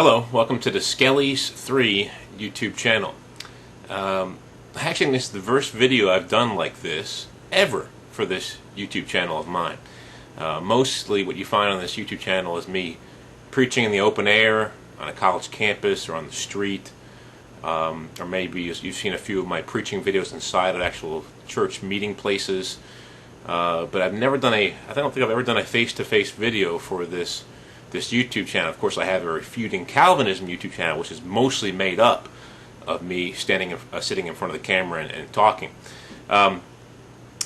Hello, welcome to the Skelly's 3 YouTube channel. Actually, this is the first video I've done like this ever for this YouTube channel of mine. Mostly what you find on this YouTube channel is me preaching in the open air, on a college campus, or on the street. Or maybe you've seen a few of my preaching videos inside of actual church meeting places. But I've never done I don't think I've ever done a face-to-face video for this YouTube channel. Of course, I have a Refuting Calvinism YouTube channel, which is mostly made up of me sitting in front of the camera and talking. But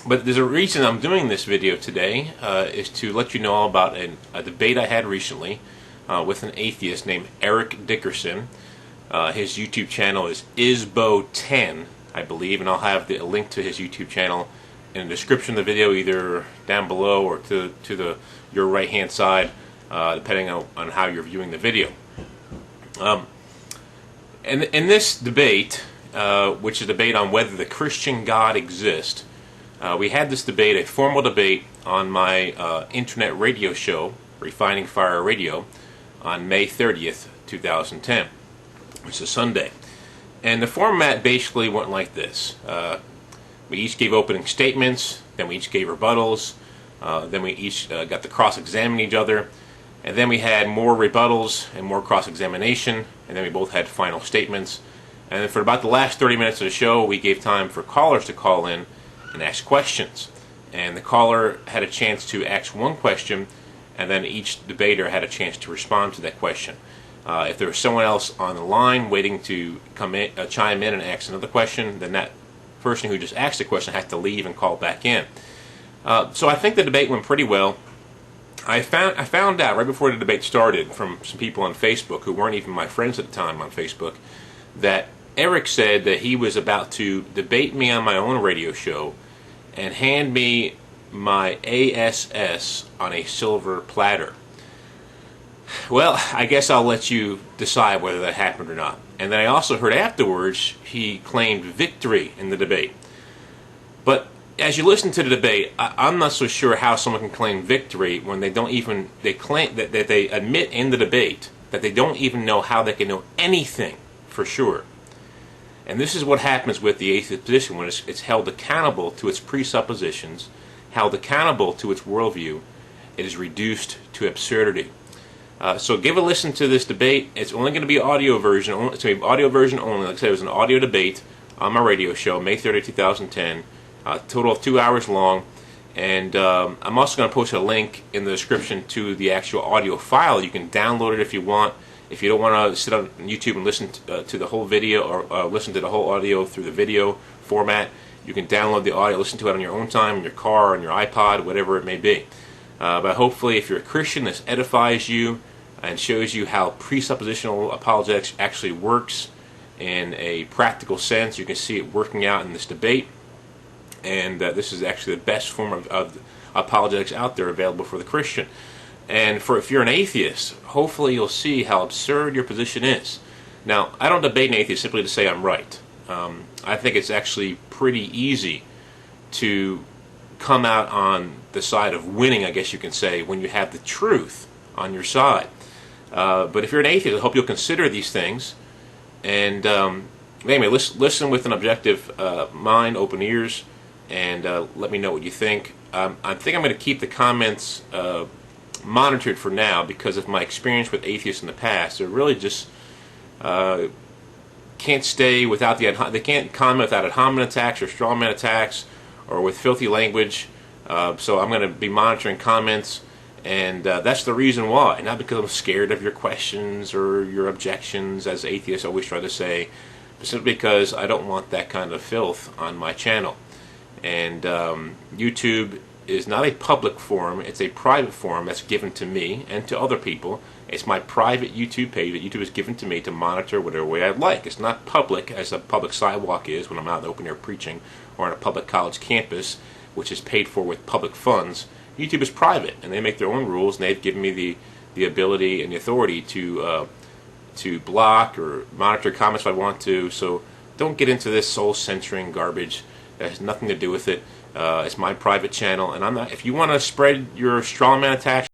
there's a reason I'm doing this video today, is to let you know about a debate I had recently with an atheist named Erik Dickerson. His YouTube channel is Isbo10, I believe, and I'll have a link to his YouTube channel in the description of the video, either down below or to your right-hand side, depending on how you're viewing the video. And in this debate, which is a debate on whether the Christian God exists, we had this debate, a formal debate, on my internet radio show, Refining Fire Radio, on May 30th, 2010, which is a Sunday. And the format basically went like this. We each gave opening statements, then we each gave rebuttals, then we each got to cross-examine each other, and then we had more rebuttals and more cross-examination, and then we both had final statements. And then for about the last 30 minutes of the show, we gave time for callers to call in and ask questions. And the caller had a chance to ask one question, and then each debater had a chance to respond to that question. If there was someone else on the line waiting to come in, chime in and ask another question, then that person who just asked the question had to leave and call back in. So I think the debate went pretty well. I found out right before the debate started from some people on Facebook who weren't even my friends at the time on Facebook that Erik said that he was about to debate me on my own radio show and hand me my ASS on a silver platter. Well, I guess I'll let you decide whether that happened or not. And then I also heard afterwards he claimed victory in the debate. But as you listen to the debate, I'm not so sure how someone can claim victory when they claim that they admit in the debate that they don't even know how they can know anything for sure. And this is what happens with the atheist position when it's held accountable to its presuppositions, held accountable to its worldview. It is reduced to absurdity. So give a listen to this debate. It's only going to be audio version. It's going to be audio version only. Like I said, it was an audio debate on my radio show, May 30, 2010. Total of 2 hours long. And I'm also going to post a link in the description to the actual audio file. You can download it if you want. If you don't want to sit on YouTube and listen to the whole video or listen to the whole audio through the video format, you can download the audio, listen to it on your own time, in your car, on your iPod, whatever it may be. But hopefully, if you're a Christian, this edifies you and shows you how presuppositional apologetics actually works in a practical sense. You can see it working out in this debate. And this is actually the best form of apologetics out there available for the Christian. And if you're an atheist, hopefully you'll see how absurd your position is. Now, I don't debate an atheist simply to say I'm right. I think it's actually pretty easy to come out on the side of winning, I guess you can say, when you have the truth on your side. But if you're an atheist, I hope you'll consider these things. And anyway, listen with an objective mind, open ears, and let me know what you think. I think I'm going to keep the comments monitored for now because of my experience with atheists in the past. They're really just can't stay without they can't comment without ad hominem attacks or straw man attacks or with filthy language. So I'm going to be monitoring comments, and that's the reason why. Not because I'm scared of your questions or your objections, as atheists always try to say, but simply because I don't want that kind of filth on my channel. And YouTube is not a public forum, it's a private forum that's given to me and to other people. It's my private YouTube page that YouTube has given to me to monitor whatever way I'd like. It's not public as a public sidewalk is when I'm out in the open air preaching or on a public college campus, which is paid for with public funds. YouTube is private, and they make their own rules, and they've given me the ability and the authority to block or monitor comments if I want to. So don't get into this soul-censoring garbage. That has nothing to do with it. It's my private channel, and I'm not. If you want to spread your straw man attacks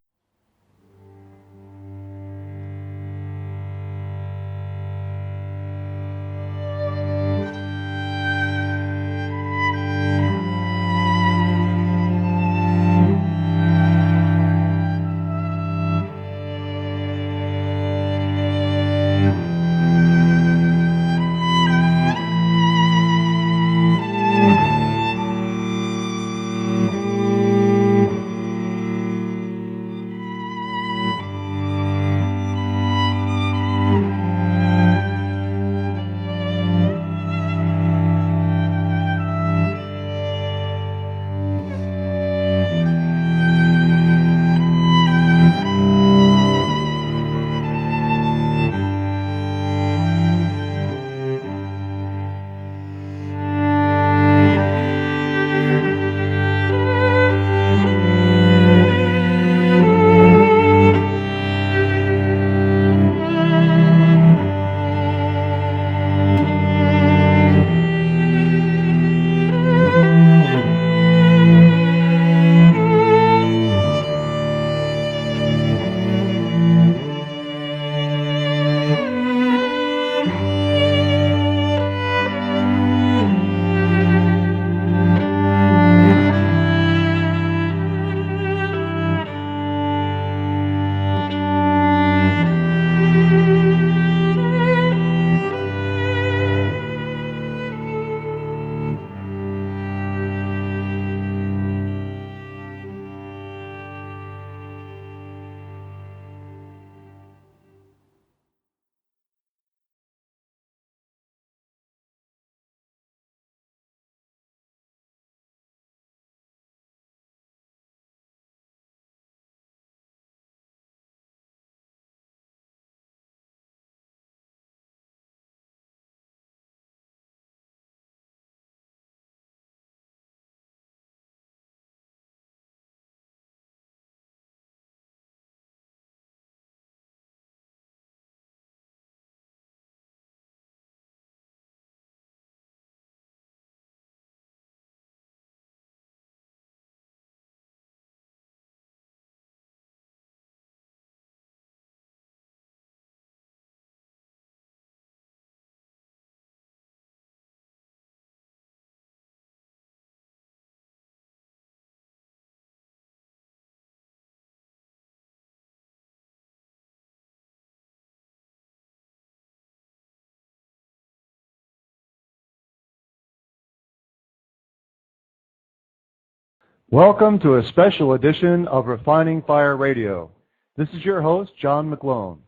Welcome to a special edition of Refining Fire Radio. This is your host, John McGlone.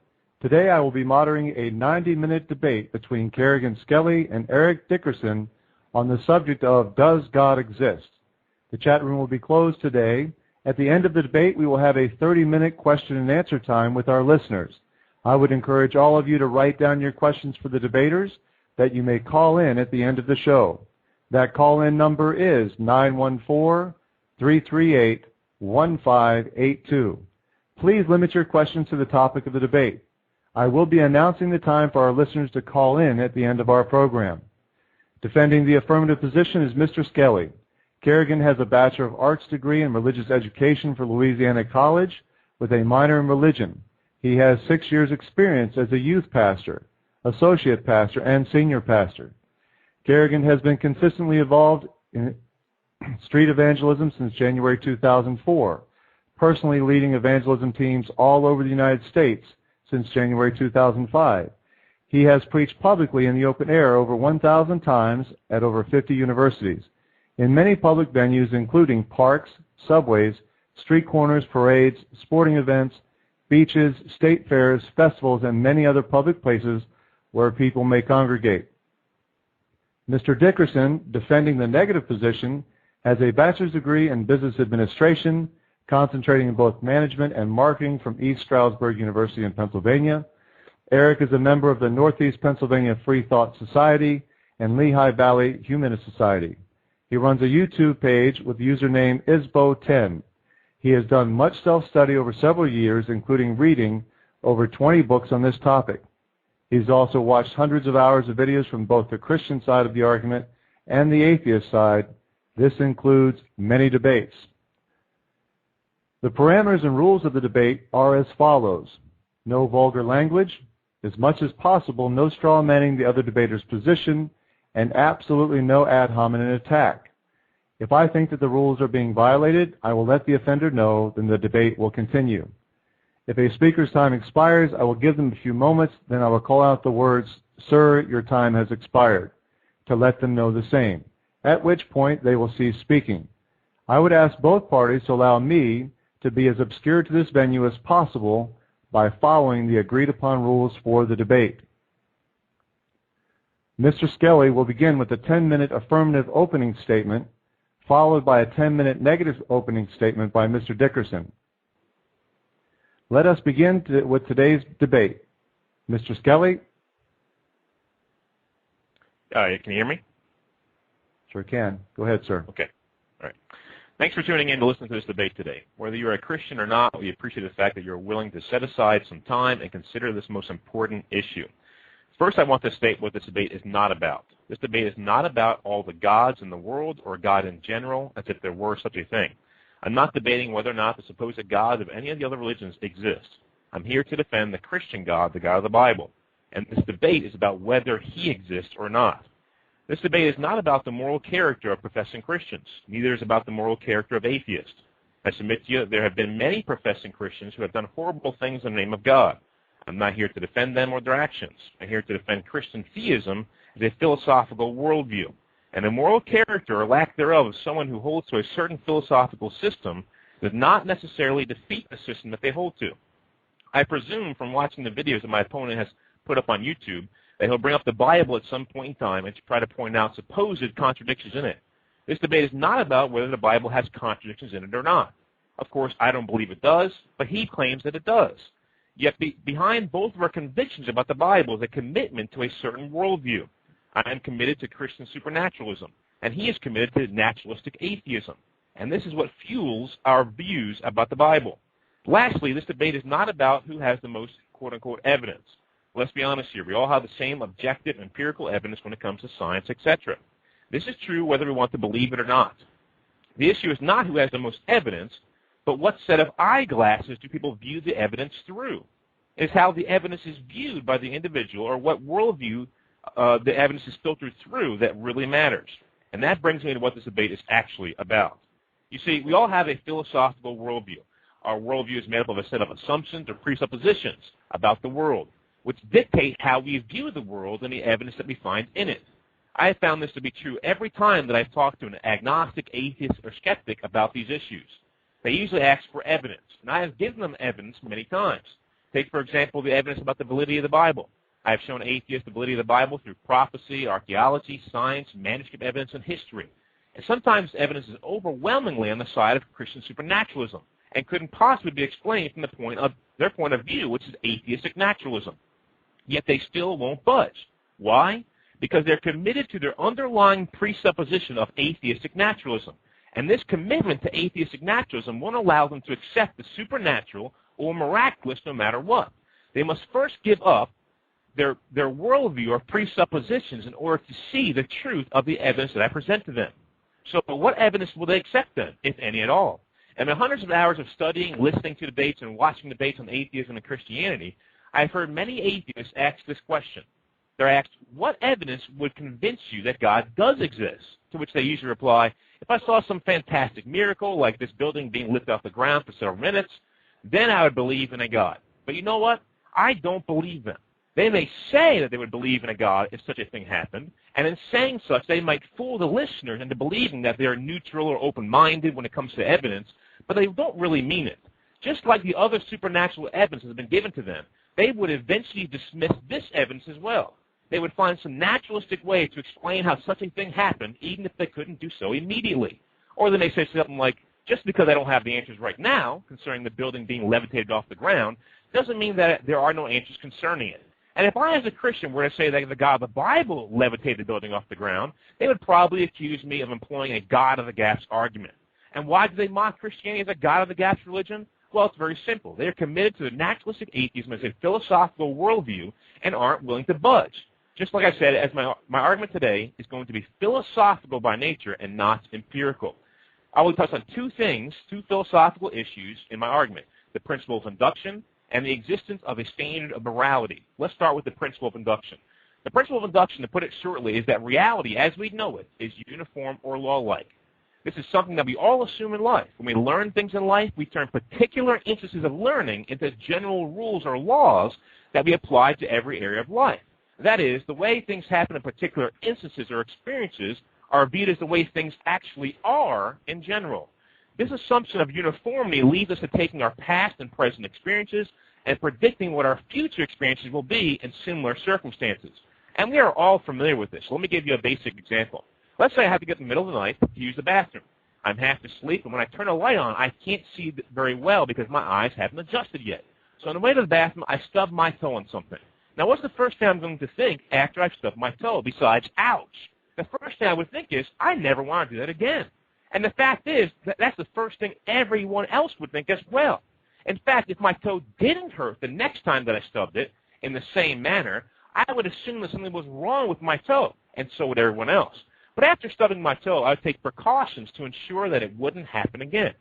Today I will be moderating a 90-minute debate between Kerrigan Skelly and Erik Dickerson on the subject of Does God Exist? The chat room will be closed today. At the end of the debate, we will have a 30-minute question and answer time with our listeners. I would encourage all of you to write down your questions for the debaters that you may call in at the end of the show. That call-in number is 914-338-1582. Please limit your questions to the topic of the debate. I will be announcing the time for our listeners to call in at the end of our program. Defending the affirmative position is Mr. Skelly. Kerrigan has a Bachelor of Arts degree in Religious Education from Louisiana College with a minor in religion. He has 6 years' experience as a youth pastor, associate pastor, and senior pastor. Kerrigan has been consistently involved in street evangelism since January 2004, personally leading evangelism teams all over the United States since January 2005. He has preached publicly in the open air over 1,000 times at over 50 universities, in many public venues including parks, subways, street corners, parades, sporting events, beaches, state fairs, festivals, and many other public places where people may congregate. Mr. Dickerson, defending the negative position, has a bachelor's degree in business administration, concentrating in both management and marketing from East Stroudsburg University in Pennsylvania. Erik is a member of the Northeast Pennsylvania Free Thought Society and Lehigh Valley Humanist Society. He runs a YouTube page with the username Isbo10. He has done much self-study over several years, including reading over 20 books on this topic. He's also watched hundreds of hours of videos from both the Christian side of the argument and the atheist side. This includes many debates. The parameters and rules of the debate are as follows. No vulgar language, as much as possible, no straw manning the other debater's position, and absolutely no ad hominem attack. If I think that the rules are being violated, I will let the offender know, then the debate will continue. If a speaker's time expires, I will give them a few moments, then I will call out the words, "Sir, your time has expired," to let them know the same, at which point they will cease speaking. I would ask both parties to allow me to be as obscure to this venue as possible by following the agreed-upon rules for the debate. Mr. Skelly will begin with a 10-minute affirmative opening statement, followed by a 10-minute negative opening statement by Mr. Dickerson. Let us begin with today's debate. Mr. Skelly? Can you hear me? Sure can. Go ahead, sir. Okay. All right. Thanks for tuning in to listen to this debate today. Whether you're a Christian or not, we appreciate the fact that you're willing to set aside some time and consider this most important issue. First, I want to state what this debate is not about. This debate is not about all the gods in the world or God in general, as if there were such a thing. I'm not debating whether or not the supposed gods of any of the other religions exist. I'm here to defend the Christian God, the God of the Bible. And this debate is about whether he exists or not. This debate is not about the moral character of professing Christians. Neither is it about the moral character of atheists. I submit to you that there have been many professing Christians who have done horrible things in the name of God. I'm not here to defend them or their actions. I'm here to defend Christian theism as a philosophical worldview. And the moral character or lack thereof of someone who holds to a certain philosophical system does not necessarily defeat the system that they hold to. I presume from watching the videos that my opponent has put up on YouTube that he'll bring up the Bible at some point in time and try to point out supposed contradictions in it. This debate is not about whether the Bible has contradictions in it or not. Of course, I don't believe it does, but he claims that it does. Yet behind both of our convictions about the Bible is a commitment to a certain worldview. I am committed to Christian supernaturalism, and he is committed to naturalistic atheism. And this is what fuels our views about the Bible. Lastly, this debate is not about who has the most quote-unquote evidence. Let's be honest here. We all have the same objective empirical evidence when it comes to science, etc. This is true whether we want to believe it or not. The issue is not who has the most evidence, but what set of eyeglasses do people view the evidence through? It's how the evidence is viewed by the individual, or what worldview the evidence is filtered through, that really matters. And that brings me to what this debate is actually about. You see, we all have a philosophical worldview. Our worldview is made up of a set of assumptions or presuppositions about the world, which dictate how we view the world and the evidence that we find in it. I have found this to be true every time that I've talked to an agnostic, atheist, or skeptic about these issues. They usually ask for evidence, and I have given them evidence many times. Take, for example, the evidence about the validity of the Bible. I have shown atheists the validity of the Bible through prophecy, archaeology, science, manuscript evidence, and history. And sometimes evidence is overwhelmingly on the side of Christian supernaturalism and couldn't possibly be explained from their point of view, which is atheistic naturalism. Yet they still won't budge. Why? Because they're committed to their underlying presupposition of atheistic naturalism. And this commitment to atheistic naturalism won't allow them to accept the supernatural or miraculous no matter what. They must first give up their worldview or presuppositions in order to see the truth of the evidence that I present to them. So what evidence will they accept then, if any at all? And in hundreds of hours of studying, listening to debates, and watching debates on atheism and Christianity, I've heard many atheists ask this question. They're asked, what evidence would convince you that God does exist? To which they usually reply, if I saw some fantastic miracle, like this building being lifted off the ground for several minutes, then I would believe in a God. But you know what? I don't believe them. They may say that they would believe in a God if such a thing happened, and in saying such, they might fool the listeners into believing that they are neutral or open-minded when it comes to evidence, but they don't really mean it. Just like the other supernatural evidence has been given to them, they would eventually dismiss this evidence as well. They would find some naturalistic way to explain how such a thing happened, even if they couldn't do so immediately. Or they may say something like, just because I don't have the answers right now concerning the building being levitated off the ground, doesn't mean that there are no answers concerning it. And if I, as a Christian, were to say that the God of the Bible levitated the building off the ground, they would probably accuse me of employing a God of the gaps argument. And why do they mock Christianity as a God of the gaps religion? Well, it's very simple. They are committed to the naturalistic atheism as a philosophical worldview and aren't willing to budge. Just like I said, as my argument today is going to be philosophical by nature and not empirical. I will touch on two philosophical issues in my argument, the principle of induction and the existence of a standard of morality. Let's start with the principle of induction. The principle of induction, to put it shortly, is that reality, as we know it, is uniform or law-like. This is something that we all assume in life. When we learn things in life, we turn particular instances of learning into general rules or laws that we apply to every area of life. That is, the way things happen in particular instances or experiences are viewed as the way things actually are in general. This assumption of uniformity leads us to taking our past and present experiences and predicting what our future experiences will be in similar circumstances. And we are all familiar with this. Let me give you a basic example. Let's say I have to get in the middle of the night to use the bathroom. I'm half asleep, and when I turn a light on, I can't see very well because my eyes haven't adjusted yet. So on the way to the bathroom, I stub my toe on something. Now, what's the first thing I'm going to think after I've stubbed my toe besides, ouch? The first thing I would think is, I never want to do that again. And the fact is, that's the first thing everyone else would think as well. In fact, if my toe didn't hurt the next time that I stubbed it in the same manner, I would assume that something was wrong with my toe, and so would everyone else. But after stubbing my toe, I would take precautions to ensure that it wouldn't happen again.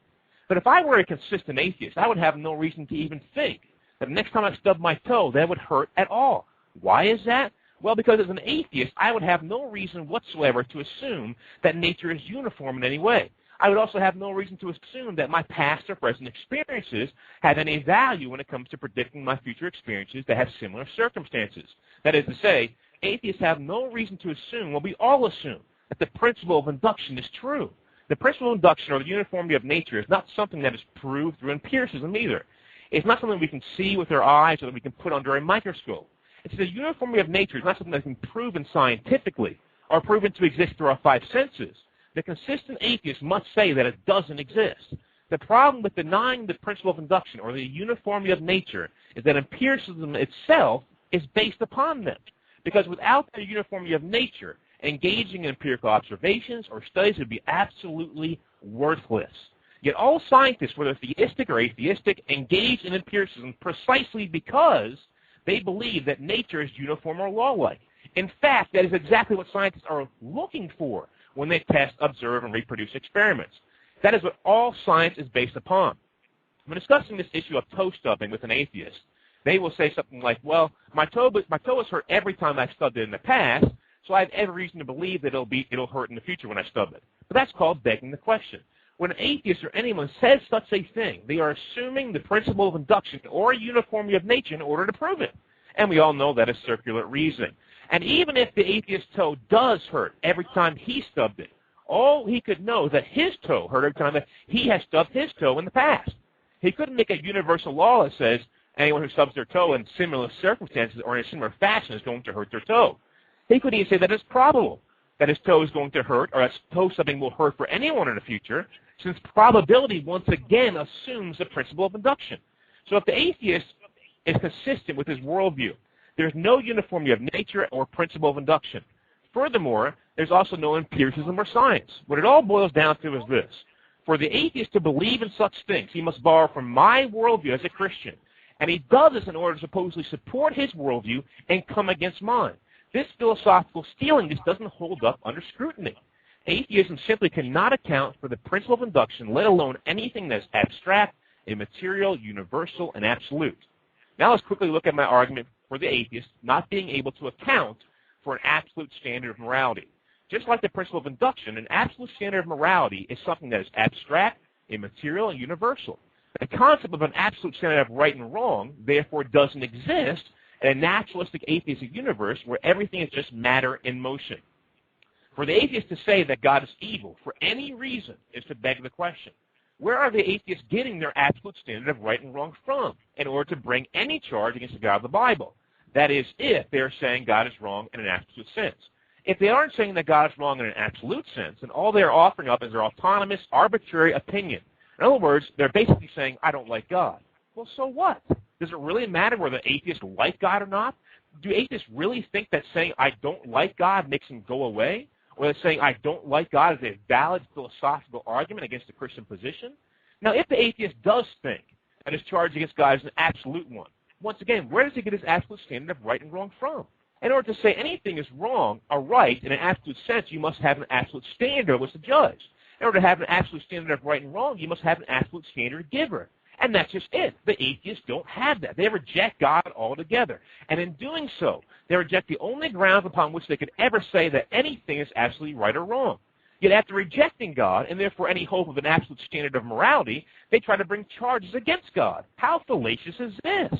But if I were a consistent atheist, I would have no reason to even think that the next time I stubbed my toe, that would hurt at all. Why is that? Well, because as an atheist, I would have no reason whatsoever to assume that nature is uniform in any way. I would also have no reason to assume that my past or present experiences have any value when it comes to predicting my future experiences that have similar circumstances. That is to say, atheists have no reason to assume, well, we all assume, that the principle of induction is true. The principle of induction, or the uniformity of nature, is not something that is proved through empiricism either. It's not something we can see with our eyes or that we can put under a microscope. It's the uniformity of nature is not something that can be proven scientifically or proven to exist through our five senses. The consistent atheist must say that it doesn't exist. The problem with denying the principle of induction or the uniformity of nature is that empiricism itself is based upon them. Because without the uniformity of nature, engaging in empirical observations or studies would be absolutely worthless. Yet all scientists, whether theistic or atheistic, engage in empiricism precisely because they believe that nature is uniform or law-like. In fact, that is exactly what scientists are looking for when they test, observe, and reproduce experiments. That is what all science is based upon. When discussing this issue of toe stubbing with an atheist, they will say something like, well, my toe was hurt every time I stubbed it in the past, so I have every reason to believe that it'll hurt in the future when I stub it. But that's called begging the question. When an atheist or anyone says such a thing, they are assuming the principle of induction or uniformity of nature in order to prove it. And we all know that is circular reasoning. And even if the atheist's toe does hurt every time he stubbed it, all he could know is that his toe hurt every time that he has stubbed his toe in the past. He couldn't make a universal law that says anyone who stubs their toe in similar circumstances or in a similar fashion is going to hurt their toe. He could even say that it's probable that his toe is going to hurt, or that toe stubbing will hurt for anyone in the future, since probability once again assumes the principle of induction. So if the atheist is consistent with his worldview, there's no uniformity of nature or principle of induction. Furthermore, there's also no empiricism or science. What it all boils down to is this. For the atheist to believe in such things, he must borrow from my worldview as a Christian. And he does this in order to supposedly support his worldview and come against mine. This philosophical stealing just doesn't hold up under scrutiny. Atheism simply cannot account for the principle of induction, let alone anything that is abstract, immaterial, universal, and absolute. Now let's quickly look at my argument for the atheist not being able to account for an absolute standard of morality. Just like the principle of induction, an absolute standard of morality is something that is abstract, immaterial, and universal. The concept of an absolute standard of right and wrong, therefore, doesn't exist in a naturalistic atheistic universe where everything is just matter in motion. For the atheist to say that God is evil for any reason is to beg the question, where are the atheists getting their absolute standard of right and wrong from in order to bring any charge against the God of the Bible? That is, if they're saying God is wrong in an absolute sense. If they aren't saying that God is wrong in an absolute sense, then all they're offering up is their autonomous, arbitrary opinion. In other words, they're basically saying, I don't like God. Well, so what? Does it really matter whether atheists like God or not? Do atheists really think that saying, I don't like God makes him go away? Or that saying, I don't like God is a valid philosophical argument against the Christian position? Now, if the atheist does think that his charge against God is an absolute one, once again, where does he get his absolute standard of right and wrong from? In order to say anything is wrong or right in an absolute sense, you must have an absolute standard which to judge. In order to have an absolute standard of right and wrong, you must have an absolute standard giver. And that's just it. The atheists don't have that. They reject God altogether. And in doing so, they reject the only grounds upon which they could ever say that anything is absolutely right or wrong. Yet after rejecting God, and therefore any hope of an absolute standard of morality, they try to bring charges against God. How fallacious is this?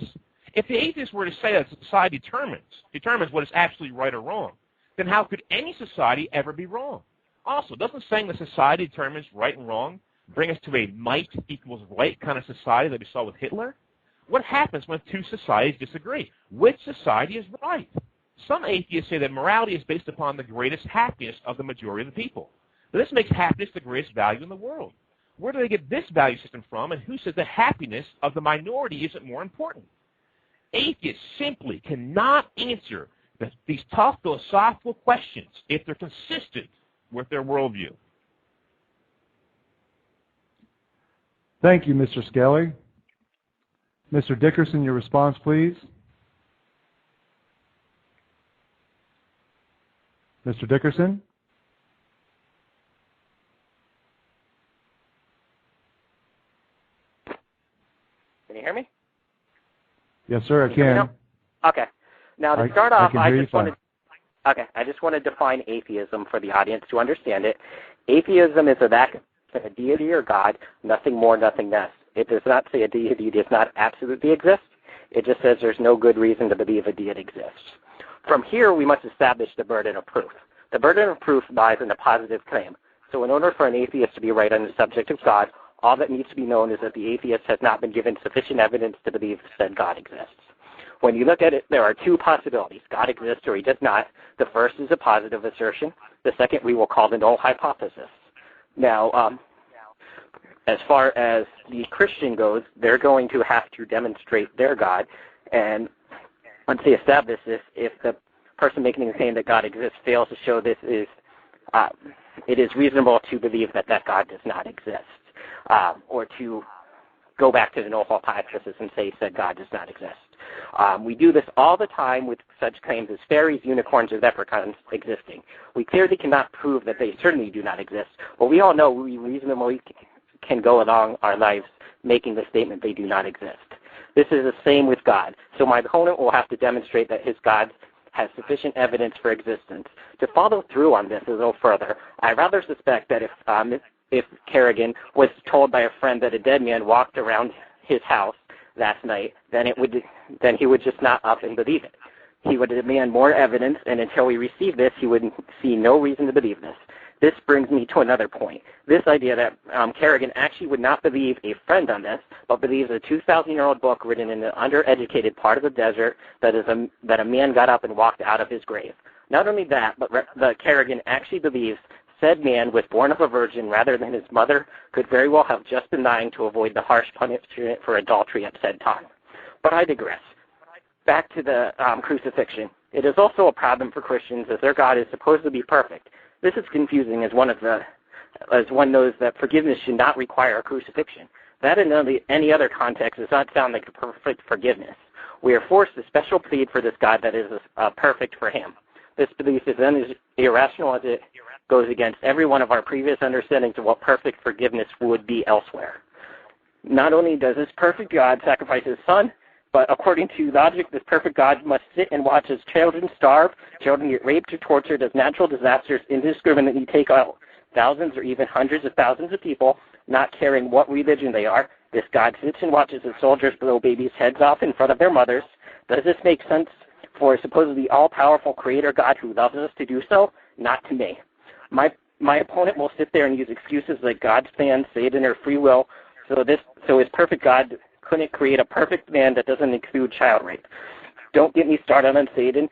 If the atheists were to say that society determines what is absolutely right or wrong, then how could any society ever be wrong? Also, doesn't saying that society determines right and wrong bring us to a might equals right kind of society that we saw with Hitler? What happens when two societies disagree? Which society is right? Some atheists say that morality is based upon the greatest happiness of the majority of the people. But this makes happiness the greatest value in the world. Where do they get this value system from, and who says the happiness of the minority isn't more important? Atheists simply cannot answer these tough philosophical questions if they're consistent with their worldview. Thank you, Mr. Skelly. Mr. Dickerson, your response, please. Mr. Dickerson? Can you hear me? Yes, sir, I can. Okay. Now, to start off, I just want to define atheism for the audience to understand it. Atheism is a deity or God, nothing more, nothing less. It does not say a deity does not absolutely exist. It just says there's no good reason to believe a deity exists. From here, we must establish the burden of proof. The burden of proof lies in the positive claim. So in order for an atheist to be right on the subject of God, all that needs to be known is that the atheist has not been given sufficient evidence to believe that God exists. When you look at it, there are two possibilities. God exists or he does not. The first is a positive assertion. The second we will call the null hypothesis. Now, as far as the Christian goes, they're going to have to demonstrate their God. And once they establish this, if the person making the claim that God exists fails to show this is, it is reasonable to believe that God does not exist. Or to go back to the null hypothesis and say that God does not exist. We do this all the time with such claims as fairies, unicorns, or leprechauns existing. We clearly cannot prove that they certainly do not exist, but we all know we reasonably can go along our lives making the statement they do not exist. This is the same with God. So my opponent will have to demonstrate that his God has sufficient evidence for existence. To follow through on this a little further, I rather suspect that if Kerrigan was told by a friend that a dead man walked around his house, last night, then he would just not up and believe it. He would demand more evidence, and until we receive this, he would see no reason to believe this. This brings me to another point. This idea that Kerrigan actually would not believe a friend on this, but believes a 2,000-year-old book written in an undereducated part of the desert that a man got up and walked out of his grave. Not only that, but Kerrigan actually believes said man was born of a virgin rather than his mother could very well have just been lying to avoid the harsh punishment for adultery at said time. But I digress. Back to the crucifixion. It is also a problem for Christians as their God is supposed to be perfect. This is confusing as one knows that forgiveness should not require a crucifixion. That in any other context does not sound like a perfect forgiveness. We are forced to special plead for this God that is perfect for him. This belief is then as irrational as it goes against every one of our previous understandings of what perfect forgiveness would be elsewhere. Not only does this perfect God sacrifice his son, but according to logic, this perfect God must sit and watch as children starve, children get raped or tortured as natural disasters indiscriminately take out thousands or even hundreds of thousands of people, not caring what religion they are. This God sits and watches as soldiers blow babies' heads off in front of their mothers. Does this make sense for a supposedly all-powerful creator God who loves us to do so? Not to me. My opponent will sit there and use excuses like God's plan, Satan, or free will, so his perfect God couldn't create a perfect man that doesn't include child rape. Don't get me started on Satan.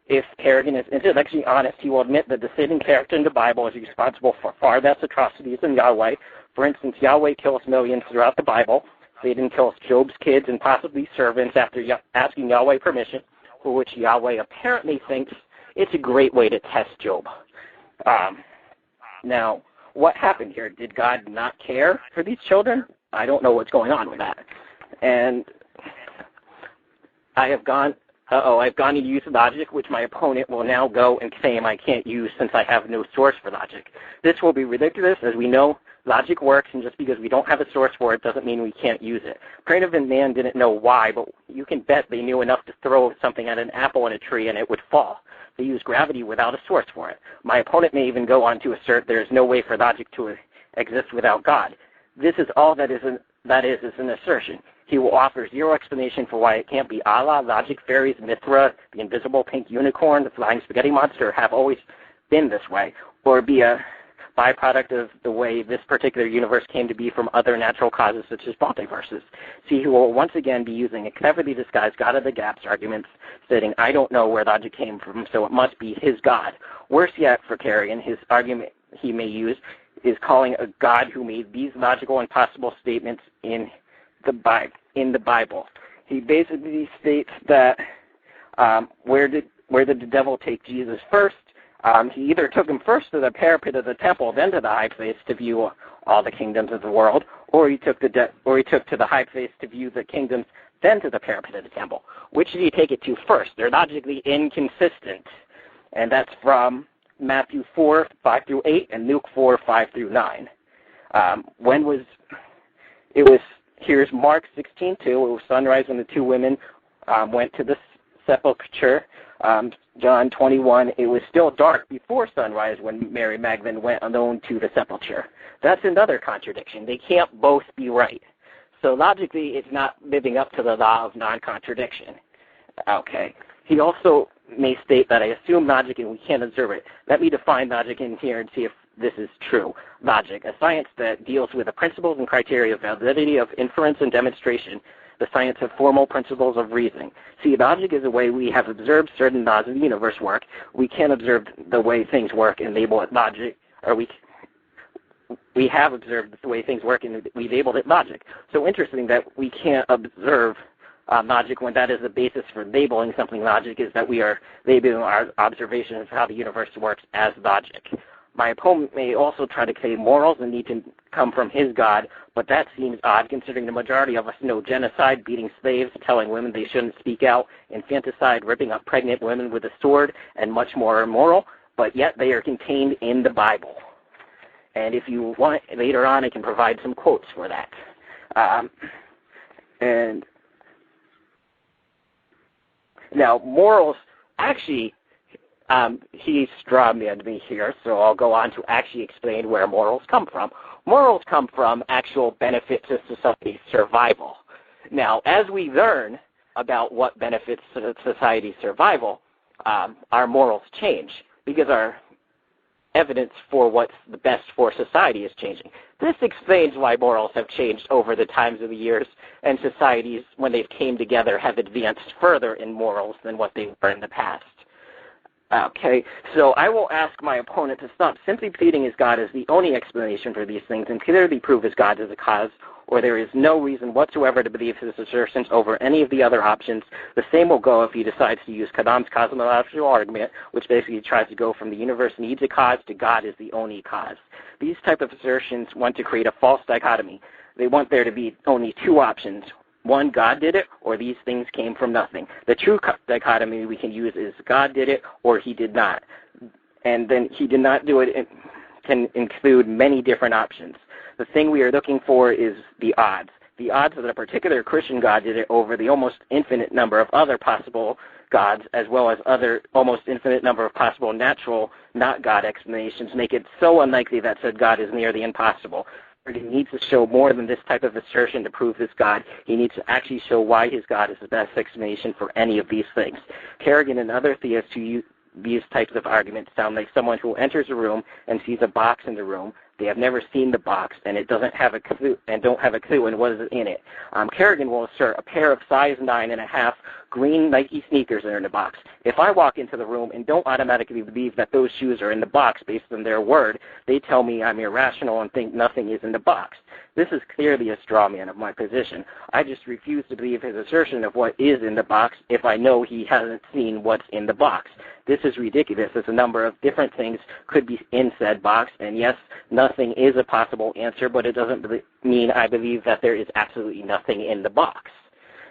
If Kerrigan is intellectually honest, he will admit that the Satan character in the Bible is responsible for far less atrocities than Yahweh. For instance, Yahweh kills millions throughout the Bible. Satan kills Job's kids and possibly servants after asking Yahweh permission, for which Yahweh apparently thinks it's a great way to test Job. Now, what happened here? Did God not care for these children? I don't know what's going on with that. And I've gone to use logic, which my opponent will now go and claim I can't use since I have no source for logic. This will be ridiculous, as we know logic works, and just because we don't have a source for it doesn't mean we can't use it. Primitive man didn't know why, but you can bet they knew enough to throw something at an apple in a tree and it would fall. They use gravity without a source for it. My opponent may even go on to assert there is no way for logic to exist without God. This is all that is an assertion. He will offer zero explanation for why it can't be Allah, logic, fairies, Mithra, the invisible pink unicorn, the flying spaghetti monster have always been this way, or be a byproduct of the way this particular universe came to be from other natural causes such as multiverses. See, he will once again be using a cleverly disguised God of the Gaps arguments, stating, I don't know where logic came from, so it must be his God. Worse yet for Kerrigan, his argument he may use is calling a God who made these logical and possible statements in the Bible. He basically states that where did the devil take Jesus first? He either took him first to the parapet of the temple, then to the high place to view all the kingdoms of the world, or he took to the high place to view the kingdoms, then to the parapet of the temple. Which did he take it to first? They're logically inconsistent, and that's from Matthew 4, 5 through 8, and Luke 4, 5 through 9. Here's Mark 16, 2. It was sunrise when the two women went to the sepulchre. John 21, it was still dark before sunrise when Mary Magdalene went alone to the sepulchre. That's another contradiction. They can't both be right. So logically, it's not living up to the law of non-contradiction. Okay. He also may state that I assume logic and we can't observe it. Let me define logic in here and see if this is true. Logic, a science that deals with the principles and criteria of validity of inference and demonstration, the science of formal principles of reasoning. See, logic is a way we have observed certain laws of the universe work. We can't observe the way things work and label it logic, or we have observed the way things work and we labeled it logic. So interesting that we can't observe logic when that is the basis for labeling something logic, is that we are labeling our observation of how the universe works as logic. My opponent may also try to claim morals and need to come from his God, but that seems odd considering the majority of us know genocide, beating slaves, telling women they shouldn't speak out, infanticide, ripping up pregnant women with a sword, and much more immoral, but yet they are contained in the Bible. And if you want, later on I can provide some quotes for that. And now, morals, actually, he strawmanned me here, so I'll go on to actually explain where morals come from. Morals come from actual benefit to society's survival. Now, as we learn about what benefits society's survival, our morals change because our evidence for what's the best for society is changing. This explains why morals have changed over the times of the years, and societies, when they've came together, have advanced further in morals than what they were in the past. Okay, so I will ask my opponent to stop simply pleading his God as the only explanation for these things and clearly prove his God as a cause, or there is no reason whatsoever to believe his assertions over any of the other options. The same will go if he decides to use Kadam's cosmological argument, which basically tries to go from the universe needs a cause to God is the only cause. These type of assertions want to create a false dichotomy. They want there to be only two options. One, God did it, or these things came from nothing. The true dichotomy we can use is God did it, or he did not. And then he did not do it. It can include many different options. The thing we are looking for is the odds. The odds that a particular Christian God did it over the almost infinite number of other possible gods, as well as other almost infinite number of possible natural, not God explanations, make it so unlikely that said God is near the impossible. He needs to show more than this type of assertion to prove his God. He needs to actually show why his God is the best explanation for any of these things. Kerrigan and other theists who use these types of arguments sound like someone who enters a room and sees a box in the room. They have never seen the box, and it doesn't have a clue, and don't have a clue in what is in it. Kerrigan will assert a pair of size 9.5 green Nike sneakers are in the box. If I walk into the room and don't automatically believe that those shoes are in the box based on their word, they tell me I'm irrational and think nothing is in the box. This is clearly a straw man of my position. I just refuse to believe his assertion of what is in the box if I know he hasn't seen what's in the box. This is ridiculous, as a number of different things could be in said box, and yes, nothing is a possible answer, but it doesn't mean I believe that there is absolutely nothing in the box.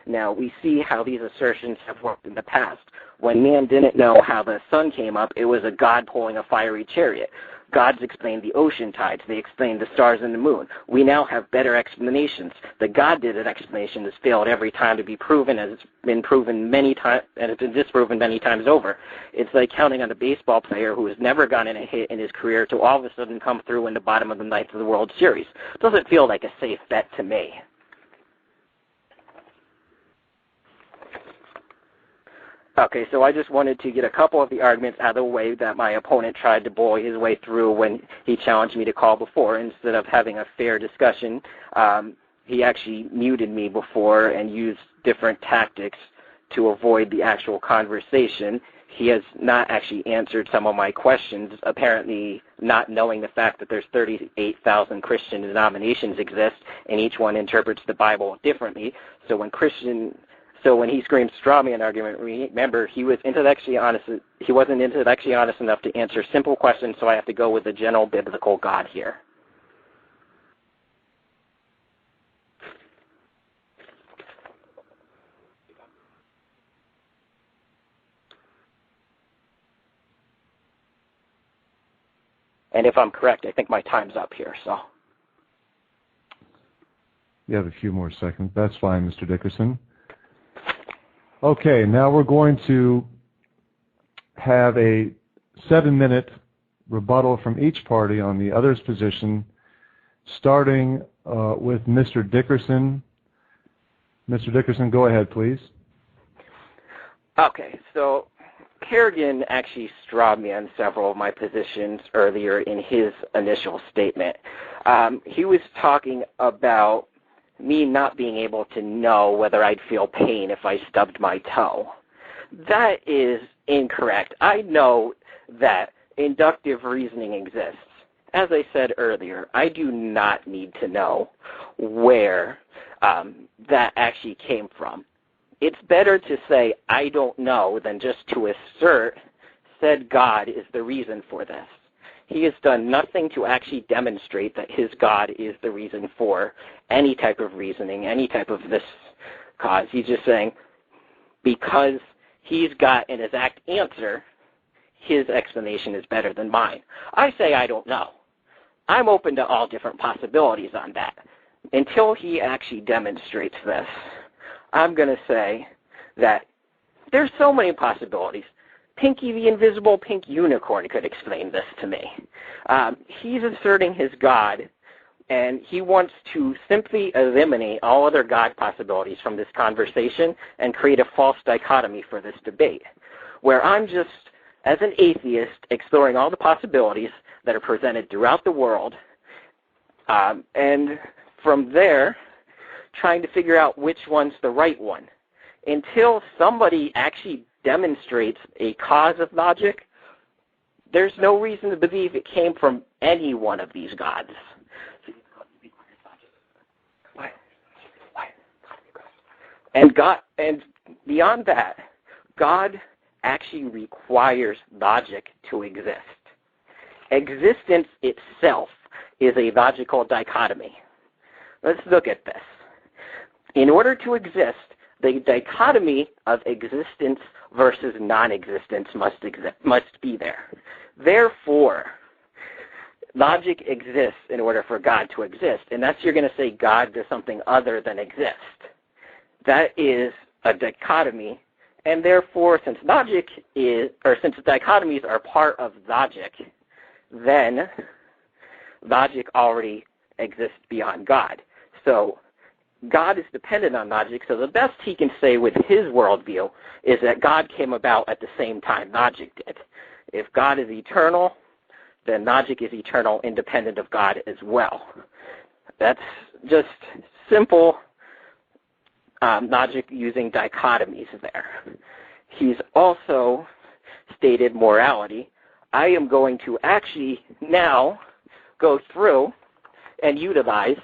Now, we see how these assertions have worked in the past. When man didn't know how the sun came up, it was a god pulling a fiery chariot. Gods explained the ocean tides. They explained the stars and the moon. We now have better explanations. The God did it explanation has failed every time to be proven, as it's been proven many times, and it's been disproven many times over. It's like counting on a baseball player who has never gotten a hit in his career to all of a sudden come through in the bottom of the ninth of the World Series. It doesn't feel like a safe bet to me. Okay, so I just wanted to get a couple of the arguments out of the way that my opponent tried to bully his way through when he challenged me to call before. Instead of having a fair discussion, he actually muted me before and used different tactics to avoid the actual conversation. He has not actually answered some of my questions, apparently not knowing the fact that there's 38,000 Christian denominations exist, and each one interprets the Bible differently. So when he screamed straw man argument, remember, he wasn't intellectually honest enough to answer simple questions, so I have to go with the general biblical God here. And if I'm correct, I think my time's up here, so. You have a few more seconds. That's fine, Mr. Dickerson. Okay, now we're going to have a 7-minute rebuttal from each party on the other's position, starting with Mr. Dickerson. Mr. Dickerson, go ahead, please. Okay, so Kerrigan actually strawmanned several of my positions earlier in his initial statement. He was talking about me not being able to know whether I'd feel pain if I stubbed my toe. That is incorrect. I know that inductive reasoning exists. As I said earlier, I do not need to know where that actually came from. It's better to say I don't know than just to assert said God is the reason for this. He has done nothing to actually demonstrate that his God is the reason for any type of reasoning, any type of this cause. He's just saying because he's got an exact answer, his explanation is better than mine. I say I don't know. I'm open to all different possibilities on that. Until he actually demonstrates this, I'm going to say that there's so many possibilities. Pinky the invisible pink unicorn could explain this to me. He's asserting his God And he wants to simply eliminate all other God possibilities from this conversation and create a false dichotomy for this debate, where I'm just, as an atheist, exploring all the possibilities that are presented throughout the world, and from there, trying to figure out which one's the right one. Until somebody actually demonstrates a cause of logic, there's no reason to believe it came from any one of these gods. And beyond that, God actually requires logic to exist. Existence itself is a logical dichotomy. Let's look at this. In order to exist, the dichotomy of existence versus non-existence must be there. Therefore, logic exists in order for God to exist, and that's you're going to say God does something other than exist. That is a dichotomy, and therefore, since dichotomies are part of logic, then logic already exists beyond God. So God is dependent on logic, so the best he can say with his worldview is that God came about at the same time logic did. If God is eternal, then logic is eternal, independent of God as well. That's just simple logic using dichotomies there. He's also stated morality. I am going to actually now go through and utilize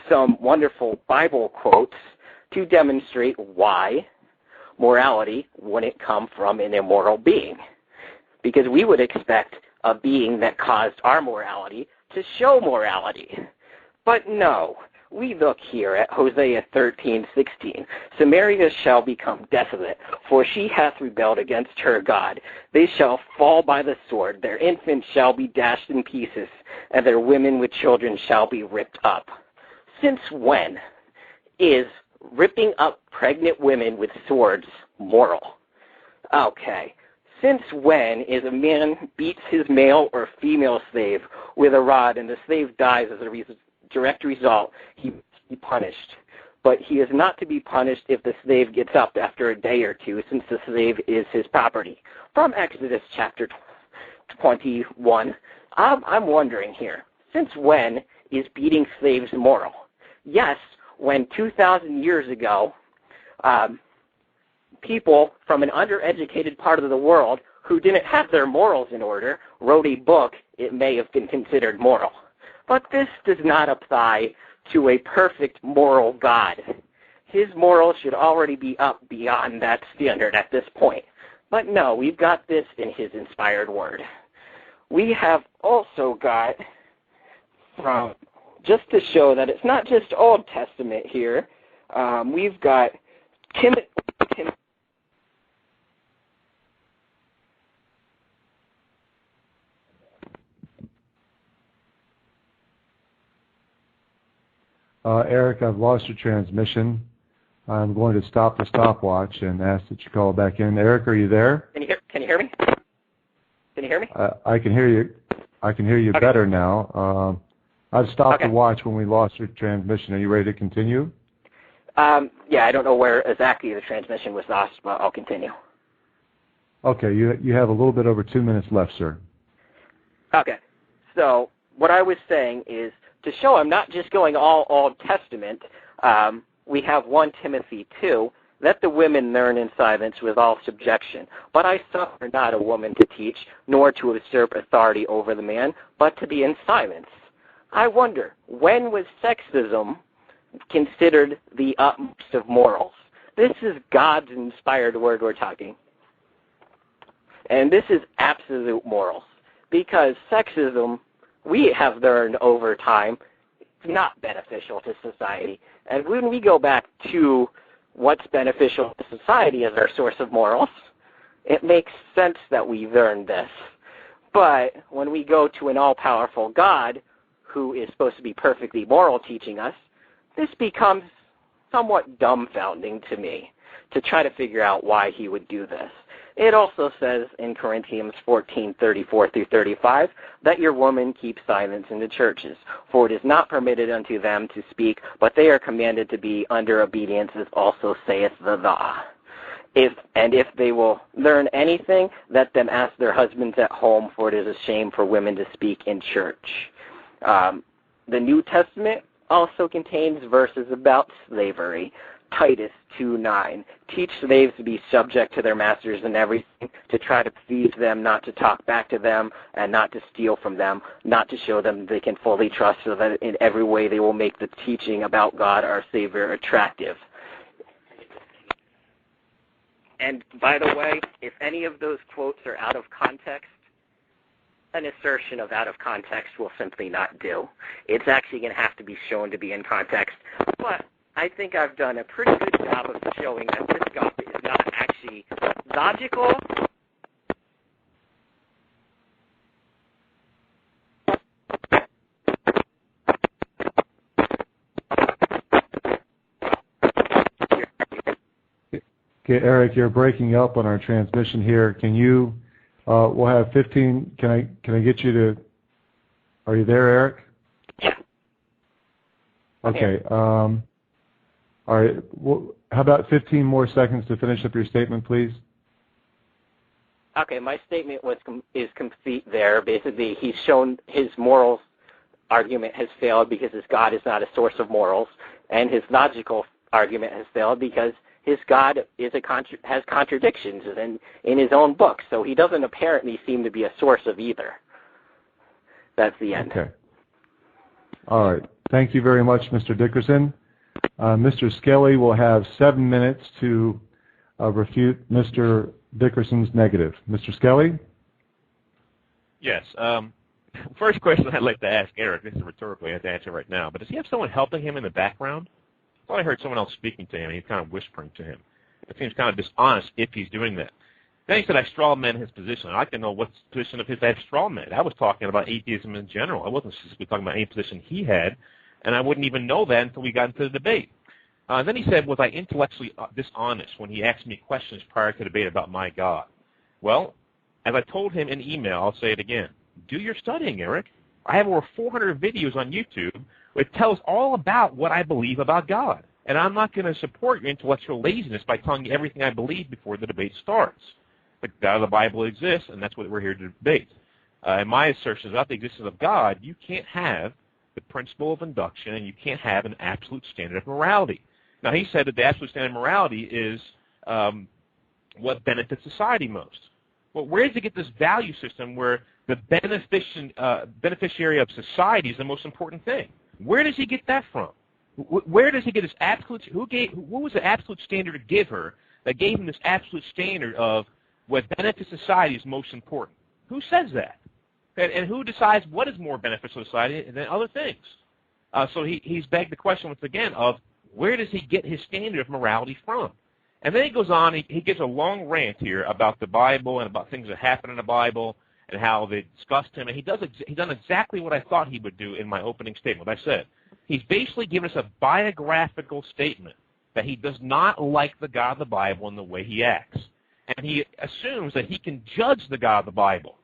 some wonderful Bible quotes to demonstrate why morality wouldn't come from an immoral being. Because we would expect a being that caused our morality to show morality. But no, we look here at Hosea 13:16. Samaria shall become desolate, for she hath rebelled against her God. They shall fall by the sword, their infants shall be dashed in pieces, and their women with children shall be ripped up. Since when is ripping up pregnant women with swords moral? Okay. Since when is a man beats his male or female slave with a rod and the slave dies as a direct result, he must be punished? But he is not to be punished if the slave gets up after a day or two, since the slave is his property. From Exodus chapter 21, I'm wondering here, since when is beating slaves moral? Yes, when 2,000 years ago, people from an undereducated part of the world who didn't have their morals in order wrote a book, it may have been considered moral. But this does not apply to a perfect moral God. His morals should already be up beyond that standard at this point. But no, we've got this in his inspired word. We have also got, from just to show that it's not just Old Testament here, we've got Timothy. Eric, I've lost your transmission. I'm going to stop the stopwatch and ask that you call back in. Eric, are you there? Can you hear me? Can you hear me? I can hear you. I can hear you better now. I've stopped the watch when we lost your transmission. Are you ready to continue? Yeah, I don't know where exactly the transmission was lost, but I'll continue. Okay, you have a little bit over 2 minutes left, sir. Okay, so what I was saying is, to show I'm not just going all Old Testament, we have 1 Timothy 2, let the women learn in silence with all subjection. But I suffer not a woman to teach, nor to usurp authority over the man, but to be in silence. I wonder, when was sexism considered the utmost of morals? This is God's inspired word we're talking. And this is absolute morals. Because sexism, we have learned over time, it's not beneficial to society. And when we go back to what's beneficial to society as our source of morals, it makes sense that we learn this. But when we go to an all-powerful God who is supposed to be perfectly moral teaching us, this becomes somewhat dumbfounding to me to try to figure out why he would do this. It also says in Corinthians 14:34-35 that your women keep silence in the churches, for it is not permitted unto them to speak, but they are commanded to be under obedience, as also saith the law. If they will learn anything, let them ask their husbands at home, for it is a shame for women to speak in church. The New Testament also contains verses about slavery. Titus 2:9. Teach slaves to be subject to their masters in everything, to try to please them, not to talk back to them, and not to steal from them, not to show them they can fully trust, so that in every way they will make the teaching about God our Savior attractive. And by the way, if any of those quotes are out of context, an assertion of out of context will simply not do. It's actually going to have to be shown to be in context. But I think I've done a pretty good job of showing that this gospel is not actually logical. Okay, Eric, you're breaking up on our transmission here. Can you, we'll have 15, can I get you to, are you there, Eric? Yeah. Okay, all right, well, how about 15 more seconds to finish up your statement, please? Okay, my statement is complete there. Basically, he's shown his morals argument has failed because his God is not a source of morals, and his logical argument has failed because his God has contradictions in his own book, so he doesn't apparently seem to be a source of either. That's the end. Okay. All right. Thank you very much, Mr. Dickerson. Mr. Skelly will have 7 minutes to refute Mr. Dickerson's negative. Mr. Skelly? Yes. First question I'd like to ask Eric, this is rhetorical, I have to answer right now, but does he have someone helping him in the background? I thought I heard someone else speaking to him, and he's kind of whispering to him. It seems kind of dishonest if he's doing that. Then he said I straw man his position. I'd like to know what position of his I straw man. I was talking about atheism in general. I wasn't specifically talking about any position he had, and I wouldn't even know that until we got into the debate. Then he said, was I intellectually dishonest when he asked me questions prior to the debate about my God? Well, as I told him in email, I'll say it again. Do your studying, Eric. I have over 400 videos on YouTube which tells all about what I believe about God. And I'm not going to support your intellectual laziness by telling you everything I believe before the debate starts. The God of the Bible exists, and that's what we're here to debate. And my assertion is about the existence of God, you can't have the principle of induction, and you can't have an absolute standard of morality. Now, he said that the absolute standard of morality is what benefits society most. Well, where does he get this value system where the beneficiary of society is the most important thing? Where does he get that from? Where does he get his absolute? Who was the absolute standard giver that gave him this absolute standard of what benefits society is most important? Who says that? And who decides what is more beneficial to society than other things? So he's begged the question once again of where does he get his standard of morality from? And then he goes on, he gives a long rant here about the Bible and about things that happen in the Bible and how they discussed him. And he's done exactly what I thought he would do in my opening statement. I said, he's basically given us a biographical statement that he does not like the God of the Bible and the way he acts. And he assumes that he can judge the God of the Bible.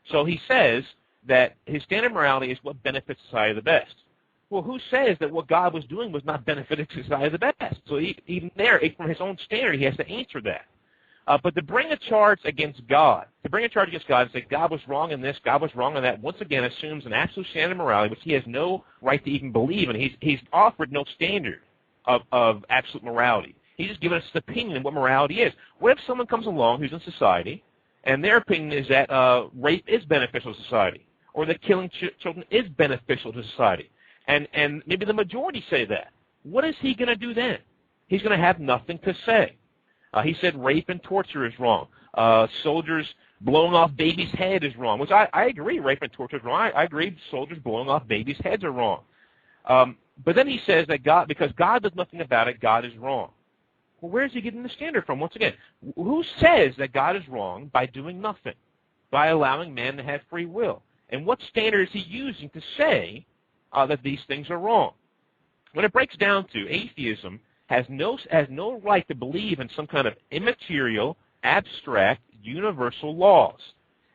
So he says that his standard of morality is what benefits society the best. Well, who says that what God was doing was not benefiting society the best? So even there, from his own standard, he has to answer that. But to bring a charge against God, and say God was wrong in this, God was wrong in that, once again assumes an absolute standard of morality, which he has no right to even believe in. He's offered no standard of absolute morality. He's just given us his opinion of what morality is. What if someone comes along who's in society, and their opinion is that rape is beneficial to society, or that killing children is beneficial to society? And maybe the majority say that. What is he going to do then? He's going to have nothing to say. He said rape and torture is wrong. Soldiers blowing off babies' head is wrong, which I agree rape and torture is wrong. I agree soldiers blowing off babies' heads are wrong. But then he says that God, because God does nothing about it, God is wrong. Well, where is he getting the standard from? Once again, who says that God is wrong by doing nothing, by allowing man to have free will? And what standard is he using to say that these things are wrong? When it breaks down to atheism has no right to believe in some kind of immaterial, abstract, universal laws.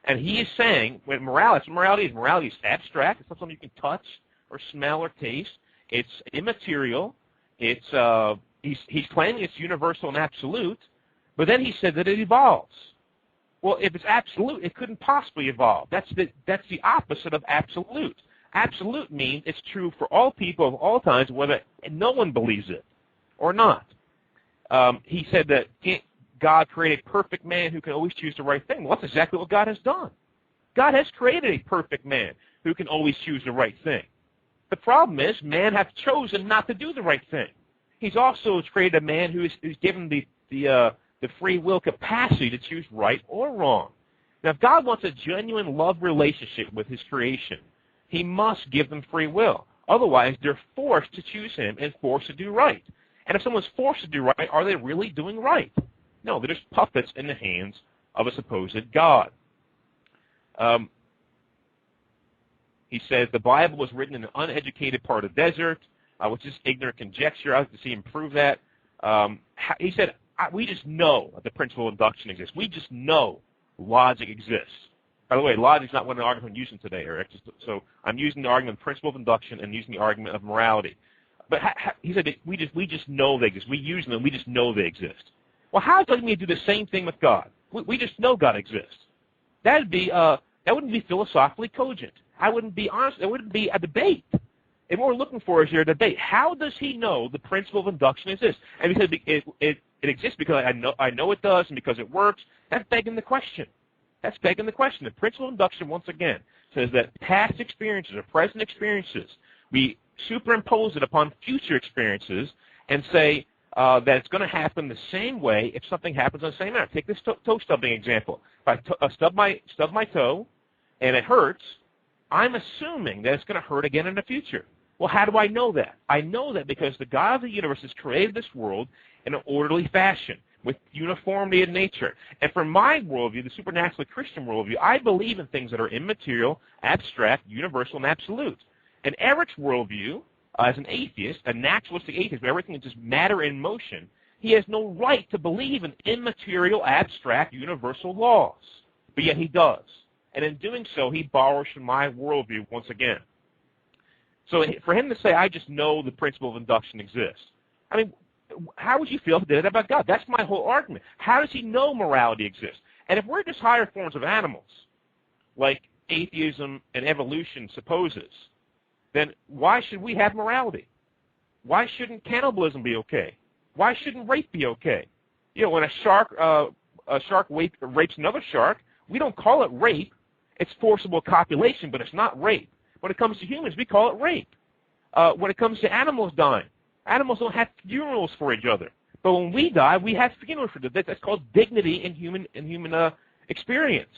And he is saying, when morality is abstract. It's not something you can touch or smell or taste. It's immaterial. It's he's claiming it's universal and absolute, but then he said that it evolves. Well, if it's absolute, it couldn't possibly evolve. That's the opposite of absolute. Absolute means it's true for all people of all times, whether no one believes it or not. He said that God created a perfect man who can always choose the right thing. Well, that's exactly what God has done. God has created a perfect man who can always choose the right thing. The problem is man has chosen not to do the right thing. He's also created a man who's given the free will capacity to choose right or wrong. Now, if God wants a genuine love relationship with his creation, he must give them free will. Otherwise, they're forced to choose him and forced to do right. And if someone's forced to do right, are they really doing right? No, they're just puppets in the hands of a supposed God. He says the Bible was written in an uneducated part of the desert, which is ignorant conjecture. I'd like to see him prove that. He said, we just know that the principle of induction exists. We just know logic exists. By the way, logic's not one of the arguments I'm using today, Eric. So I'm using the argument of the principle of induction and using the argument of morality. But he said we just know they exist. We use them. We just know they exist. Well, how does it mean to do the same thing with God? We just know God exists. That wouldn't be philosophically cogent. I wouldn't be honest. It wouldn't be a debate. And what we're looking for is here a debate. How does he know the principle of induction exists? And because it exists because I know it does and because it works. That's begging the question. The principle of induction, once again, says that past experiences or present experiences, we superimpose it upon future experiences and say that it's going to happen the same way if something happens on the same manner. Take this toe stubbing example. If I stub my toe and it hurts, I'm assuming that it's going to hurt again in the future. Well, how do I know that? I know that because the God of the universe has created this world in an orderly fashion with uniformity in nature. And from my worldview, the supernaturally Christian worldview, I believe in things that are immaterial, abstract, universal, and absolute. And Erik's worldview, as an atheist, a naturalistic atheist, where everything is just matter in motion, he has no right to believe in immaterial, abstract, universal laws. But yet he does. And in doing so, he borrows from my worldview once again. So for him to say, I just know the principle of induction exists, I mean, how would you feel if he did it about God? That's my whole argument. How does he know morality exists? And if we're just higher forms of animals, like atheism and evolution supposes, then why should we have morality? Why shouldn't cannibalism be okay? Why shouldn't rape be okay? You know, when a shark rapes another shark, we don't call it rape. It's forcible copulation, but it's not rape. When it comes to humans, we call it rape. When it comes to animals dying, animals don't have funerals for each other. But when we die, we have funerals for them. That's called dignity in human experience.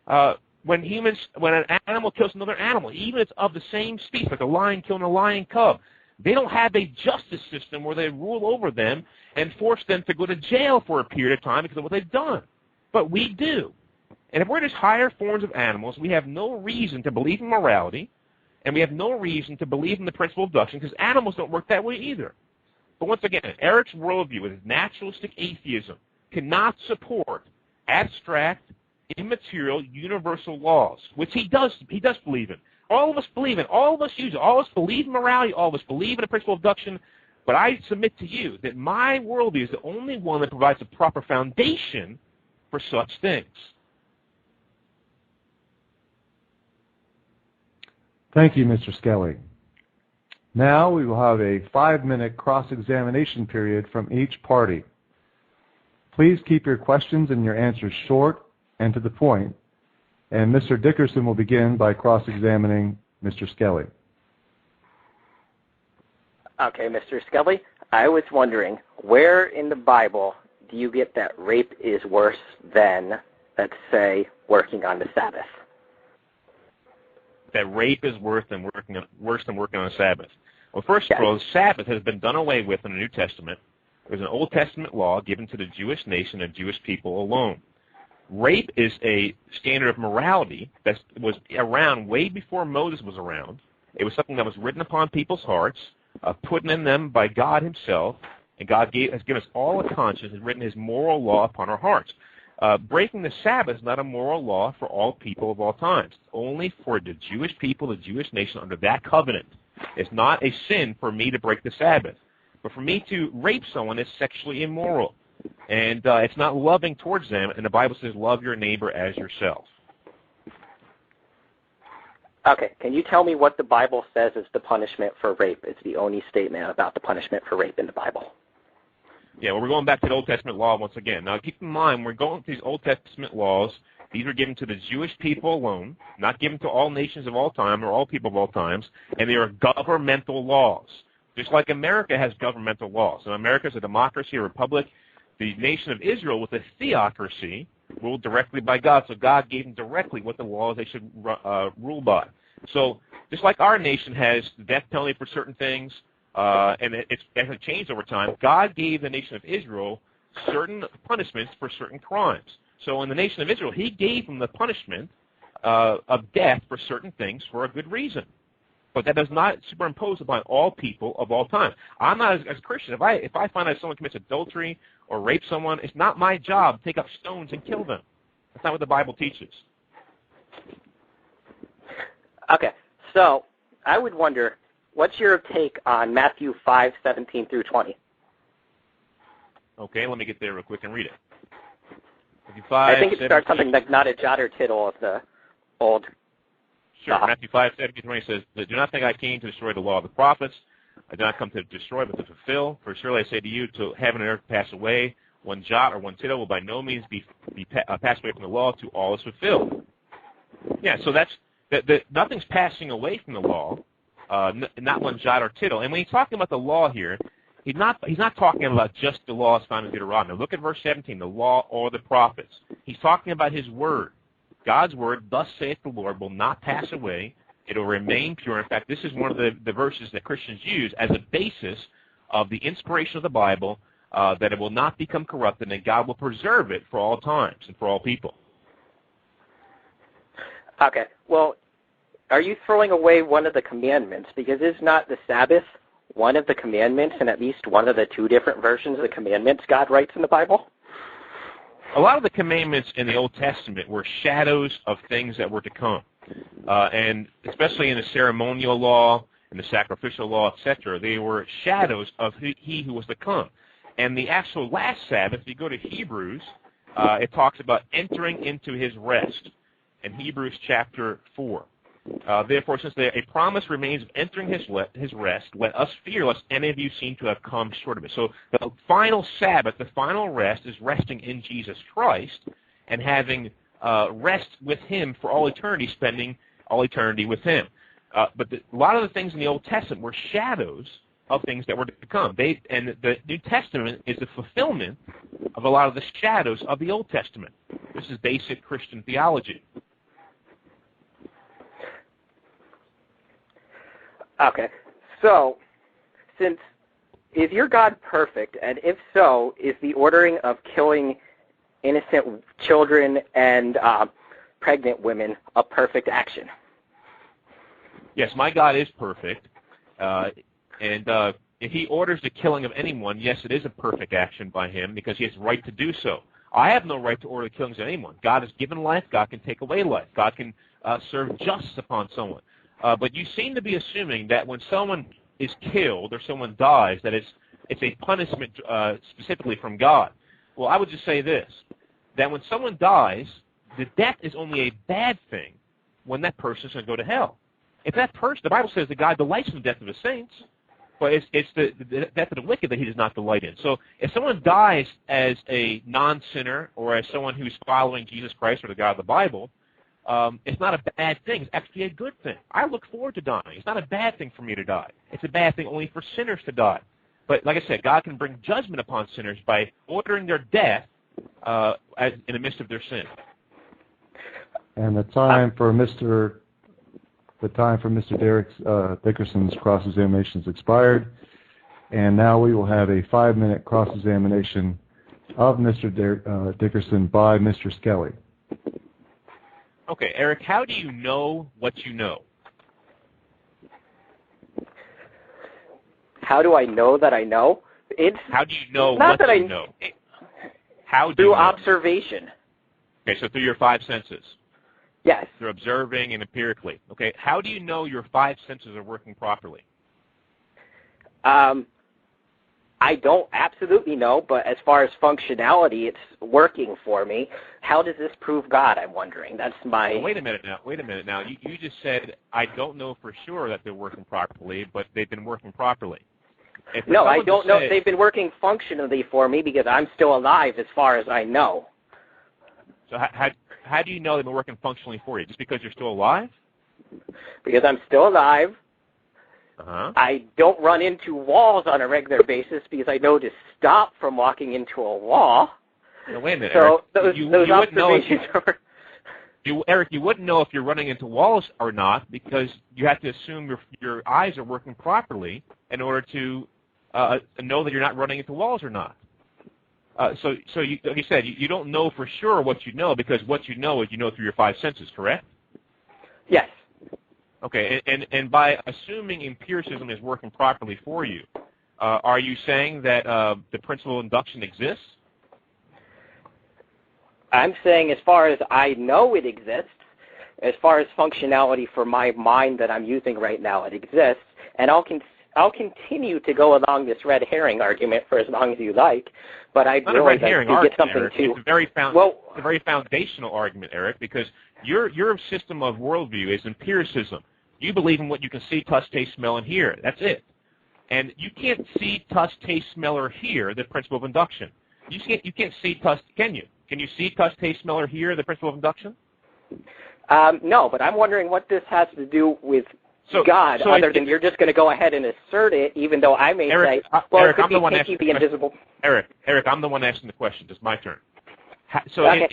When an animal kills another animal, even if it's of the same species, like a lion killing a lion cub, they don't have a justice system where they rule over them and force them to go to jail for a period of time because of what they've done. But we do. And if we're just higher forms of animals, we have no reason to believe in morality, and we have no reason to believe in the principle of induction because animals don't work that way either. But once again, Erik's worldview with his naturalistic atheism cannot support abstract, immaterial, universal laws, which he does believe in. All of us believe in. All of us use it. All of us believe in morality. All of us believe in the principle of induction. But I submit to you that my worldview is the only one that provides a proper foundation for such things. Thank you, Mr. Skelly. Now we will have a 5-minute cross-examination period from each party. Please keep your questions and your answers short and to the point, and Mr. Dickerson will begin by cross-examining Mr. Skelly. Okay, Mr. Skelly, I was wondering, where in the Bible do you get that rape is worse than, let's say, working on the Sabbath? That rape is worse than working on a Sabbath. Well, first of all, the Sabbath has been done away with in the New Testament. There's an Old Testament law given to the Jewish nation and Jewish people alone. Rape is a standard of morality that was around way before Moses was around. It was something that was written upon people's hearts, put in them by God himself, and God has given us all a conscience and written his moral law upon our hearts. Breaking the Sabbath is not a moral law for all people of all times. It's only for the Jewish people, the Jewish nation under that covenant. It's not a sin for me to break the Sabbath. But for me to rape someone is sexually immoral. And it's not loving towards them. And the Bible says, love your neighbor as yourself. Okay, can you tell me what the Bible says is the punishment for rape? It's the only statement about the punishment for rape in the Bible. Yeah, well, we're going back to the Old Testament law once again. Now, keep in mind, we're going to these Old Testament laws. These are given to the Jewish people alone, not given to all nations of all time or all people of all times, and they are governmental laws. Just like America has governmental laws. And America is a democracy, a republic. The nation of Israel, with a theocracy, ruled directly by God. So God gave them directly what the laws they should rule by. So just like our nation has the death penalty for certain things, and it's actually changed over time, God gave the nation of Israel certain punishments for certain crimes. So in the nation of Israel, he gave them the punishment of death for certain things for a good reason. But that does not superimpose upon all people of all time. I'm not, as a Christian, if I find out someone commits adultery or rapes someone, it's not my job to take up stones and kill them. That's not what the Bible teaches. Okay, so I would wonder, what's your take on Matthew 5:17 through 20? Okay, let me get there real quick and read it. Matthew 5, I think it starts something like not a jot or tittle of the old. Sure. Matthew 5:17-20 says, "Do not think I came to destroy the law of the prophets. I did not come to destroy, but to fulfill. For surely I say to you, till heaven and earth pass away, one jot or one tittle will by no means be passed away from the law till all is fulfilled." Yeah, so that's nothing's passing away from the law, not one jot or tittle. And when he's talking about the law here, he's not talking about just the laws found in Deuteronomy. Look at verse 17, the law or the prophets. He's talking about his word. God's word, thus saith the Lord, will not pass away. It will remain pure. In fact, this is one of the verses that Christians use as a basis of the inspiration of the Bible, that it will not become corrupted, and God will preserve it for all times and for all people. Okay. Well, are you throwing away one of the commandments? Because is not the Sabbath one of the commandments, and at least one of the two different versions of the commandments God writes in the Bible? A lot of the commandments in the Old Testament were shadows of things that were to come. And especially in the ceremonial law, in the sacrificial law, etc., they were shadows of he who was to come. And the actual last Sabbath, if you go to Hebrews, it talks about entering into his rest in Hebrews chapter 4. Therefore, since a promise remains of entering his rest, let us fear lest any of you seem to have come short of it. So the final Sabbath, the final rest, is resting in Jesus Christ and having rest with him for all eternity, spending all eternity with him. But a lot of the things in the Old Testament were shadows of things that were to come. And the New Testament is the fulfillment of a lot of the shadows of the Old Testament. This is basic Christian theology. Okay, so is your God perfect, and if so, is the ordering of killing innocent children and pregnant women a perfect action? Yes, my God is perfect, and if he orders the killing of anyone, yes, it is a perfect action by him because he has the right to do so. I have no right to order the killings of anyone. God has given life. God can take away life. God can serve justice upon someone. But you seem to be assuming that when someone is killed or someone dies, that it's a punishment specifically from God. Well, I would just say this, that when someone dies, the death is only a bad thing when that person is going to go to hell. If that person, the Bible says that God delights in the death of his saints, but it's the death of the wicked that he does not delight in. So if someone dies as a non-sinner or as someone who's following Jesus Christ or the God of the Bible, it's not a bad thing. It's actually a good thing. I look forward to dying. It's not a bad thing for me to die. It's a bad thing only for sinners to die. But like I said, God can bring judgment upon sinners by ordering their death in the midst of their sin. And the time for Mr. Erik Dickerson's cross-examination has expired. And now we will have a 5-minute cross-examination of Mr. Dickerson by Mr. Skelly. Okay, Eric, how do you know what you know? How do I know that I know? How do you know what you know? How do through you know? observation. Okay, so through your five senses. Yes. They're observing and empirically. Okay, how do you know your five senses are working properly? I don't absolutely know, but as far as functionality, it's working for me. How does this prove God, I'm wondering? That's my... Well, wait a minute now. You just said, I don't know for sure that they're working properly, but they've been working properly. No, I don't know if they've been working functionally for me because I'm still alive as far as I know. So how do you know they've been working functionally for you? Just because you're still alive? Because I'm still alive. Uh-huh. I don't run into walls on a regular basis because I know to stop from walking into a wall. Now, wait a minute, so Eric. those observations are... Eric, you wouldn't know if you're running into walls or not because you have to assume your eyes are working properly in order to know that you're not running into walls or not. So you, like you said, you don't know for sure what you know because what you know is you know through your five senses, correct? Yes. Okay, and by assuming empiricism is working properly for you, are you saying that the principle of induction exists? I'm saying as far as I know it exists, as far as functionality for my mind that I'm using right now, it exists, and I'll continue to go along this red herring argument for as long as you like, but I'd really like to get something to... It's a very foundational argument, Eric, because your system of worldview is empiricism. You believe in what you can see, touch, taste, smell, and hear. That's it. And you can't see, touch, taste, smell, or hear the principle of induction. You can't see, touch, can you? Can you see, touch, taste, smell, or hear the principle of induction? No, but I'm wondering what this has to do with God, other than you're just going to go ahead and assert it, even though I may say, well, Eric, it could be taking the invisible... Eric, I'm the one asking the question. It's my turn. So okay,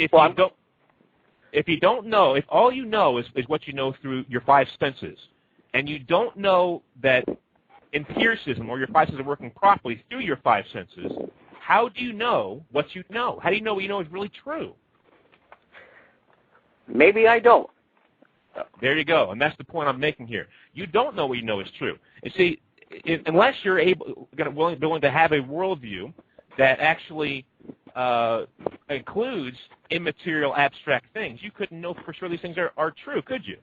if you don't know, if all you know is what you know through your five senses, and you don't know that empiricism or your five senses are working properly through your five senses, how do you know what you know? How do you know what you know is really true? Maybe I don't. There you go, and that's the point I'm making here. You don't know what you know is true. You see, unless you're willing to have a worldview that actually includes immaterial, abstract things, you couldn't know for sure these things are true, could you?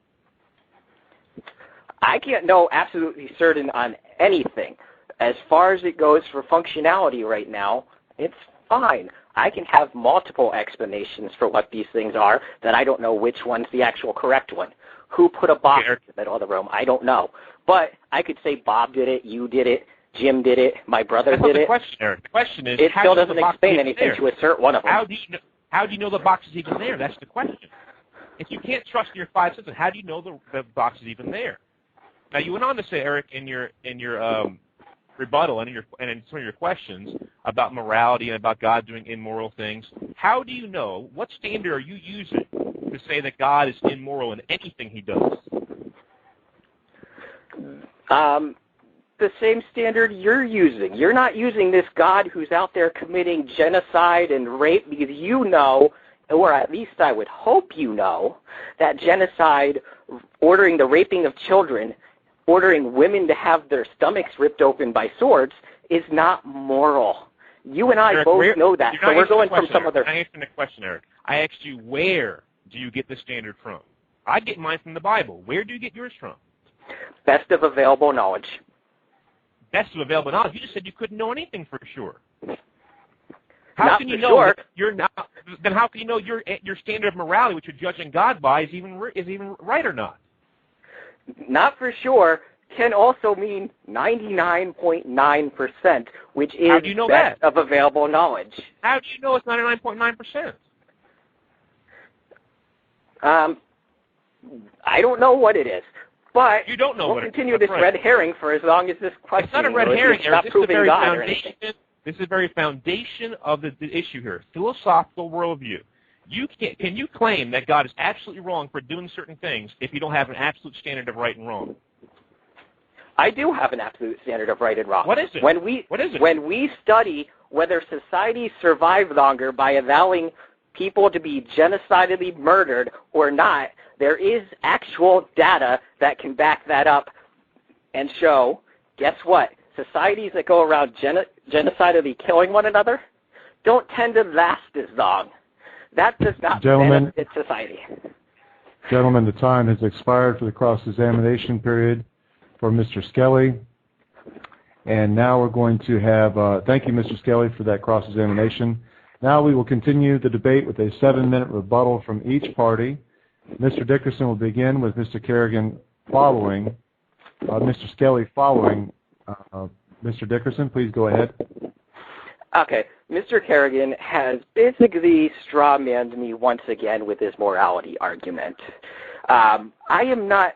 I can't know absolutely certain on anything. As far as it goes for functionality right now, it's fine. I can have multiple explanations for what these things are that I don't know which one's the actual correct one. Who put a box in the middle of the room? I don't know. But I could say Bob did it, you did it, Jim did it, my brother did it. The question is, it still doesn't explain anything to assert one of them. How do you know the box is even there? That's the question. If you can't trust your five senses, how do you know the box is even there? Now, you went on to say, Eric, in your rebuttal and in some of your questions about morality and about God doing immoral things. How do you know, what standard are you using to say that God is immoral in anything he does? The same standard you're using. You're not using this God who's out there committing genocide and rape because you know, or at least I would hope you know, that genocide, ordering the raping of children, ordering women to have their stomachs ripped open by swords is not moral. You and I Eric, both know that, so we're going from some other... I answered the question, Eric. I asked you, where do you get the standard from? I get mine from the Bible. Where do you get yours from? Best of available knowledge. Best of available knowledge? You just said you couldn't know anything for sure. How can you know you're not? Then how can you know your standard of morality, which you're judging God by, is even right or not? Not for sure can also mean 99.9%, which is best of available knowledge. How do you know it's 99.9%? I don't know what it is, but you don't know we'll continue this red herring for as long as this question. It's not a red herring, Eric. This is the very foundation of the issue here. Philosophical worldview. Can you claim that God is absolutely wrong for doing certain things if you don't have an absolute standard of right and wrong? I do have an absolute standard of right and wrong. What is it? When we study whether societies survive longer by allowing people to be genocidally murdered or not, there is actual data that can back that up and show, guess what? Societies that go around genocidally killing one another don't tend to last as long. That does not benefit society. Gentlemen, the time has expired for the cross-examination period for Mr. Skelly. And now we're going to have, thank you, Mr. Skelly, for that cross-examination. Now we will continue the debate with a 7-minute rebuttal from each party. Mr. Dickerson will begin with Mr. Kerrigan following, Mr. Skelly following Mr. Dickerson. Please go ahead. Okay. Mr. Kerrigan has basically straw-manned me once again with his morality argument. I am not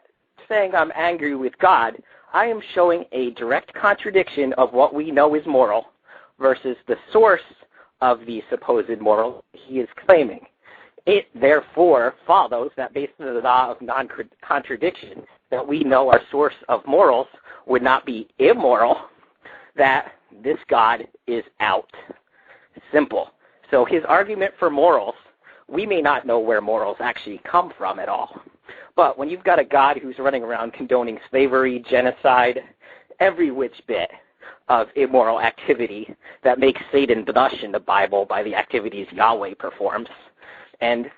saying I'm angry with God. I am showing a direct contradiction of what we know is moral versus the source of the supposed moral he is claiming. It therefore follows that based on the law of non-contradiction, that we know our source of morals would not be immoral, that this God is out. Simple. So his argument for morals, we may not know where morals actually come from at all. But when you've got a God who's running around condoning slavery, genocide, every which bit of immoral activity that makes Satan blush in the Bible by the activities Yahweh performs, and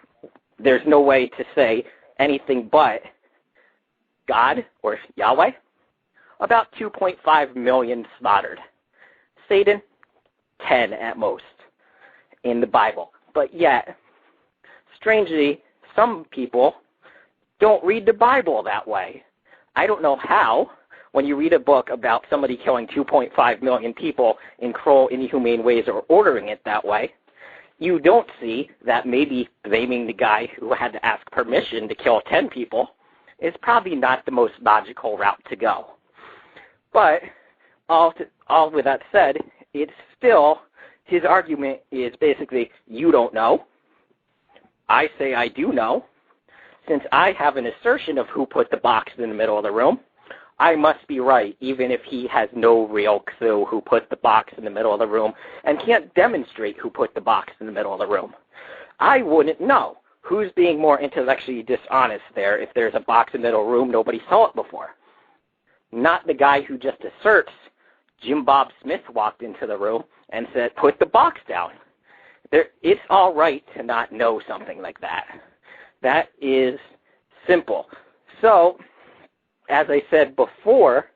there's no way to say anything but God or Yahweh, about 2.5 million slaughtered. Satan, 10 at most in the Bible. But yet, strangely, some people don't read the Bible that way. I don't know how, when you read a book about somebody killing 2.5 million people in cruel, inhumane ways or ordering it that way, you don't see that maybe blaming the guy who had to ask permission to kill 10 people is probably not the most logical route to go. But all with that said, it's still, his argument is basically, you don't know. I say I do know. Since I have an assertion of who put the box in the middle of the room, I must be right, even if he has no real clue who put the box in the middle of the room and can't demonstrate who put the box in the middle of the room. I wouldn't know. Who's being more intellectually dishonest there if there's a box in the middle of the room, nobody saw it before? Not the guy who just asserts Jim Bob Smith walked into the room and said, put the box down. It's all right to not know something like that. That is simple. So, as I said before,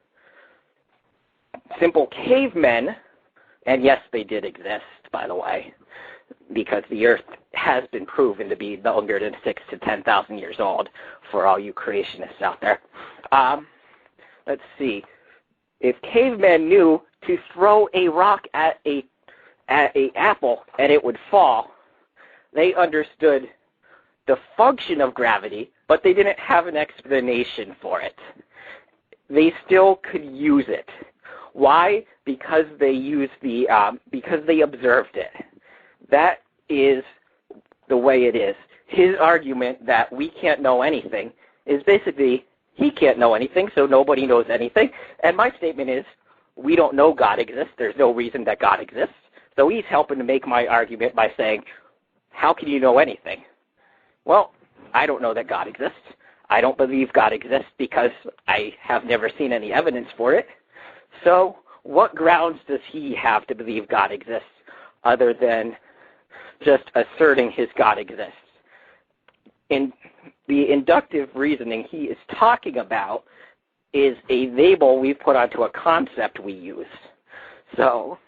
simple cavemen, and yes, they did exist, by the way, because the earth has been proven to be longer than 6,000 to 10,000 years old for all you creationists out there. Let's see. If cavemen knew to throw a rock at a apple and it would fall, they understood the function of gravity, but they didn't have an explanation for it. They still could use it. Why? Because they used because they observed it. That is the way it is. His argument that we can't know anything is basically he can't know anything, so nobody knows anything. And my statement is we don't know God exists. There's no reason that God exists. So he's helping to make my argument by saying, how can you know anything? Well, I don't know that God exists. I don't believe God exists because I have never seen any evidence for it. So what grounds does he have to believe God exists other than just asserting his God exists? In the inductive reasoning he is talking about is a label we put onto a concept we use. So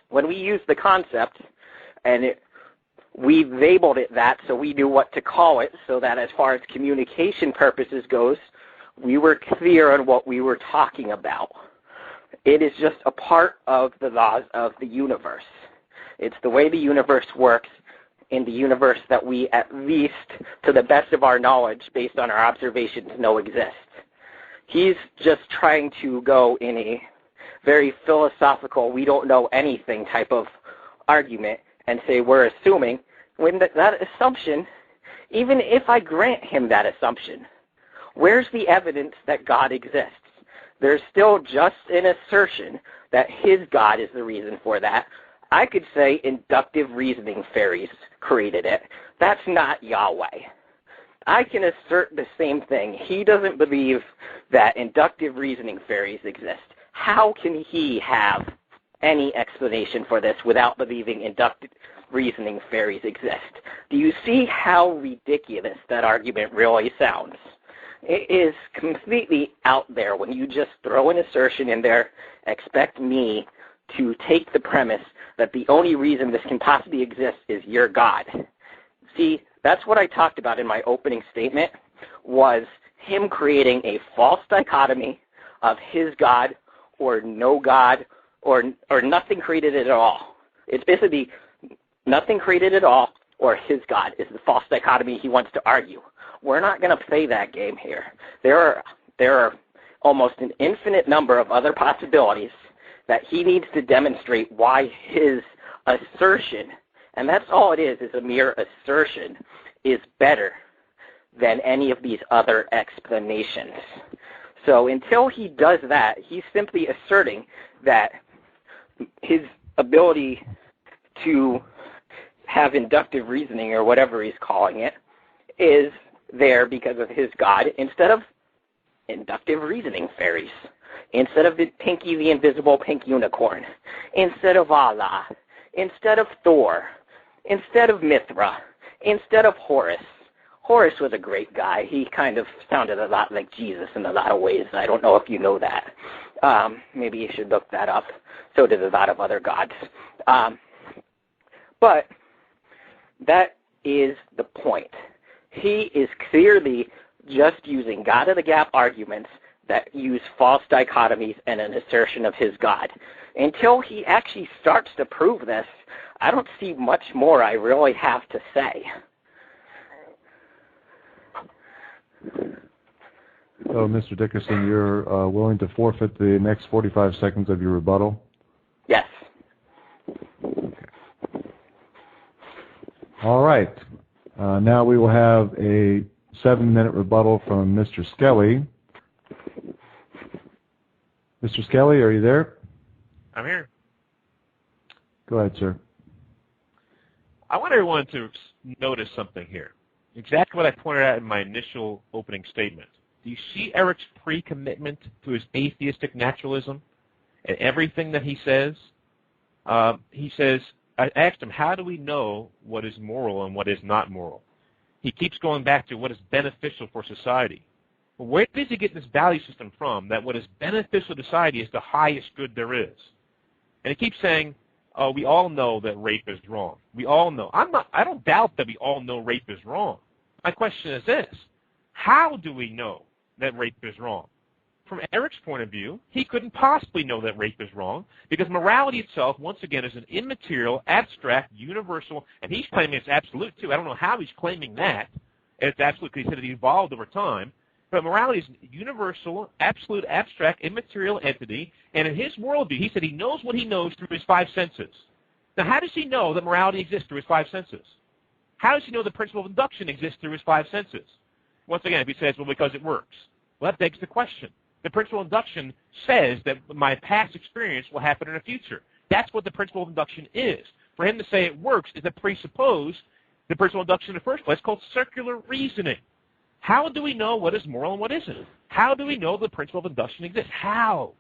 when we use the concept and we labeled it that so we knew what to call it so that as far as communication purposes goes, we were clear on what we were talking about. It is just a part of the laws of the universe. It's the way the universe works in the universe that we, at least to the best of our knowledge, based on our observations, know exists. He's just trying to go in a very philosophical, we don't know anything type of argument and say we're assuming, when that assumption, even if I grant him that assumption, where's the evidence that God exists? There's still just an assertion that his God is the reason for that. I could say inductive reasoning fairies created it. That's not Yahweh. I can assert the same thing. He doesn't believe that inductive reasoning fairies exist. How can he have any explanation for this without believing reasoning fairies exist. Do you see how ridiculous that argument really sounds? It is completely out there when you just throw an assertion in there, expect me to take the premise that the only reason this can possibly exist is your God. See, that's what I talked about in my opening statement, was him creating a false dichotomy of his God or no God or nothing created at all. It's basically nothing created at all or his God is the false dichotomy he wants to argue. We're not going to play that game here. There are almost an infinite number of other possibilities that he needs to demonstrate why his assertion, and that's all it is a mere assertion, is better than any of these other explanations. So until he does that, he's simply asserting that his ability to have inductive reasoning, or whatever he's calling it, is there because of his God, instead of inductive reasoning fairies, instead of the Pinky the invisible pink unicorn, instead of Allah, instead of Thor, instead of Mithra, instead of Horus. Horus was a great guy. He kind of sounded a lot like Jesus in a lot of ways. I don't know if you know that. Maybe you should look that up. So did a lot of other gods. But that is the point. He is clearly just using God-of-the-gap arguments that use false dichotomies and an assertion of his God. Until he actually starts to prove this, I don't see much more I really have to say. So, Mr. Dickerson, you're willing to forfeit the next 45 seconds of your rebuttal? Yes. Okay. All right. Now we will have a 7-minute rebuttal from Mr. Skelly. Mr. Skelly, are you there? I'm here. Go ahead, sir. I want everyone to notice something here. Exactly what I pointed out in my initial opening statement. Do you see Erik's pre-commitment to his atheistic naturalism and everything that he says? He says, I asked him, how do we know what is moral and what is not moral? He keeps going back to what is beneficial for society. But where does he get this value system from, that what is beneficial to society is the highest good there is? And he keeps saying, oh, we all know that rape is wrong. We all know. I don't doubt that we all know rape is wrong. My question is this: how do we know that rape is wrong? From Erik's point of view, he couldn't possibly know that rape is wrong, because morality itself, once again, is an immaterial, abstract, universal, and he's claiming it's absolute too. I don't know how he's claiming that. It's absolute because he said it evolved over time. But morality is a universal, absolute, abstract, immaterial entity, and in his worldview, he said he knows what he knows through his 5 senses. Now, how does he know that morality exists through his 5 senses? How does he know the principle of induction exists through his 5 senses? Once again, if he says, well, because it works. Well, that begs the question. The principle of induction says that my past experience will happen in the future. That's what the principle of induction is. For him to say it works is to presuppose the principle of induction in the first place, called circular reasoning. How do we know what is moral and what isn't? How do we know the principle of induction exists? How?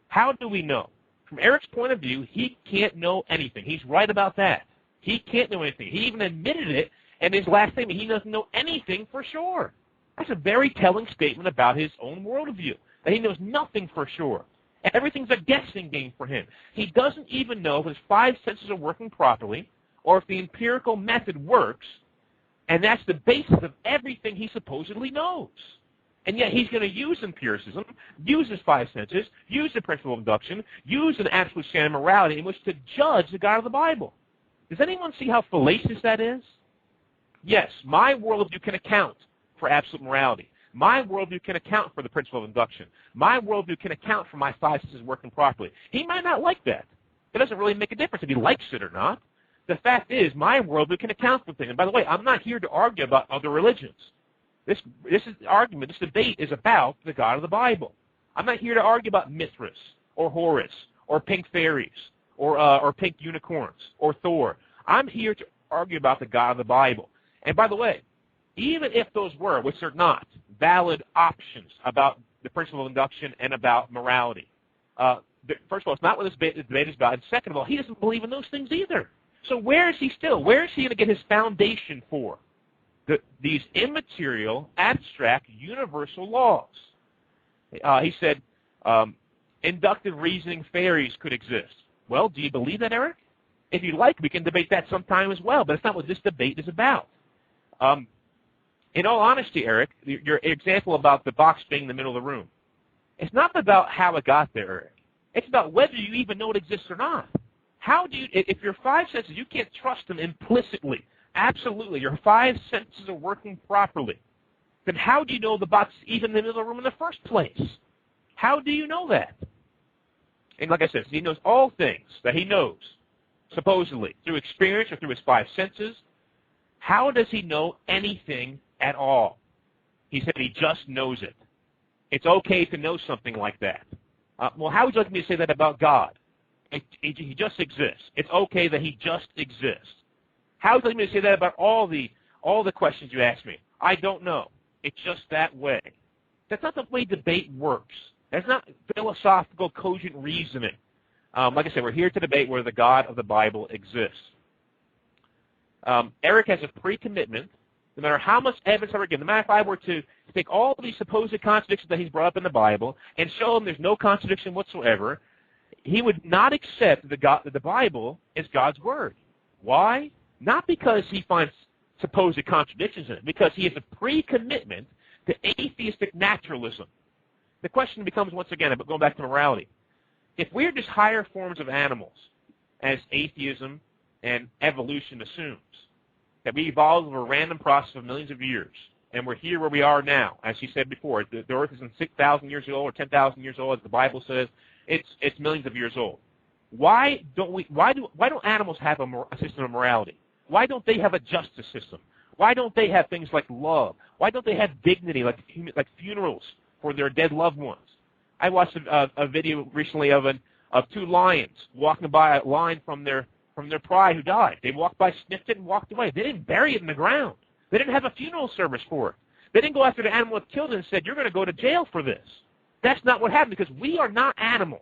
How do we know? From Erik's point of view, he can't know anything. He's right about that. He can't know anything. He even admitted it in his last statement. He doesn't know anything for sure. That's a very telling statement about his own worldview, that he knows nothing for sure. Everything's a guessing game for him. He doesn't even know if his 5 senses are working properly or if the empirical method works, and that's the basis of everything he supposedly knows. And yet he's going to use empiricism, use his 5 senses, use the principle of induction, use an absolute standard of morality in which to judge the God of the Bible. Does anyone see how fallacious that is? Yes, my worldview can account for absolute morality. My worldview can account for the principle of induction. My worldview can account for my 5 senses working properly. He might not like that. It doesn't really make a difference if he likes it or not. The fact is, my worldview can account for things. And by the way, I'm not here to argue about other religions. This is the argument, this debate is about the God of the Bible. I'm not here to argue about Mithras or Horus or pink fairies or pink unicorns or Thor. I'm here to argue about the God of the Bible. And by the way, even if those were, which they're not, valid options about the principle of induction and about morality, first of all, it's not what this debate is about. And second of all, he doesn't believe in those things either. So where is he still? Where is he going to get his foundation for these immaterial, abstract, universal laws? He said inductive reasoning fairies could exist. Well, do you believe that, Eric? If you like, we can debate that sometime as well, but it's not what this debate is about. In all honesty, Eric, your example about the box being in the middle of the room, it's not about how it got there, Eric. It's about whether you even know it exists or not. How do you, if your five senses, you can't trust them implicitly, absolutely, your five senses are working properly, then how do you know the box is even in the middle of the room in the first place? How do you know that? And like I said, he knows all things that he knows, supposedly, through experience or through his five senses. How does he know anything at all? He said he just knows it. It's okay to know something like that. Well, how would you like me to say that about God? He just exists. It's okay that he just exists. How would you like me to say that about all the questions you ask me? I don't know. It's just that way. That's not the way debate works. That's not philosophical, cogent reasoning. Like I said, we're here to debate whether the God of the Bible exists. Eric has a pre-commitment. No matter how much evidence I were given, no matter if I were to take all these supposed contradictions that he's brought up in the Bible and show him there's no contradiction whatsoever, he would not accept that the Bible is God's Word. Why? Not because he finds supposed contradictions in it, because he has a pre-commitment to atheistic naturalism. The question becomes, once again, going back to morality, if we're just higher forms of animals, as atheism and evolution assumes, that we evolved over a random process of millions of years, and we're here where we are now, as he said before, the Earth isn't 6,000 years old or 10,000 years old, as the Bible says, it's millions of years old. Why don't animals have a system of morality? Why don't they have a justice system? Why don't they have things like love? Why don't they have dignity, like funerals for their dead loved ones? I watched a video recently of two lions walking by a lion from their pride who died. They walked by, sniffed it, and walked away. They didn't bury it in the ground. They didn't have a funeral service for it. They didn't go after the animal that killed it and said, you're going to go to jail for this. That's not what happened, because we are not animals.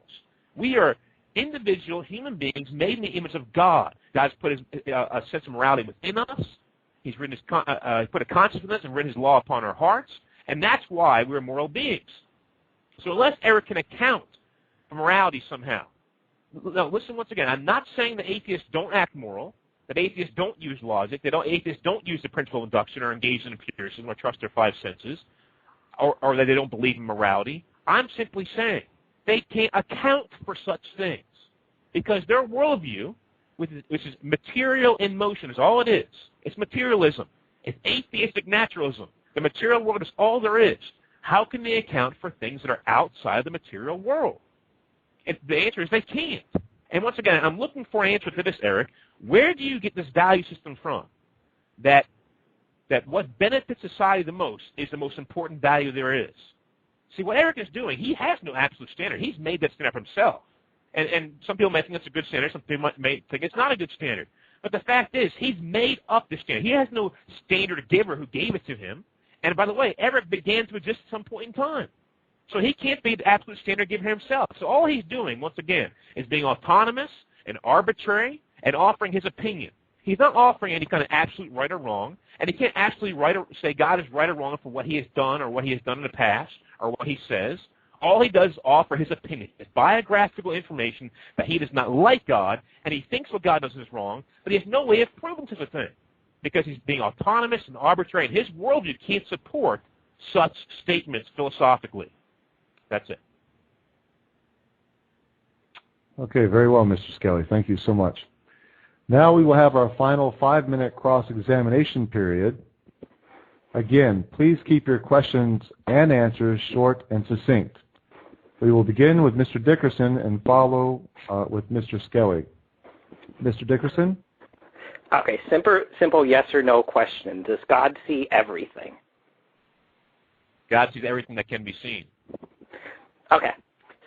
We are individual human beings made in the image of God. God's put a sense of morality within us. He's put a conscience within us and written his law upon our hearts, and that's why we're moral beings. So unless Eric can account for morality somehow, now listen once again, I'm not saying that atheists don't act moral, that atheists don't use logic, atheists don't use the principle of induction or engage in empiricism or trust their five senses, or that they don't believe in morality. I'm simply saying they can't account for such things because their worldview, which is material in motion, is all it is. It's materialism. It's atheistic naturalism. The material world is all there is. How can they account for things that are outside of the material world? And the answer is they can't. And once again, I'm looking for an answer to this, Eric. Where do you get this value system from? That what benefits society the most is the most important value there is. See, what Eric is doing, he has no absolute standard. He's made that standard for himself. And some people may think it's a good standard. Some people may think it's not a good standard. But the fact is, he's made up the standard. He has no standard giver who gave it to him. And by the way, Eric began to exist at some point in time. So he can't be the absolute standard giver himself. So all he's doing, once again, is being autonomous and arbitrary and offering his opinion. He's not offering any kind of absolute right or wrong, and he can't actually say God is right or wrong for what he has done or what he has done in the past or what he says. All he does is offer his opinion. It's biographical information that he does not like God, and he thinks what God does is wrong, but he has no way of proving such a thing because he's being autonomous and arbitrary, and his worldview can't support such statements philosophically. That's it. Okay, very well, Mr. Skelly. Thank you so much. Now we will have our final 5-minute cross-examination period. Again, please keep your questions and answers short and succinct. We will begin with Mr. Dickerson and follow with Mr. Skelly. Mr. Dickerson? Okay, simple yes or no question. Does God see everything? God sees everything that can be seen. Okay,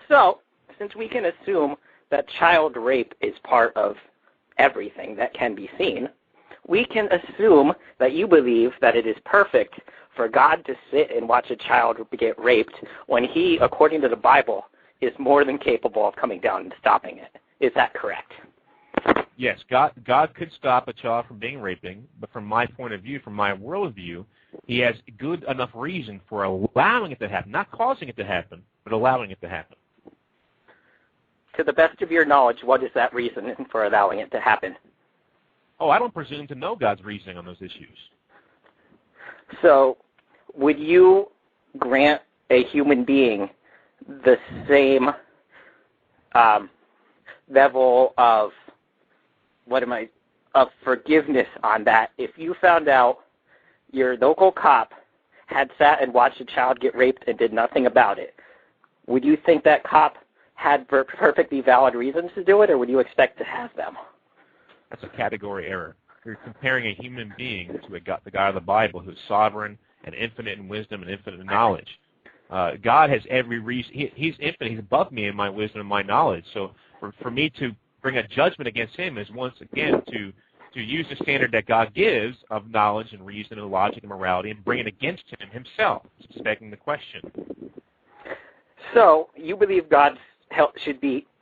so since we can assume that child rape is part of everything that can be seen, we can assume that you believe that it is perfect for God to sit and watch a child get raped when he, according to the Bible, is more than capable of coming down and stopping it. Is that correct? Yes, God could stop a child from being raping, but from my point of view, from my worldview, he has good enough reason for allowing it to happen, not causing it to happen, but allowing it to happen. To the best of your knowledge, what is that reason for allowing it to happen? Oh, I don't presume to know God's reasoning on those issues. So, would you grant a human being the same level of forgiveness on that if you found out your local cop had sat and watched a child get raped and did nothing about it? Would you think that cop had perfectly valid reasons to do it, or would you expect to have them? That's a category error. You're comparing a human being to the God of the Bible who's sovereign and infinite in wisdom and infinite in knowledge. God has every reason. He's infinite. He's above me in my wisdom and my knowledge. So for me to bring a judgment against him is once again to use the standard that God gives of knowledge and reason and logic and morality and bring it against him himself. It's begging the question. So you believe God's help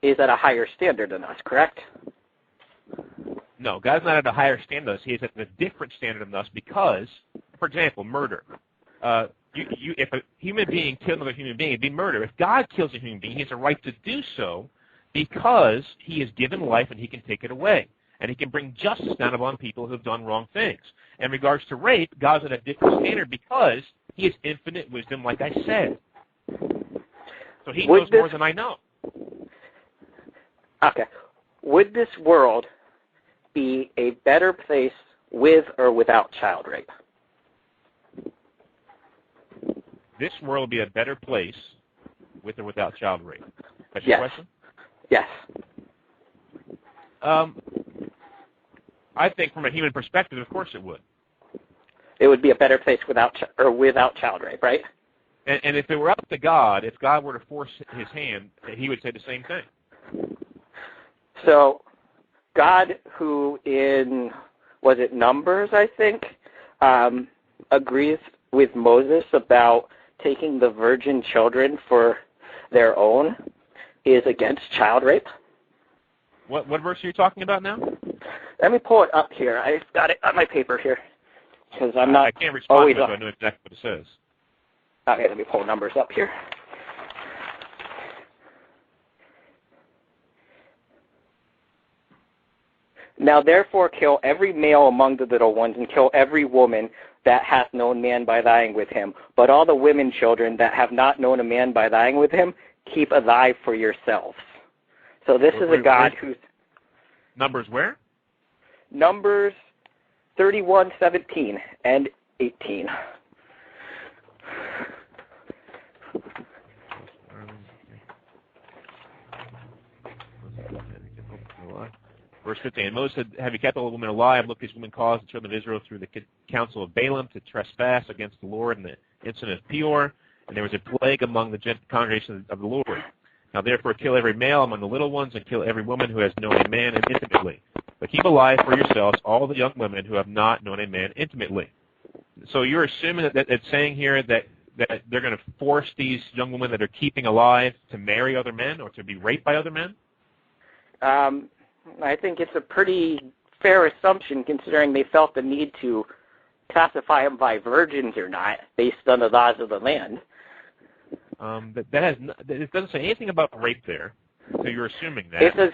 is at a higher standard than us, correct? No, God's not at a higher standard than us. He is at a different standard than us because, for example, murder. If a human being killed another human being, it'd be murder. If God kills a human being, he has a right to do so because he is given life and he can take it away. And he can bring justice down upon people who have done wrong things. In regards to rape, God's at a different standard because he has infinite wisdom, like I said. So he knows more than I know. Okay. Would this world be a better place with or without child rape? This world would be a better place with or without child rape. That's your question? Yes. I think from a human perspective, of course it would. It would be a better place without child rape, right? And if it were up to God, if God were to force his hand, he would say the same thing. So God, who in, was it Numbers, I think, agrees with Moses about taking the virgin children for their own, is against child rape. What verse are you talking about now? Let me pull it up here. I've got it on my paper here. Because I can't respond to it, so I know exactly what it says. Okay, let me pull Numbers up here. Now therefore kill every male among the little ones, and kill every woman that hath known man by lying with him. But all the women children that have not known a man by lying with him, keep alive for yourselves. So this is a God who's... Numbers where? Numbers 31:17 and 18. Verse 15, and Moses said, have you kept all the women alive? Look, these women caused the children of Israel through the counsel of Balaam to trespass against the Lord in the incident of Peor, and there was a plague among the congregation of the Lord. Now therefore kill every male among the little ones, and kill every woman who has known a man intimately. But keep alive for yourselves all the young women who have not known a man intimately. So you're assuming that it's saying here that they're going to force these young women that are keeping alive to marry other men or to be raped by other men? I think it's a pretty fair assumption, considering they felt the need to classify them by virgins or not, based on the laws of the land. It doesn't say anything about rape there, so you're assuming that. It says,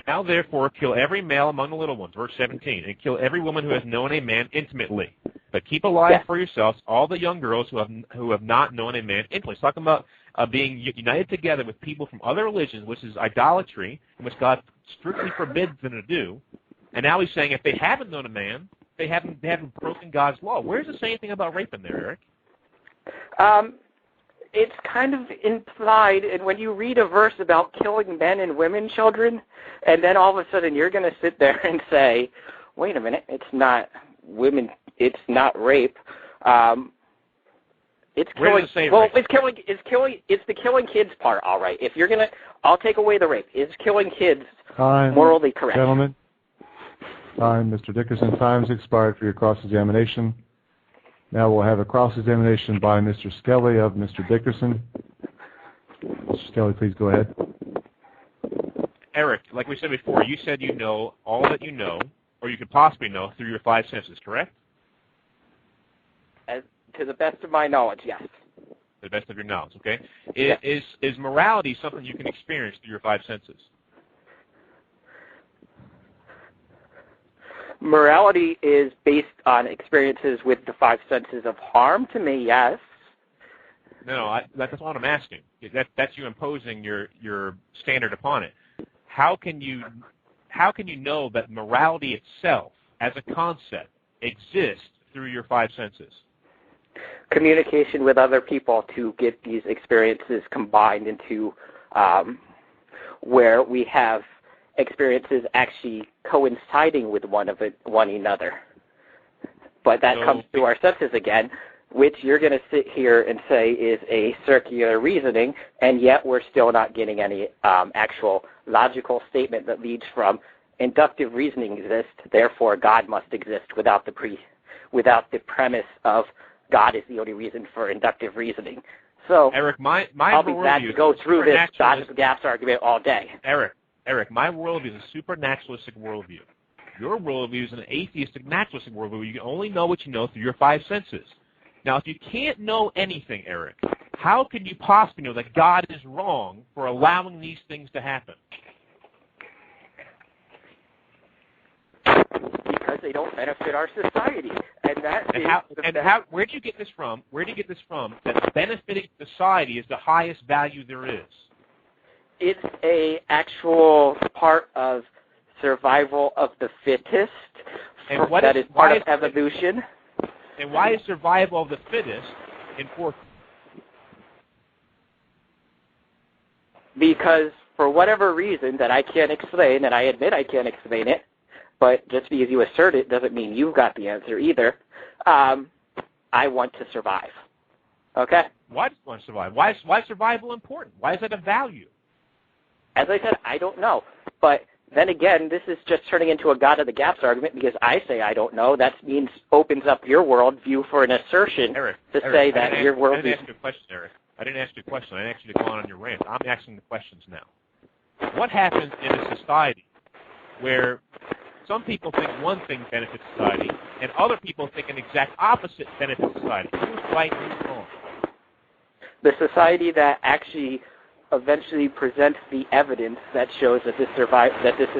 now therefore kill every male among the little ones, verse 17, and kill every woman who has known a man intimately. But keep alive for yourselves all the young girls who have not known a man intimately. It's talking about being united together with people from other religions, which is idolatry, and which God strictly forbids them to do. And now he's saying if they haven't known a man, they haven't broken God's law. Where does it say anything about rape in there, Eric? It's kind of implied, and when you read a verse about killing men and women children, and then all of a sudden you're going to sit there and say, wait a minute, it's not women, it's not rape. It's killing. Well, it's the killing kids part, all right. If you're gonna, I'll take away the rape. Is killing kids morally correct? Gentlemen, time, Mr. Dickerson, time's expired for your cross-examination. Now we'll have a cross-examination by Mr. Skelly of Mr. Dickerson. Mr. Skelly, please go ahead. Eric, like we said before, you said you know all that you know, or you could possibly know, through your five senses, correct? To the best of my knowledge, yes. To the best of your knowledge, okay? Yes. Is morality something you can experience through your five senses? Morality is based on experiences with the five senses of harm to me, yes. No, that's what I'm asking. That's you imposing your standard upon it. How can you know that morality itself, as a concept, exists through your five senses? Communication with other people to get these experiences combined into where we have experiences actually coinciding with one another. But that comes through our senses again, which you're going to sit here and say is a circular reasoning, and yet we're still not getting any actual logical statement that leads from inductive reasoning exists, therefore God must exist without the premise of God is the only reason for inductive reasoning. So, Eric, my I'll be glad to go through this God is the gaps argument all day. Eric, my worldview is a supernaturalistic worldview. Your worldview is an atheistic naturalistic worldview. You can only know what you know through your five senses. Now, if you can't know anything, Eric, how can you possibly know that God is wrong for allowing these things to happen? Because they don't benefit our society. Where do you get this from? Where do you get this from? That benefiting society is the highest value there is. It's a actual part of survival of the fittest. And that is part of evolution. And why is survival of the fittest important? Because for whatever reason that I can't explain, and I admit I can't explain it, but just because you assert it doesn't mean you've got the answer either. I want to survive. Okay? Why do you want to survive? Why is survival important? Why is that a value? As I said, I don't know. But then again, this is just turning into a God of the gaps argument because I say I don't know. That means opens up your worldview for an assertion say that your worldview. I didn't ask you a question, Eric. I didn't ask you a question. I didn't ask you to go on your rant. I'm asking the questions now. What happens in a society where some people think one thing benefits society and other people think an exact opposite benefits society? Who's right and who's wrong? The society that actually eventually presents the evidence that shows that this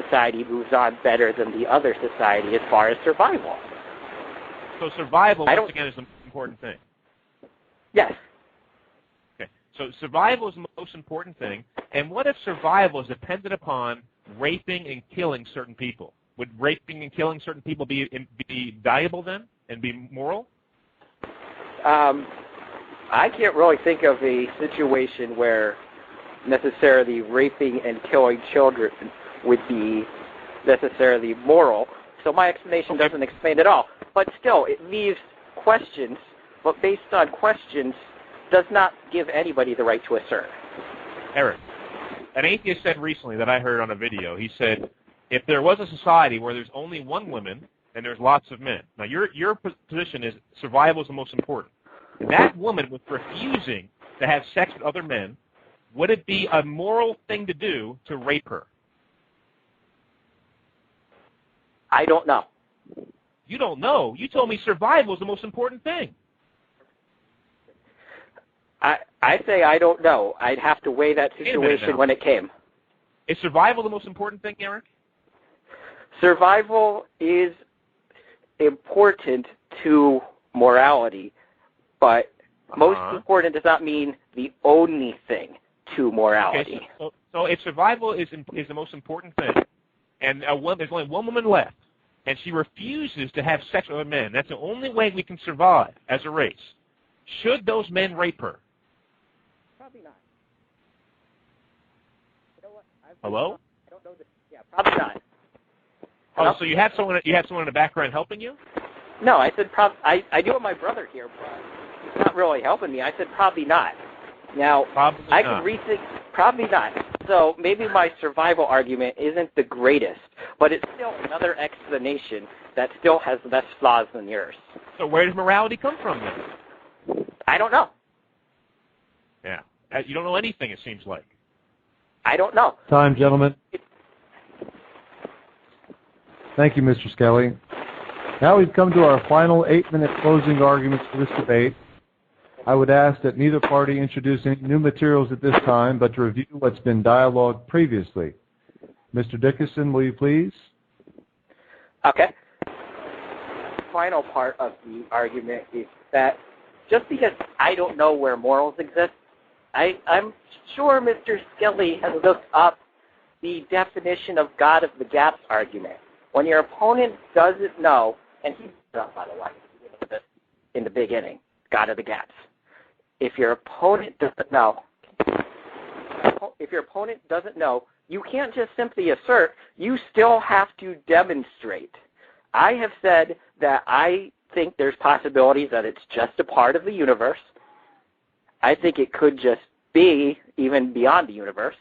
society moves on better than the other society as far as survival. So survival, once again, is the most important thing. Yes. Okay. So survival is the most important thing. And what if survival is dependent upon raping and killing certain people? Would raping and killing certain people be valuable then and be moral? I can't really think of a situation where necessarily raping and killing children would be necessarily moral. So my explanation doesn't explain it all. But still, it leaves questions, but based on questions does not give anybody the right to assert. Eric, an atheist said recently that I heard on a video, he said, if there was a society where there's only one woman and there's lots of men, now your position is survival is the most important. If that woman was refusing to have sex with other men, would it be a moral thing to do to rape her? I don't know. You don't know. You told me survival is the most important thing. I say I don't know. I'd have to weigh that situation when it came. Is survival the most important thing, Eric? Survival is important to morality, but most important does not mean the only thing to morality. Okay, so if survival is the most important thing, and there's only one woman left, and she refuses to have sex with other men, that's the only way we can survive as a race. Should those men rape her? Probably not. You know what? Hello? I don't know this. Yeah, probably not. Oh, so you have someone in the background helping you? No, I said I do have my brother here, but he's not really helping me. I said probably not. Now, I can rethink, probably not. So maybe my survival argument isn't the greatest, but it's still another explanation that still has less flaws than yours. So where does morality come from then? I don't know. Yeah. You don't know anything, it seems like. I don't know. Time, gentlemen. Thank you, Mr. Skelly. Now we've come to our final 8-minute closing arguments for this debate. I would ask that neither party introduce any new materials at this time, but to review what's been dialogued previously. Mr. Dickerson, will you please? Okay. The final part of the argument is that just because I don't know where morals exist, I'm sure Mr. Skelly has looked up the definition of God of the gaps argument. When your opponent doesn't know, and he does, by the way, in the beginning, God of the gaps. If your opponent doesn't know, you can't just simply assert. You still have to demonstrate. I have said that I think there's possibilities that it's just a part of the universe. I think it could just be even beyond the universe.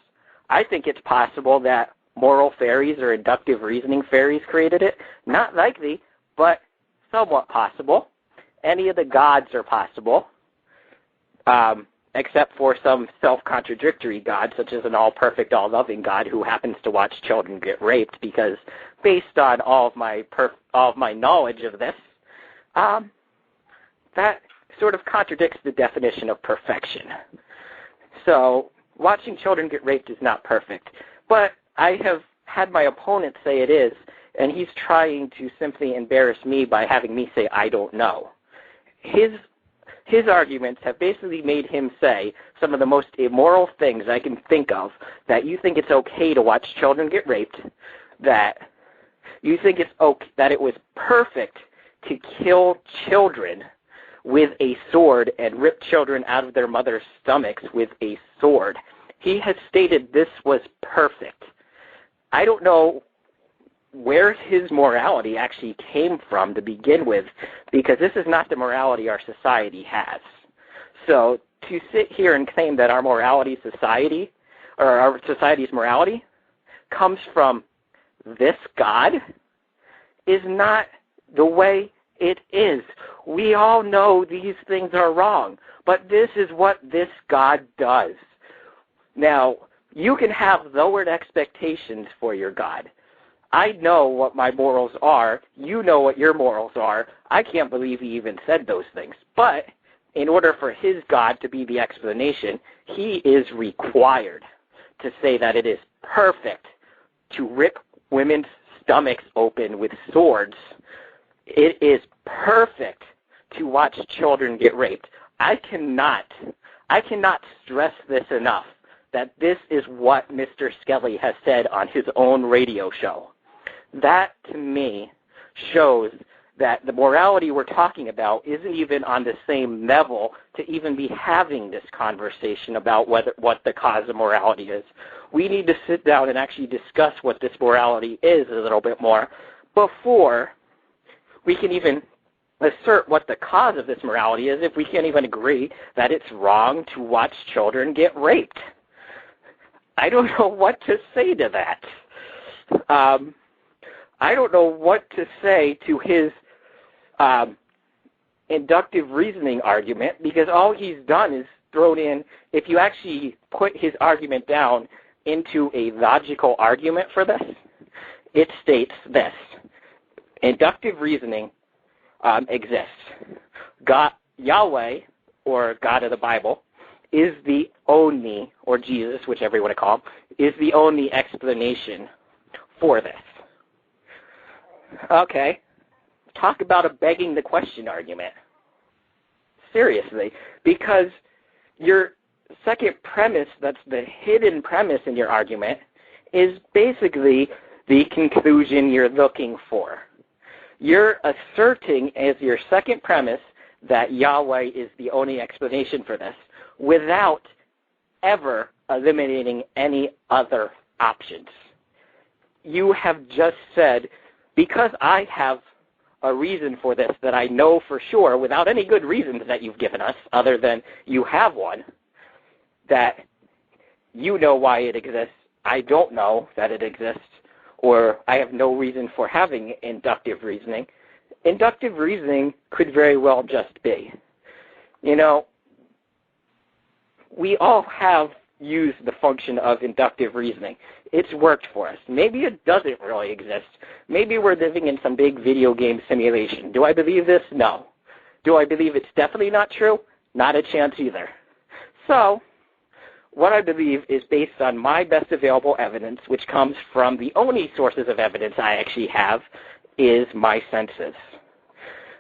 I think it's possible that moral fairies or inductive reasoning fairies created it. Not likely, but somewhat possible. Any of the gods are possible. Except for some self-contradictory God, such as an all-perfect, all-loving God who happens to watch children get raped, because based on all of my knowledge of this, that sort of contradicts the definition of perfection. So watching children get raped is not perfect. But I have had my opponent say it is, and he's trying to simply embarrass me by having me say I don't know. His arguments have basically made him say some of the most immoral things I can think of, that you think it's okay to watch children get raped, that you think it's okay, that it was perfect to kill children with a sword and rip children out of their mother's stomachs with a sword. He has stated this was perfect. I don't know where his morality actually came from to begin with, because this is not the morality our society has. So to sit here and claim that our society's morality comes from this God is not the way it is. We all know these things are wrong, but this is what this God does. Now, you can have lowered expectations for your God. I know what my morals are. You know what your morals are. I can't believe he even said those things. But in order for his God to be the explanation, he is required to say that it is perfect to rip women's stomachs open with swords. It is perfect to watch children get raped. I cannot stress this enough, that this is what Mr. Skelly has said on his own radio show. That, to me, shows that the morality we're talking about isn't even on the same level to even be having this conversation about what the cause of morality is. We need to sit down and actually discuss what this morality is a little bit more before we can even assert what the cause of this morality is, if we can't even agree that it's wrong to watch children get raped. I don't know what to say to that. I don't know what to say to his inductive reasoning argument, because all he's done is thrown in, if you actually put his argument down into a logical argument for this, it states this: inductive reasoning exists. God, Yahweh, or God of the Bible, is the only, or Jesus, whichever you want to call him, is the only explanation for this. Okay, talk about a begging the question argument. Seriously, because your second premise, that's the hidden premise in your argument, is basically the conclusion you're looking for. You're asserting as your second premise that Yahweh is the only explanation for this, without ever eliminating any other options. You have just said, because I have a reason for this that I know for sure, without any good reasons that you've given us, other than you have one, that you know why it exists, I don't know that it exists, or I have no reason for having inductive reasoning. Inductive reasoning could very well just be, you know, we all have use the function of inductive reasoning. It's worked for us. Maybe it doesn't really exist. Maybe we're living in some big video game simulation. Do I believe this? No. Do I believe it's definitely not true? Not a chance either. So, what I believe is based on my best available evidence, which comes from the only sources of evidence I actually have, is my senses.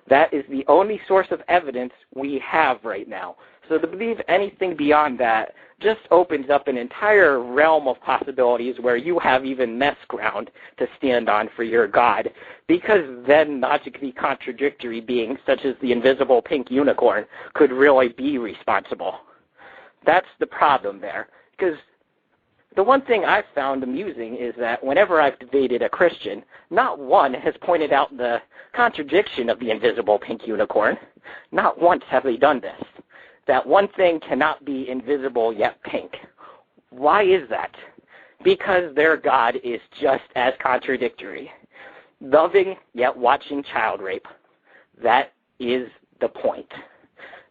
That is the only source of evidence we have right now. So to believe anything beyond that just opens up an entire realm of possibilities where you have even less ground to stand on for your God, because then logically contradictory beings such as the invisible pink unicorn could really be responsible. That's the problem there, because the one thing I've found amusing is that whenever I've debated a Christian, not one has pointed out the contradiction of the invisible pink unicorn. Not once have they done this. That one thing cannot be invisible yet pink. Why is that? Because their God is just as contradictory. Loving yet watching child rape. That is the point.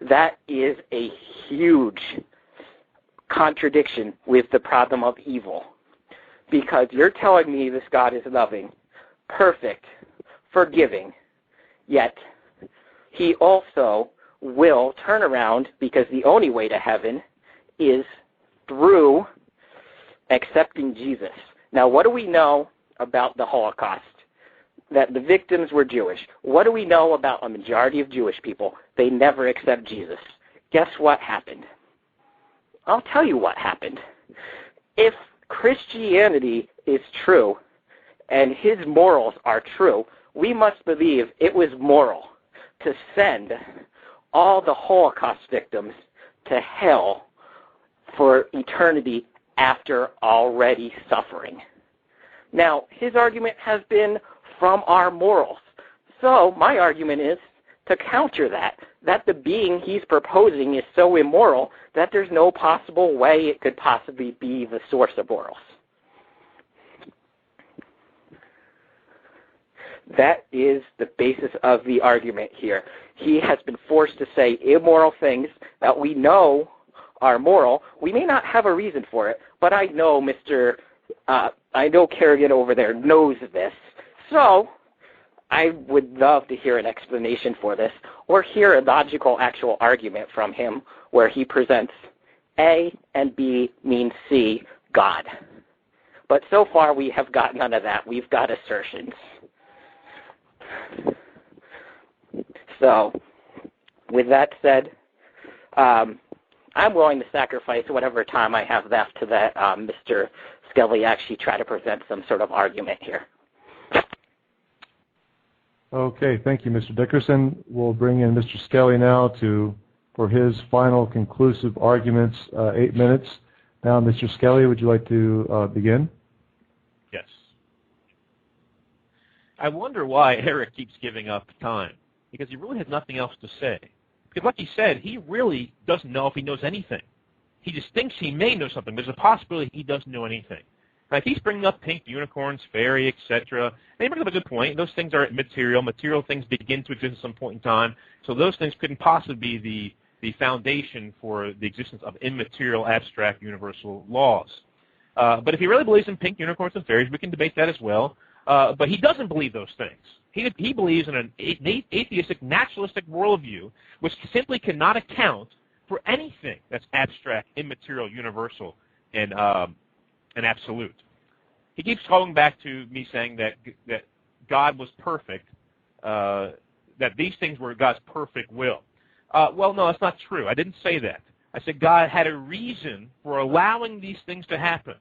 That is a huge contradiction with the problem of evil. Because you're telling me this God is loving, perfect, forgiving, yet he also will turn around, because the only way to heaven is through accepting Jesus. Now, what do we know about the Holocaust? That the victims were Jewish. What do we know about a majority of Jewish people? They never accept Jesus. Guess what happened? I'll tell you what happened. If Christianity is true and his morals are true, we must believe it was moral to send all the Holocaust victims to hell for eternity after already suffering. Now, his argument has been from our morals. So my argument is to counter that the being he's proposing is so immoral that there's no possible way it could possibly be the source of morals. That is the basis of the argument here. He has been forced to say immoral things that we know are moral. We may not have a reason for it, but I know Kerrigan over there knows this. So I would love to hear an explanation for this, or hear a logical actual argument from him where he presents A and B means C, God. But so far we have got none of that. We've got assertions. So, with that said, I'm willing to sacrifice whatever time I have left to let Mr. Skelly actually try to present some sort of argument here. Okay, thank you, Mr. Dickerson. We'll bring in Mr. Skelly now for his final conclusive arguments, 8 minutes. Now, Mr. Skelly, would you like to begin? Yes. I wonder why Erik keeps giving up time, because he really has nothing else to say. Because like he said, he really doesn't know if he knows anything. He just thinks he may know something. There's a possibility he doesn't know anything. Like he's bringing up pink unicorns, fairy, etc. And he brings up a good point. Those things are material. Material things begin to exist at some point in time. So those things couldn't possibly be the foundation for the existence of immaterial, abstract, universal laws. But if he really believes in pink unicorns and fairies, we can debate that as well. But he doesn't believe those things. He believes in an atheistic, naturalistic worldview, which simply cannot account for anything that's abstract, immaterial, universal, and absolute. He keeps going back to me saying that God was perfect, that these things were God's perfect will. Well, no, that's not true. I didn't say that. I said God had a reason for allowing these things to happen.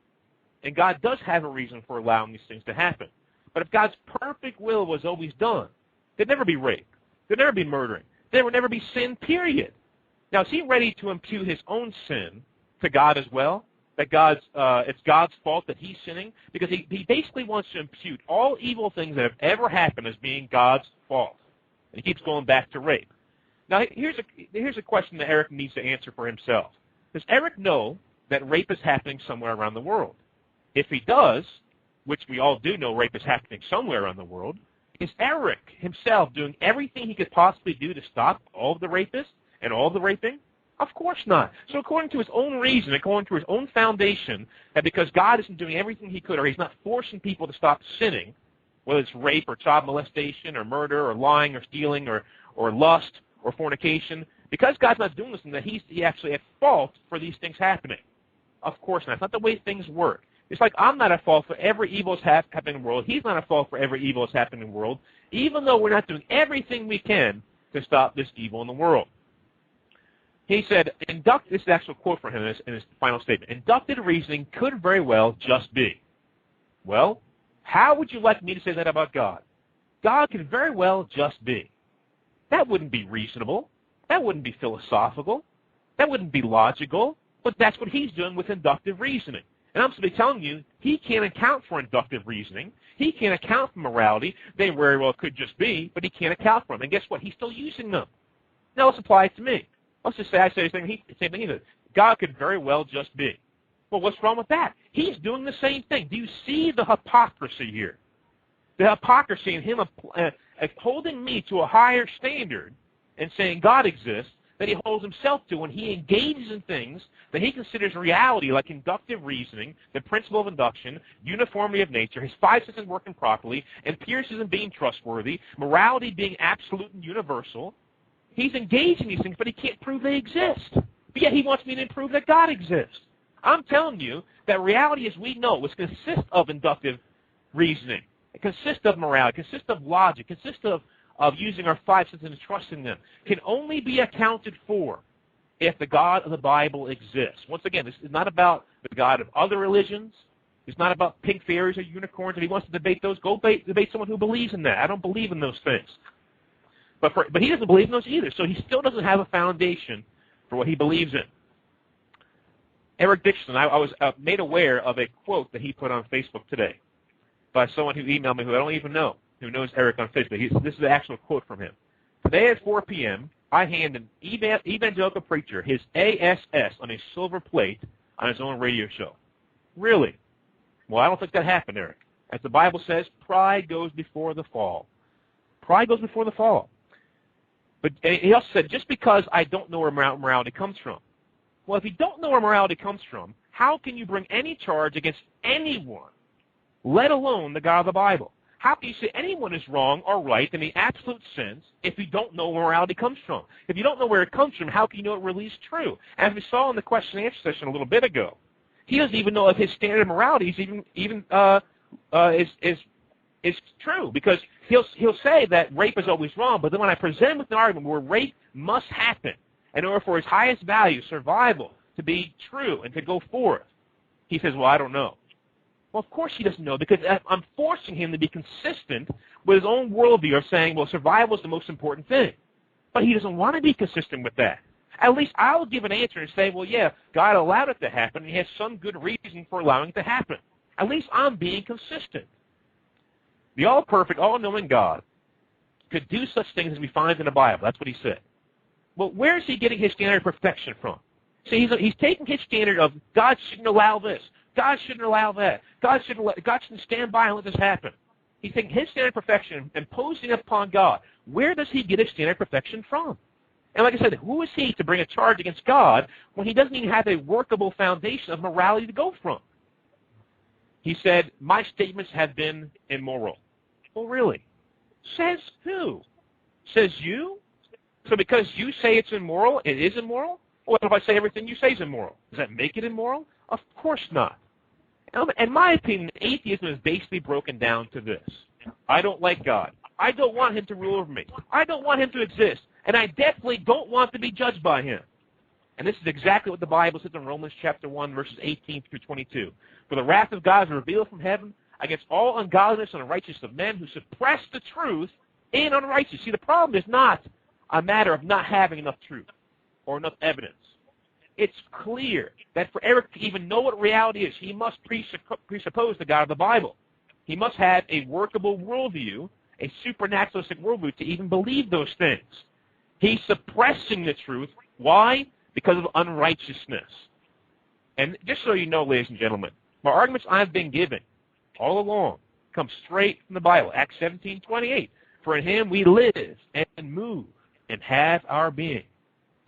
And God does have a reason for allowing these things to happen. But if God's perfect will was always done, there'd never be rape. There'd never be murdering. There would never be sin, period. Now, is he ready to impute his own sin to God as well? That it's God's fault that he's sinning? Because he basically wants to impute all evil things that have ever happened as being God's fault. And he keeps going back to rape. Now, here's a question that Erik needs to answer for himself. Does Erik know that rape is happening somewhere around the world? If he does, which we all do know rape is happening somewhere around the world, is Erik himself doing everything he could possibly do to stop all of the rapists and all of the raping? Of course not. So according to his own reason, according to his own foundation, that because God isn't doing everything he could, or he's not forcing people to stop sinning, whether it's rape or child molestation or murder or lying or stealing or lust or fornication, because God's not doing this, and that he's actually at fault for these things happening. Of course not. It's not the way things work. It's like I'm not at fault for every evil that's happening in the world. He's not at fault for every evil that's happening in the world, even though we're not doing everything we can to stop this evil in the world. He said, this is an actual quote from him in his final statement, inductive reasoning could very well just be. Well, how would you like me to say that about God? God could very well just be. That wouldn't be reasonable. That wouldn't be philosophical. That wouldn't be logical. But that's what he's doing with inductive reasoning. And I'm simply telling you, he can't account for inductive reasoning. He can't account for morality. They very well could just be, but he can't account for them. And guess what? He's still using them. Now let's apply it to me. Let's just say I say the same thing he does. God could very well just be. Well, what's wrong with that? He's doing the same thing. Do you see the hypocrisy here? The hypocrisy in him holding me to a higher standard and saying God exists that he holds himself to when he engages in things that he considers reality, like inductive reasoning, the principle of induction, uniformity of nature, his five senses working properly, empiricism being trustworthy, morality being absolute and universal. He's engaged in these things, but he can't prove they exist. But yet he wants me to prove that God exists. I'm telling you that reality as we know, which consists of inductive reasoning, it consists of morality, it consists of logic, it consists of using our five senses and trusting them, can only be accounted for if the God of the Bible exists. Once again, this is not about the God of other religions. It's not about pink fairies or unicorns. If he wants to debate those, go debate someone who believes in that. I don't believe in those things. But he doesn't believe in those either, so he still doesn't have a foundation for what he believes in. Erik Dickerson, I was made aware of a quote that he put on Facebook today by someone who emailed me who I don't even know, who knows Erik on Facebook. This is an actual quote from him. Today at 4 p.m., I hand an evangelical preacher his ASS on a silver plate on his own radio show. Really? Well, I don't think that happened, Erik. As the Bible says, pride goes before the fall. Pride goes before the fall. But he also said, just because I don't know where morality comes from. Well, if you don't know where morality comes from, how can you bring any charge against anyone, let alone the God of the Bible? How can you say anyone is wrong or right in the absolute sense if you don't know where morality comes from? If you don't know where it comes from, how can you know it really is true? As we saw in the question and answer session a little bit ago, he doesn't even know if his standard of morality is true, because he'll say that rape is always wrong, but then when I present with an argument where rape must happen in order for his highest value, survival, to be true and to go forth, he says, well, I don't know. Well, of course he doesn't know, because I'm forcing him to be consistent with his own worldview of saying, well, survival is the most important thing. But he doesn't want to be consistent with that. At least I'll give an answer and say, well, yeah, God allowed it to happen, and he has some good reason for allowing it to happen. At least I'm being consistent. The all-perfect, all-knowing God could do such things as we find in the Bible. That's what he said. Well, where is he getting his standard of perfection from? See, he's taking his standard of God shouldn't allow this. God shouldn't allow that. God shouldn't stand by and let this happen. He's taking his standard of perfection and imposing it upon God. Where does he get his standard of perfection from? And like I said, who is he to bring a charge against God when he doesn't even have a workable foundation of morality to go from? He said, my statements have been immoral. Well, really? Says who? Says you? So because you say it's immoral, it is immoral? Or if I say everything you say is immoral, does that make it immoral? Of course not. In my opinion, atheism is basically broken down to this. I don't like God. I don't want him to rule over me. I don't want him to exist. And I definitely don't want to be judged by him. And this is exactly what the Bible says in Romans chapter 1, verses 18 through 22. For the wrath of God is revealed from heaven against all ungodliness and unrighteousness of men who suppress the truth in unrighteousness. See, the problem is not a matter of not having enough truth or enough evidence. It's clear that for Erik to even know what reality is, he must presuppose the God of the Bible. He must have a workable worldview, a supernaturalistic worldview, to even believe those things. He's suppressing the truth. Why? Because of unrighteousness. And just so you know, ladies and gentlemen, my arguments I've been giving all along come straight from the Bible. Acts 17:28. For in him we live and move and have our being.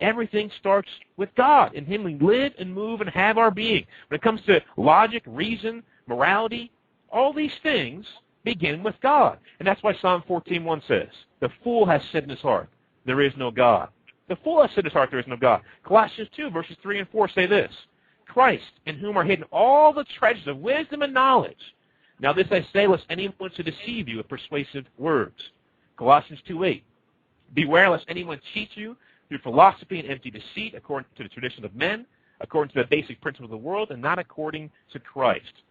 Everything starts with God. In Him we live and move and have our being. When it comes to logic, reason, morality, all these things begin with God. And that's why Psalm 14:1 says, the fool has said in his heart, there is no God. The fool has said in his heart, there is no God. Colossians 2, verses 3 and 4 say this, Christ, in whom are hidden all the treasures of wisdom and knowledge. Now this I say, lest anyone should deceive you with persuasive words. Colossians 2:8, beware lest anyone cheat you through philosophy and empty deceit, according to the tradition of men, according to the basic principles of the world, and not according to Christ.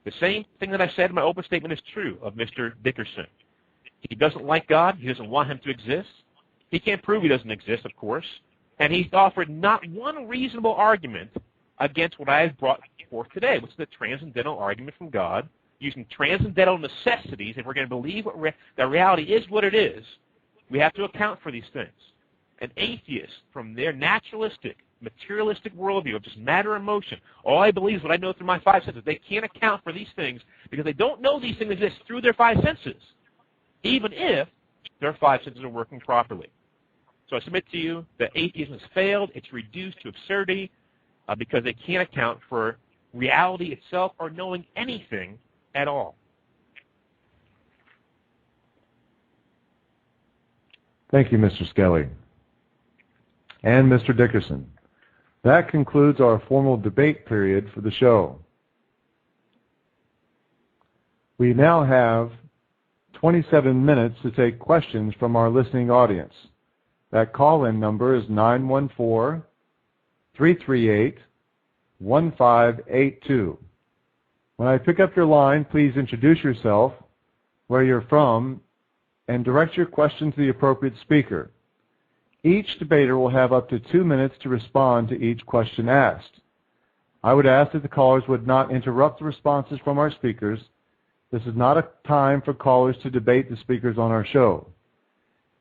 The same thing that I said in my open statement is true of Mr. Dickerson. He doesn't like God. He doesn't want Him to exist. He can't prove He doesn't exist, of course. And he's offered not one reasonable argument against what I have brought forth today, which is the transcendental argument from God, using transcendental necessities. If we're going to believe that reality is what it is, we have to account for these things. An atheist, from their naturalistic, materialistic worldview of just matter and motion, all I believe is what I know through my five senses. They can't account for these things because they don't know these things exist through their five senses, even if their five senses are working properly. So I submit to you that atheism has failed. It's reduced to absurdity because they can't account for reality itself or knowing anything at all. Thank you, Mr. Skelly. And Mr. Dickerson. That concludes our formal debate period for the show. We now have 27 minutes to take questions from our listening audience. That call-in number is 914-338-1582. When I pick up your line, please introduce yourself, where you're from, and direct your question to the appropriate speaker. Each debater will have up to 2 minutes to respond to each question asked. I would ask that the callers would not interrupt the responses from our speakers. This is not a time for callers to debate the speakers on our show.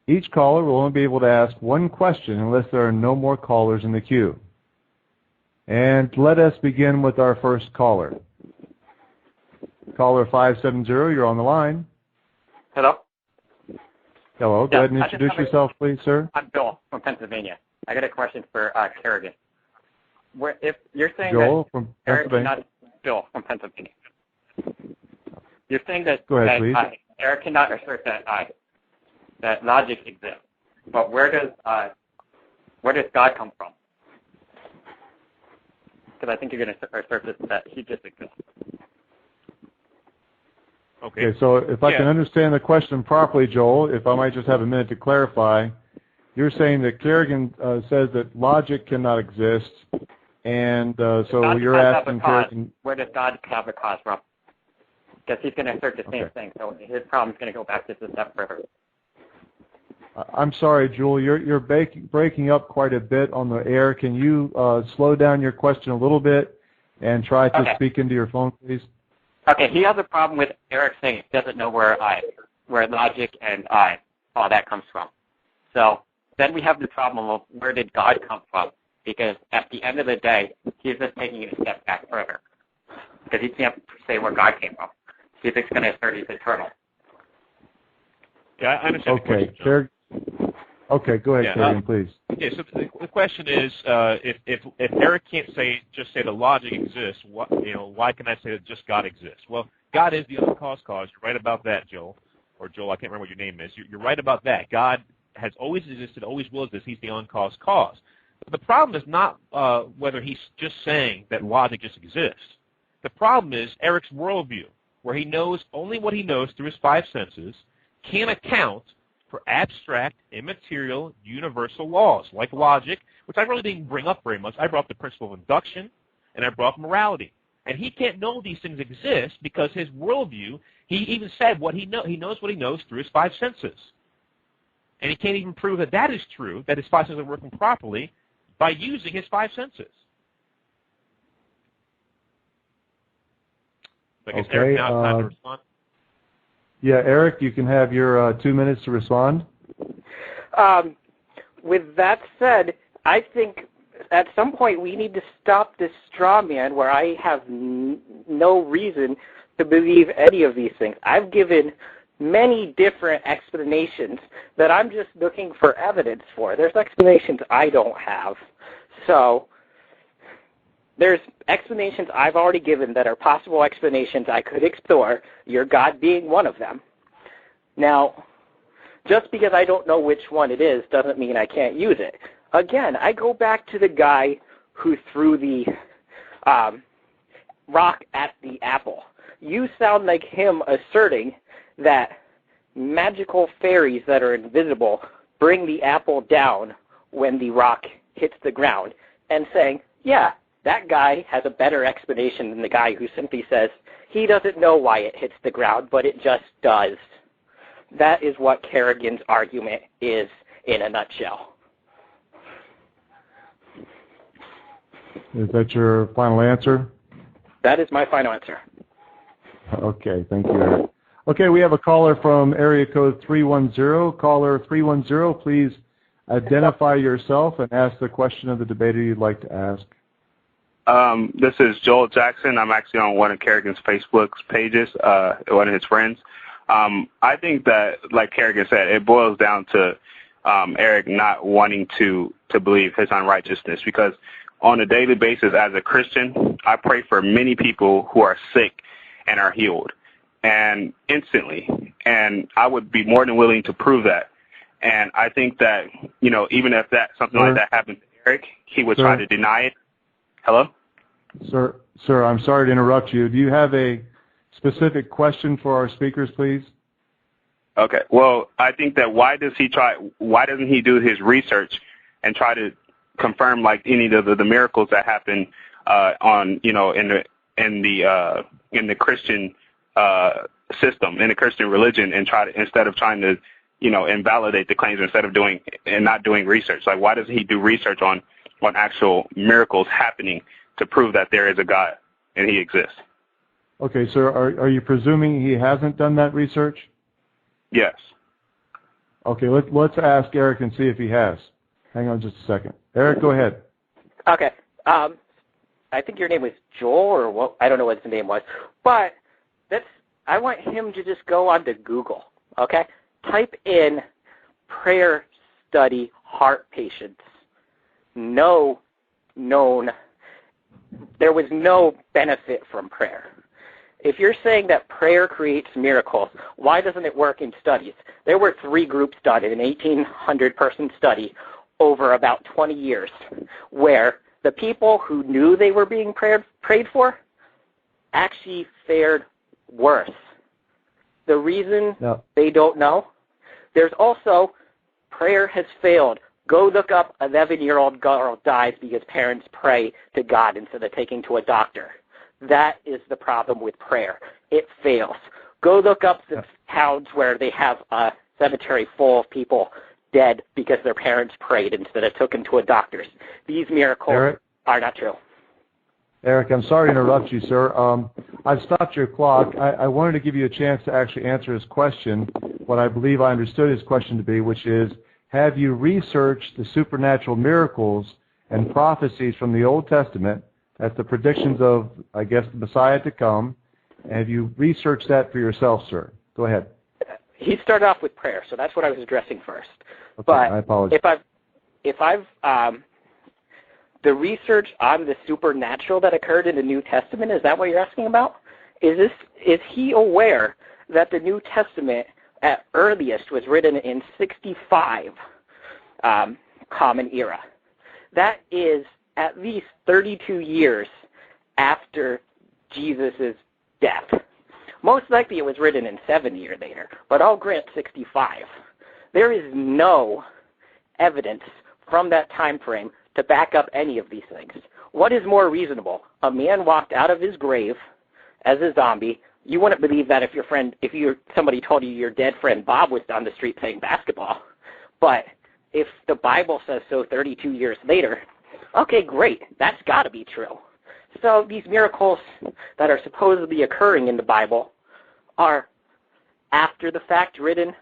Each caller will only be able to ask one question unless there are no more callers in the queue. And let us begin with our first caller. Caller 570, you're on the line. Hello? Hello, go ahead and introduce yourself, please, sir. I'm Bill from Pennsylvania. I got a question for Kerrigan. If you're saying Joel that from Eric Pennsylvania. cannot, Bill from Pennsylvania. You're saying that, go ahead, please. Eric cannot assert that logic exists. But where does God come from? Because I think you're going to assert that He just exists. Okay, so if I can understand the question properly, Joel, if I might just have a minute to clarify, you're saying that Kerrigan says that logic cannot exist, and so you're asking Kerrigan... Where does God have a cause from? Because he's going to assert the same thing, so his problem's going to go back just a step further. I'm sorry, Joel, you're breaking up quite a bit on the air. Can you slow down your question a little bit and try to speak into your phone, please? Okay, he has a problem with Eric saying he doesn't know where logic and all that comes from. So then we have the problem of where did God come from? Because at the end of the day, he's just taking it a step back further. Because he can't say where God came from. He's just going to assert he's eternal. Yeah, I understand the question. Okay, go ahead, Kerrigan, please. Yeah, so the question is, if Eric can't just say the logic exists, why can I say that just God exists? Well, God is the uncaused cause. You're right about that, Joel. Or Joel, I can't remember what your name is. You're right about that. God has always existed, always will exist. He's the uncaused cause. But the problem is not whether he's just saying that logic just exists. The problem is Eric's worldview, where he knows only what he knows through his five senses, can't account for abstract, immaterial, universal laws, like logic, which I really didn't bring up very much. I brought up the principle of induction, and I brought up morality. And he can't know these things exist because his worldview, he even said he knows what he knows through his five senses. And he can't even prove that that is true, that his five senses are working properly, by using his five senses. So I guess Eric, now it's time to respond. Yeah, Eric, you can have your 2 minutes to respond. With that said, I think at some point we need to stop this straw man where I have no reason to believe any of these things. I've given many different explanations that I'm just looking for evidence for. There's explanations I don't have. So there's explanations I've already given that are possible explanations I could explore, your God being one of them. Now, just because I don't know which one it is doesn't mean I can't use it. Again, I go back to the guy who threw the rock at the apple. You sound like him asserting that magical fairies that are invisible bring the apple down when the rock hits the ground, and saying, yeah, that guy has a better explanation than the guy who simply says he doesn't know why it hits the ground, but it just does. That is what Kerrigan's argument is in a nutshell. Is that your final answer? That is my final answer. Okay, thank you, Eric. Okay, we have a caller from area code 310. Caller 310, please identify yourself and ask the question of the debater you'd like to ask. This is Joel Jackson. I'm actually on one of Kerrigan's Facebook pages, one of his friends. I think that, like Kerrigan said, it boils down to Erik not wanting to believe his unrighteousness, because on a daily basis as a Christian, I pray for many people who are sick and are healed, and instantly. And I would be more than willing to prove that. And I think that, you know, even if something like that happened to Erik, he would try to deny it. Hello? Sir, I'm sorry to interrupt you. Do you have a specific question for our speakers, please? Okay. Well, I think that why doesn't he do his research and try to confirm like any of the miracles that happen in the Christian system, in the Christian religion, and instead of trying to, you know, invalidate the claims instead of not doing research? Like, why doesn't he do research on actual miracles happening to prove that there is a God and he exists? Okay, sir, are you presuming he hasn't done that research? Yes. Okay, let's ask Erik and see if he has. Hang on just a second. Erik, go ahead. Okay. I think your name was Joel, or what? I don't know what his name was. But I want him to just go onto Google, okay? Type in prayer study heart patients. There was no benefit from prayer. If you're saying that prayer creates miracles, why doesn't it work in studies? There were 3 groups done in an 1,800-person study over about 20 years, where the people who knew they were being prayed for actually fared worse. The reason they don't know, there's also prayer has failed. Go look up 11-year-old girl dies because parents pray to God instead of taking to a doctor. That is the problem with prayer. It fails. Go look up the towns where they have a cemetery full of people dead because their parents prayed instead of taken to a doctor's. These miracles are not true. Erik, I'm sorry to interrupt you, sir. I've stopped your clock. I wanted to give you a chance to actually answer his question, what I believe I understood his question to be, which is, have you researched the supernatural miracles and prophecies from the Old Testament, that's the predictions of, I guess, the Messiah to come, and have you researched that for yourself, sir? Go ahead. He started off with prayer, so that's what I was addressing first. Okay, but I apologize. If I've the research on the supernatural that occurred in the New Testament, is that what you're asking about? Is he aware that the New Testament at earliest was written in 65 Common Era? That is at least 32 years after Jesus' death. Most likely it was written in 7 years later, but I'll grant 65. There is no evidence from that time frame to back up any of these things. What is more reasonable? A man walked out of his grave as a zombie. You wouldn't believe that if somebody told you your dead friend Bob was down the street playing basketball. But if the Bible says so 32 years later, okay, great, that's got to be true. So these miracles that are supposedly occurring in the Bible are after the fact written,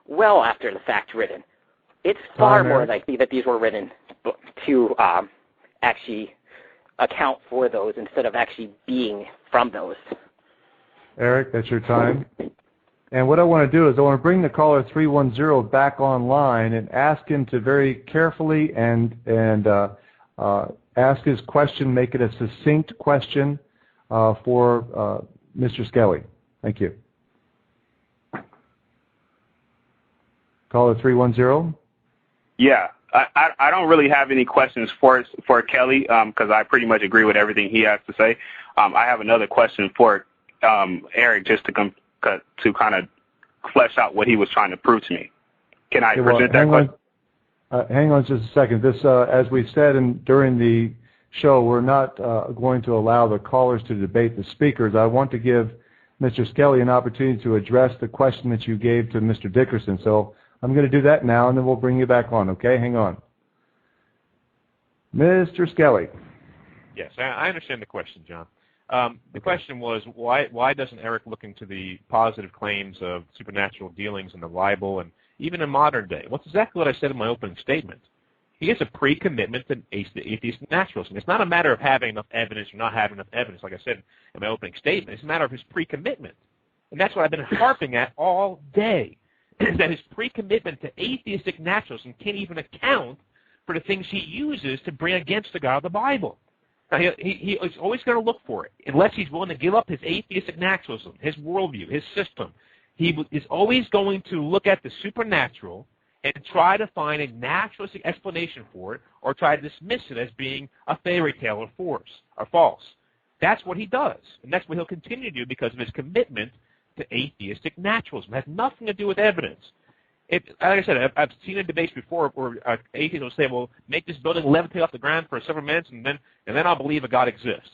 well after the fact written. It's far more likely that these were written to actually account for those instead of actually being from those. Erik, that's your time. And what I want to do is I want to bring the caller 310 back online and ask him to very carefully and ask his question, make it a succinct question for Mr. Skelly. Thank you. Caller 310. Yeah, I don't really have any questions for Kelly because I pretty much agree with everything he has to say. I have another question for Erik just to kind of flesh out what he was trying to prove to me. Can I present that question? Hang on just a second. This, as we said during the show, we're not going to allow the callers to debate the speakers. I want to give Mr. Skelly an opportunity to address the question that you gave to Mr. Dickerson. So I'm going to do that now, and then we'll bring you back on, okay? Hang on. Mr. Skelly. Yes, I understand the question, John. The question was, why doesn't Erik look into the positive claims of supernatural dealings in the Bible and even in modern day? Well, that's exactly what I said in my opening statement. He has a pre-commitment to atheist naturalism. It's not a matter of having enough evidence or not having enough evidence, like I said in my opening statement. It's a matter of his pre-commitment. And that's what I've been harping at all day, is that his pre-commitment to atheistic naturalism can't even account for the things he uses to bring against the God of the Bible. Now, he is always going to look for it, unless he's willing to give up his atheistic naturalism, his worldview, his system. He is always going to look at the supernatural and try to find a naturalistic explanation for it, or try to dismiss it as being a fairy tale or false. That's what he does, and that's what he'll continue to do because of his commitment to atheistic naturalism. It has nothing to do with evidence. Like I said, I've seen in debates before where atheists will say, well, make this building levitate off the ground for several minutes, and then I'll believe a God exists.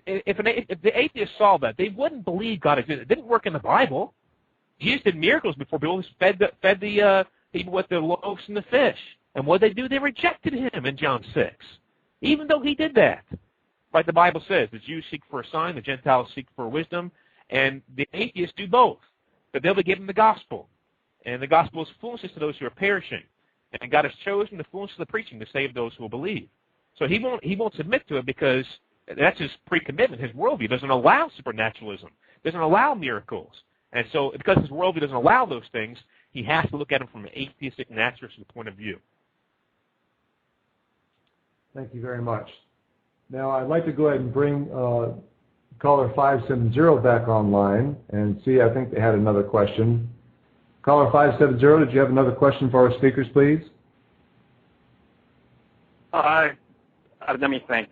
If the atheists saw that, they wouldn't believe God exists. It didn't work in the Bible. Jesus did miracles before. People fed the people with the loaves and the fish. And what did they do? They rejected him in John 6, even though he did that. Like the Bible says, the Jews seek for a sign, the Gentiles seek for wisdom, and the atheists do both. But they'll be given the gospel. And the gospel is foolishness to those who are perishing. And God has chosen the foolishness of the preaching to save those who will believe. So he won't submit to it because that's his pre-commitment. His worldview doesn't allow supernaturalism, doesn't allow miracles. And so because his worldview doesn't allow those things, he has to look at them from an atheistic naturalistic point of view. Thank you very much. Now I'd like to go ahead and bring caller 570 back online and see, I think they had another question. Caller 570, did you have another question for our speakers, please? Let me think.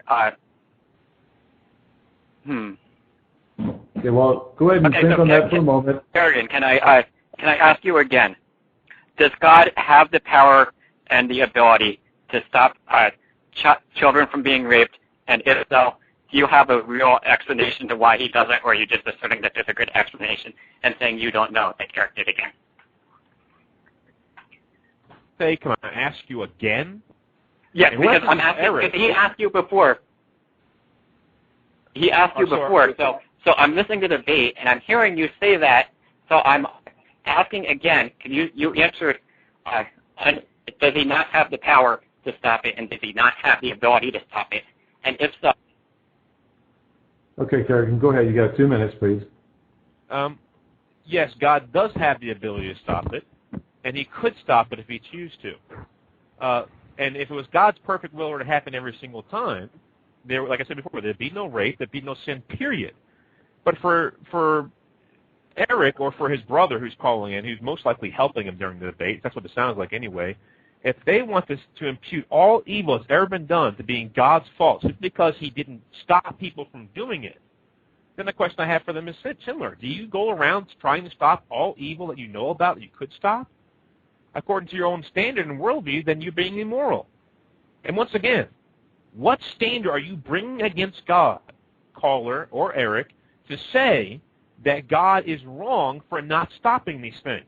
Okay, well, go ahead and think on that for a moment. Kerrigan, can I ask you again? Does God have the power and the ability to stop children from being raped? And if so, do you have a real explanation to why he doesn't, or are you just asserting that there's a good explanation and saying you don't know that Erik did again? Say, can I ask you again? Yes, because I'm asking. He asked you before. He asked you before, so I'm listening to the debate, and I'm hearing you say that, so I'm asking again, can you answer, does he not have the power to stop it, and does he not have the ability to stop it? And if so... Okay, Kerrigan, go ahead. You got 2 minutes, please. Yes, God does have the ability to stop it, and he could stop it if he chose to. And if it was God's perfect will to happen every single time, like I said before, there'd be no rape, there'd be no sin, period. But for Erik, or for his brother who's calling in, who's most likely helping him during the debate, that's what it sounds like anyway, if they want this to impute all evil that's ever been done to being God's fault, just because he didn't stop people from doing it, then the question I have for them is similar. Do you go around trying to stop all evil that you know about that you could stop? According to your own standard and worldview, then you're being immoral. And once again, what standard are you bringing against God, caller or Erik, to say that God is wrong for not stopping these things?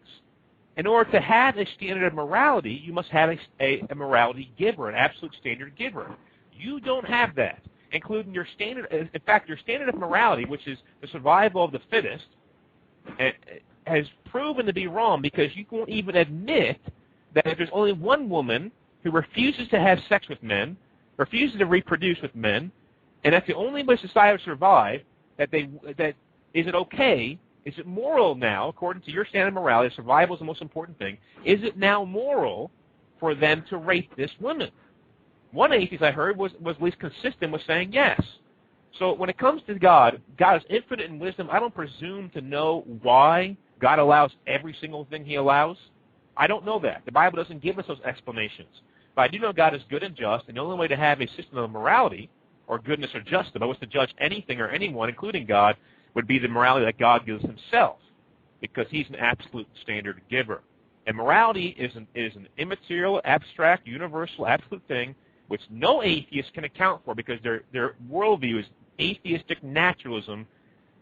In order to have a standard of morality, you must have a morality giver, an absolute standard giver. You don't have that, including your standard. In fact, your standard of morality, which is the survival of the fittest, has proven to be wrong because you won't even admit that if there's only one woman who refuses to have sex with men, refuses to reproduce with men, and that's the only way society will survive, that is it okay Is it moral now, according to your standard of morality, survival is the most important thing, is it now moral for them to rape this woman? One atheist I heard was at least consistent with saying yes. So when it comes to God, God is infinite in wisdom. I don't presume to know why God allows every single thing he allows. I don't know that. The Bible doesn't give us those explanations. But I do know God is good and just, and the only way to have a system of morality, or goodness or justice, if I was to judge anything or anyone, including God, would be the morality that God gives himself, because he's an absolute standard giver. And morality is an immaterial, abstract, universal, absolute thing which no atheist can account for, because their worldview is atheistic naturalism,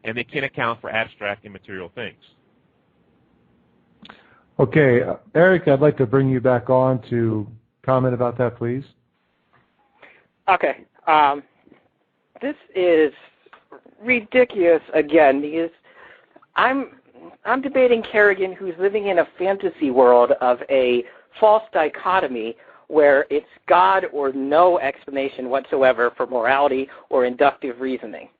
and they can't account for abstract, immaterial things. Okay, Erik, I'd like to bring you back on to comment about that, please. Okay. This is ridiculous again, because I'm debating Kerrigan, who's living in a fantasy world of a false dichotomy where it's God or no explanation whatsoever for morality or inductive reasoning.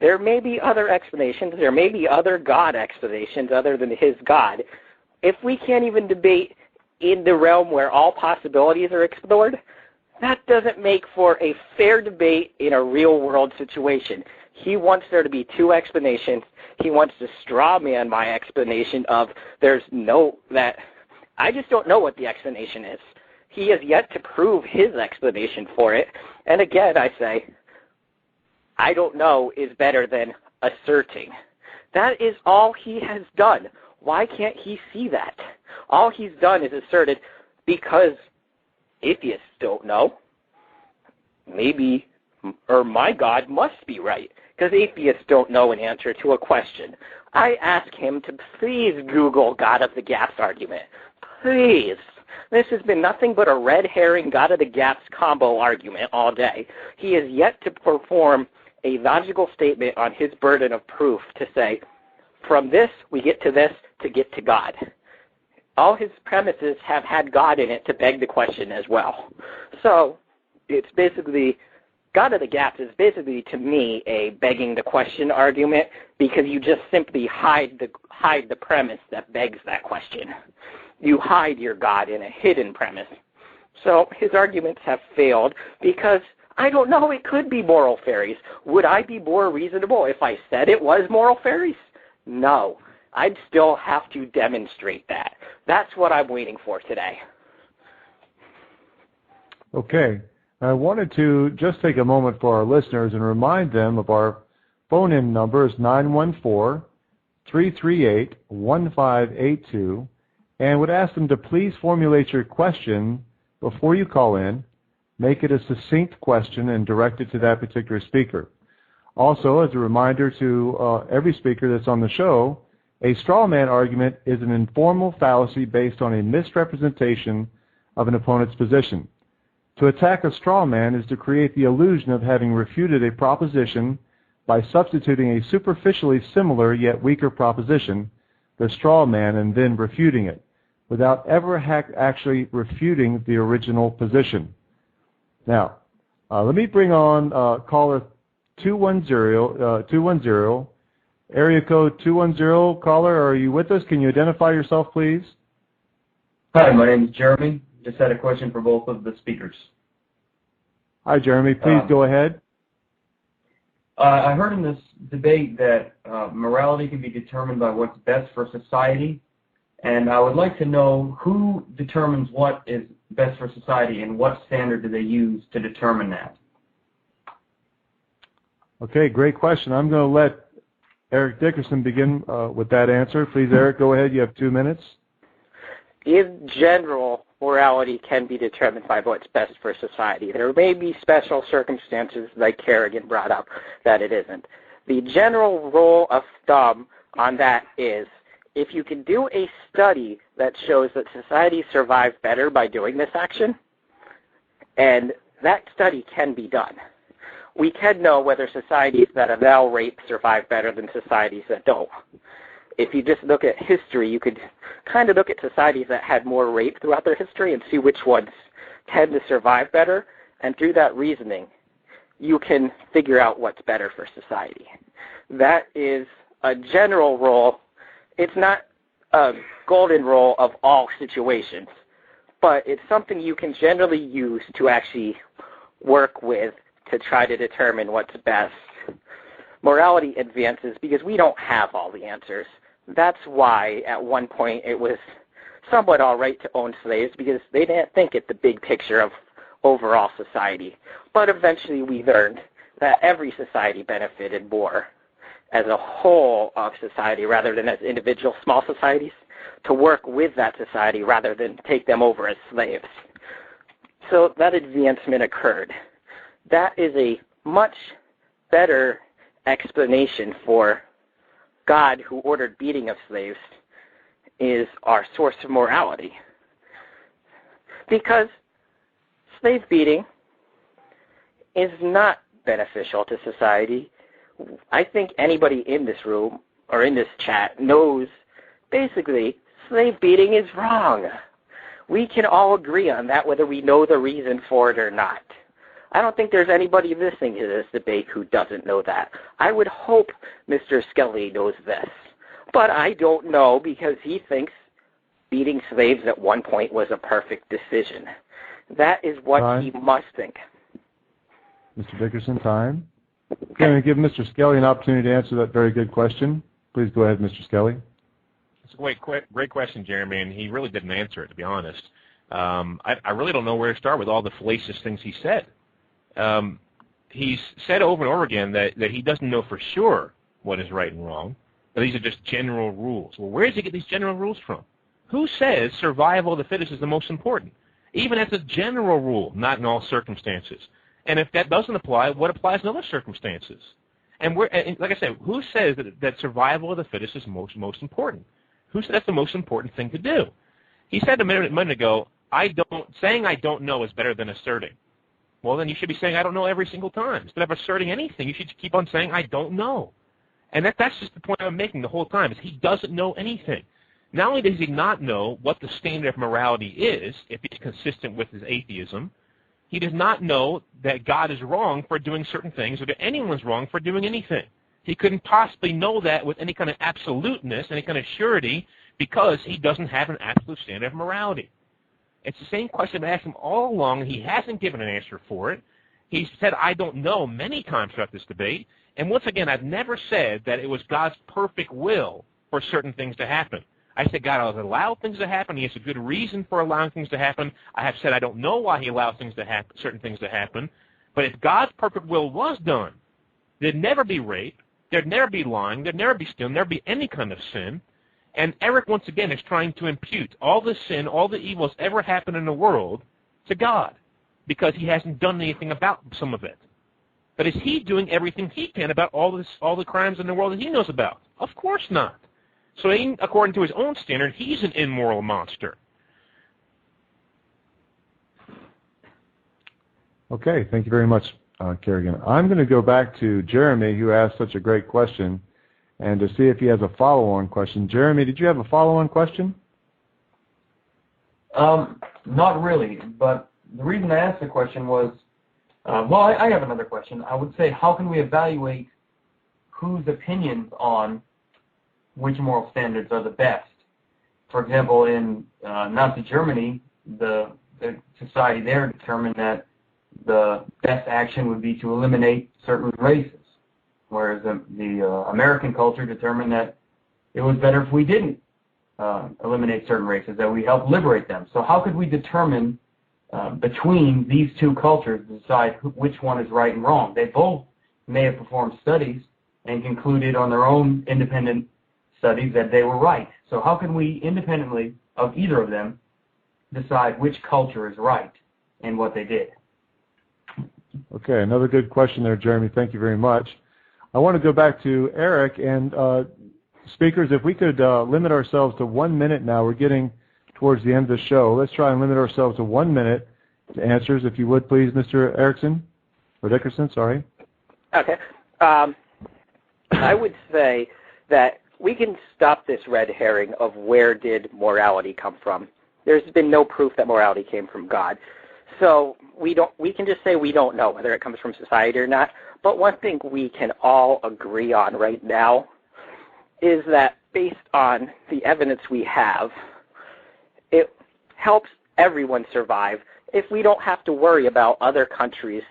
There may be other explanations. There may be other God explanations other than his God. If we can't even debate in the realm where all possibilities are explored, that doesn't make for a fair debate in a real-world situation. He wants there to be two explanations. He wants to straw man my explanation of I just don't know what the explanation is. He has yet to prove his explanation for it. And again, I say, I don't know is better than asserting. That is all he has done. Why can't he see that? All he's done is asserted because atheists don't know. Maybe, or my God must be right, because atheists don't know an answer to a question. I ask him to please Google God of the Gaps argument. Please. This has been nothing but a red herring God of the Gaps combo argument all day. He has yet to perform a logical statement on his burden of proof to say, from this we get to this to get to God. All his premises have had God in it to beg the question as well. So it's basically, God of the Gaps is basically, to me, a begging the question argument, because you just simply hide the premise that begs that question. You hide your God in a hidden premise. So his arguments have failed because, I don't know, it could be moral fairies. Would I be more reasonable if I said it was moral fairies? No. I'd still have to demonstrate that. That's what I'm waiting for today. Okay. I wanted to just take a moment for our listeners and remind them of our phone-in number is 914-338-1582, and would ask them to please formulate your question before you call in, make it a succinct question, and direct it to that particular speaker. Also, as a reminder to every speaker that's on the show, a straw man argument is an informal fallacy based on a misrepresentation of an opponent's position. To attack a straw man is to create the illusion of having refuted a proposition by substituting a superficially similar yet weaker proposition, the straw man, and then refuting it, without ever actually refuting the original position. Now, let me bring on caller 210, area code 210. Caller, are you with us? Can you identify yourself, please? Hi, my name is Jeremy. Just had a question for both of the speakers. Hi, Jeremy. Please go ahead. I heard in this debate that morality can be determined by what's best for society, and I would like to know who determines what is best for society and what standard do they use to determine that? Okay, great question. I'm going to let Erik Dickerson begin with that answer. Please, Erik, go ahead. You have 2 minutes. In general, morality can be determined by what's best for society. There may be special circumstances, like Kerrigan brought up, that it isn't. The general rule of thumb on that is, if you can do a study that shows that society survives better by doing this action, and that study can be done, we can know whether societies that allow rape survive better than societies that don't. If you just look at history, you could kind of look at societies that had more rape throughout their history and see which ones tend to survive better. And through that reasoning, you can figure out what's better for society. That is a general rule. It's not a golden rule of all situations, but it's something you can generally use to actually work with to try to determine what's best. Morality advances because we don't have all the answers. That's why at one point it was somewhat all right to own slaves, because they didn't think at the big picture of overall society. But eventually we learned that every society benefited more as a whole of society rather than as individual small societies, to work with that society rather than take them over as slaves. So that advancement occurred. That is a much better explanation for God, who ordered beating of slaves, is our source of morality. Because slave beating is not beneficial to society. I think anybody in this room or in this chat knows basically slave beating is wrong. We can all agree on that, whether we know the reason for it or not. I don't think there's anybody listening to this debate who doesn't know that. I would hope Mr. Skelly knows this. But I don't know, because he thinks beating slaves at one point was a perfect decision. That is what he must think. Mr. Dickerson, time. I'm going to give Mr. Skelly an opportunity to answer that very good question. Please go ahead, Mr. Skelly. It's a great question, Jeremy, and he really didn't answer it, to be honest. I really don't know where to start with all the fallacious things he said. He's said over and over again that he doesn't know for sure what is right and wrong, but these are just general rules. Well, where does he get these general rules from? Who says survival of the fittest is the most important? Even as a general rule, not in all circumstances. And if that doesn't apply, what applies in other circumstances? And like I said, who says that survival of the fittest is most important? Who said that's the most important thing to do? He said a minute ago, saying I don't know is better than asserting. Well, then you should be saying I don't know every single time. Instead of asserting anything, you should keep on saying I don't know. And that's just the point I'm making the whole time, is he doesn't know anything. Not only does he not know what the standard of morality is, if he's consistent with his atheism, he does not know that God is wrong for doing certain things, or that anyone's wrong for doing anything. He couldn't possibly know that with any kind of absoluteness, any kind of surety, because he doesn't have an absolute standard of morality. It's the same question I've asked him all along, and he hasn't given an answer for it. He's said, I don't know, many times throughout this debate. And once again, I've never said that it was God's perfect will for certain things to happen. I said God has allowed things to happen. He has a good reason for allowing things to happen. I have said I don't know why he allows things to happen, certain things to happen. But if God's perfect will was done, there'd never be rape, there'd never be lying, there'd never be stealing, there'd never be any kind of sin. And Erik, once again, is trying to impute all the sin, all the evil that's ever happened in the world to God, because he hasn't done anything about some of it. But is he doing everything he can about all the crimes in the world that he knows about? Of course not. So according to his own standard, he's an immoral monster. Okay, thank you very much, Kerrigan. I'm going to go back to Jeremy, who asked such a great question, and to see if he has a follow-on question. Jeremy, did you have a follow-on question? Not really, but the reason I asked the question was, I have another question. I would say, how can we evaluate whose opinions on which moral standards are the best? For example, in Nazi Germany, the society there determined that the best action would be to eliminate certain races, whereas the American culture determined that it was better if we didn't eliminate certain races, that we help liberate them. So how could we determine between these two cultures to decide which one is right and wrong? They both may have performed studies and concluded on their own independent studies that they were right. So how can we, independently of either of them, decide which culture is right in what they did? Okay, another good question there, Jeremy. Thank you very much. I want to go back to Erik, and speakers, if we could limit ourselves to 1 minute now. We're getting towards the end of the show. Let's try and limit ourselves to 1 minute to answers, if you would, please, Mr. Erickson, or Dickerson, sorry. Okay. I would say that we can stop this red herring of where did morality come from. There's been no proof that morality came from God. So we can just say we don't know whether it comes from society or not. But one thing we can all agree on right now is that based on the evidence we have, it helps everyone survive if we don't have to worry about other countries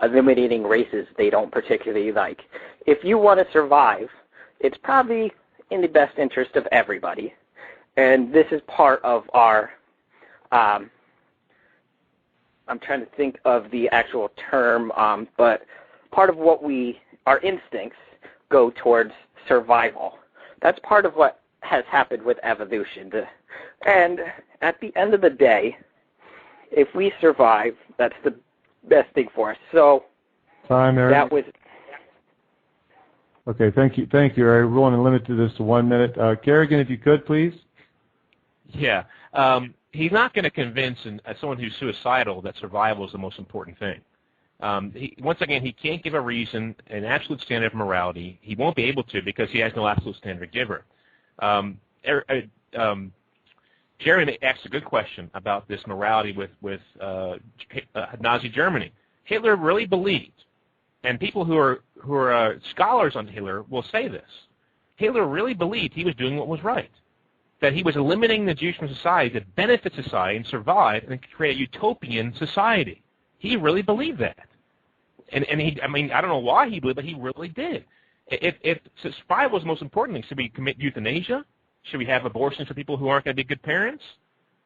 eliminating races they don't particularly like. If you want to survive, it's probably in the best interest of everybody. And this is part of our, I'm trying to think of the actual term, but part of what our instincts go towards survival. That's part of what has happened with evolution. And at the end of the day, if we survive, that's the best thing for us. So time, Eric. That was. Okay, thank you, Eric. We want to limit this to 1 minute. Kerrigan, if you could, please. Yeah. He's not going to convince someone who's suicidal that survival is the most important thing. Once again, he can't give a reason, an absolute standard of morality. He won't be able to because he has no absolute standard giver. Jeremy asked a good question about this morality with Nazi Germany. Hitler really believed, and people who are scholars on Hitler will say this, Hitler really believed he was doing what was right, that he was eliminating the Jews from society to benefit society and survive and create a utopian society. He really believed that. And I don't know why he believed, but he really did. If survival was the most important thing, should we commit euthanasia? Should we have abortions for people who aren't going to be good parents?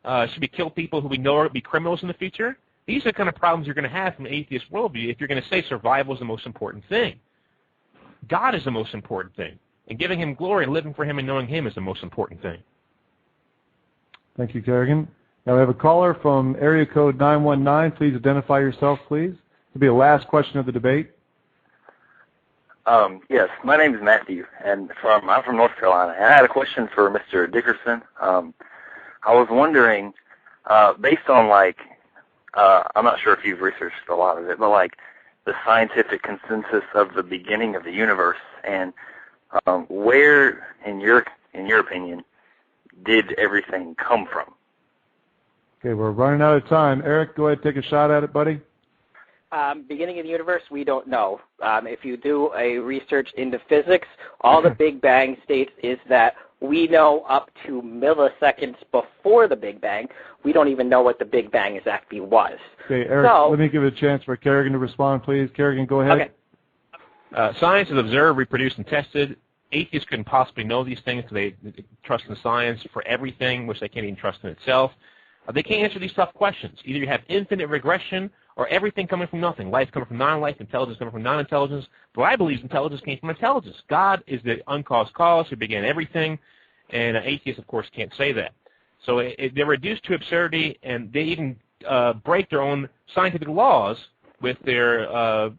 Should we kill people who we know are going to be criminals in the future? These are the kind of problems you're going to have from an atheist worldview if you're going to say survival is the most important thing. God is the most important thing. And giving him glory and living for him and knowing him is the most important thing. Thank you, Kerrigan. Now we have a caller from area code 919. Please identify yourself, please. This will be the last question of the debate. Yes, my name is Matthew, and I'm from North Carolina. And I had a question for Mr. Dickerson. I was wondering, based on I'm not sure if you've researched a lot of it, but the scientific consensus of the beginning of the universe, and where, in your opinion, did everything come from? Okay, we're running out of time. Eric, go ahead and take a shot at it, buddy. Beginning of the universe, we don't know. If you do a research into physics, all the Big Bang states is that we know up to milliseconds before the Big Bang. We don't even know what the Big Bang exactly was. Okay, Eric, let me give it a chance for Kerrigan to respond, please. Kerrigan, go ahead. Okay. Science is observed, reproduced, and tested. Atheists couldn't possibly know these things because they trust in science for everything, which they can't even trust in itself. They can't answer these tough questions. Either you have infinite regression or everything coming from nothing, life coming from non-life, intelligence coming from non-intelligence. But I believe intelligence came from intelligence. God is the uncaused cause who began everything, and atheists, of course, can't say that. So they're reduced to absurdity, and they even break their own scientific laws with their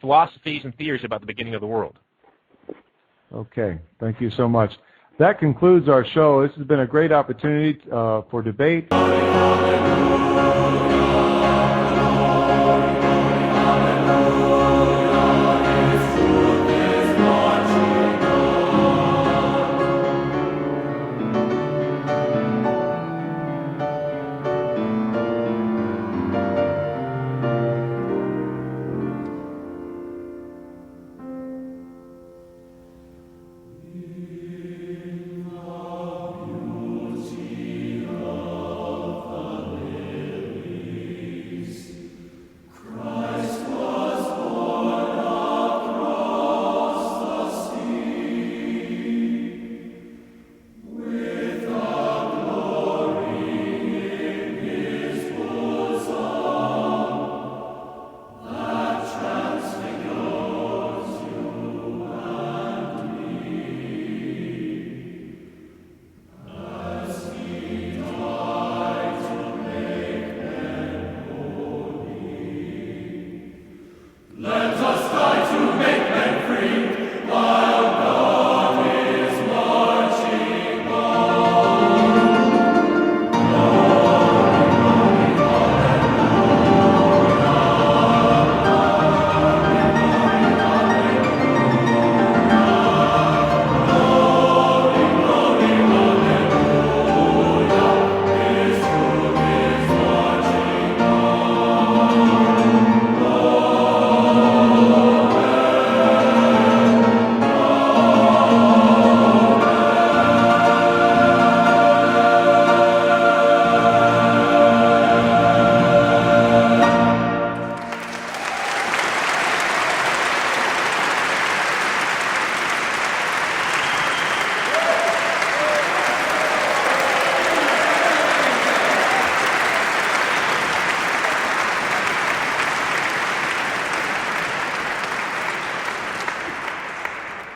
philosophies and theories about the beginning of the world. Okay, thank you so much. That concludes our show. This has been a great opportunity for debate.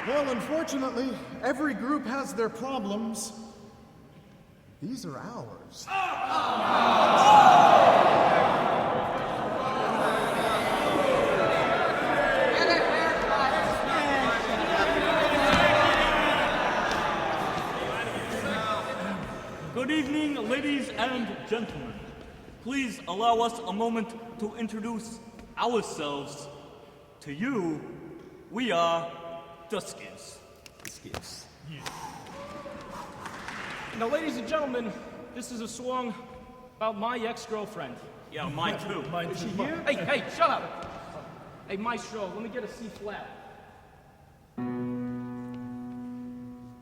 Well, unfortunately, every group has their problems. These are ours. Good evening, ladies and gentlemen. Please allow us a moment to introduce ourselves to you. We are the Skids. The Skids. Yeah. Now, ladies and gentlemen, this is a song about my ex-girlfriend. Yeah, mine too. Is she here? Hey, shut up! Hey, Maestro, let me get a C flat.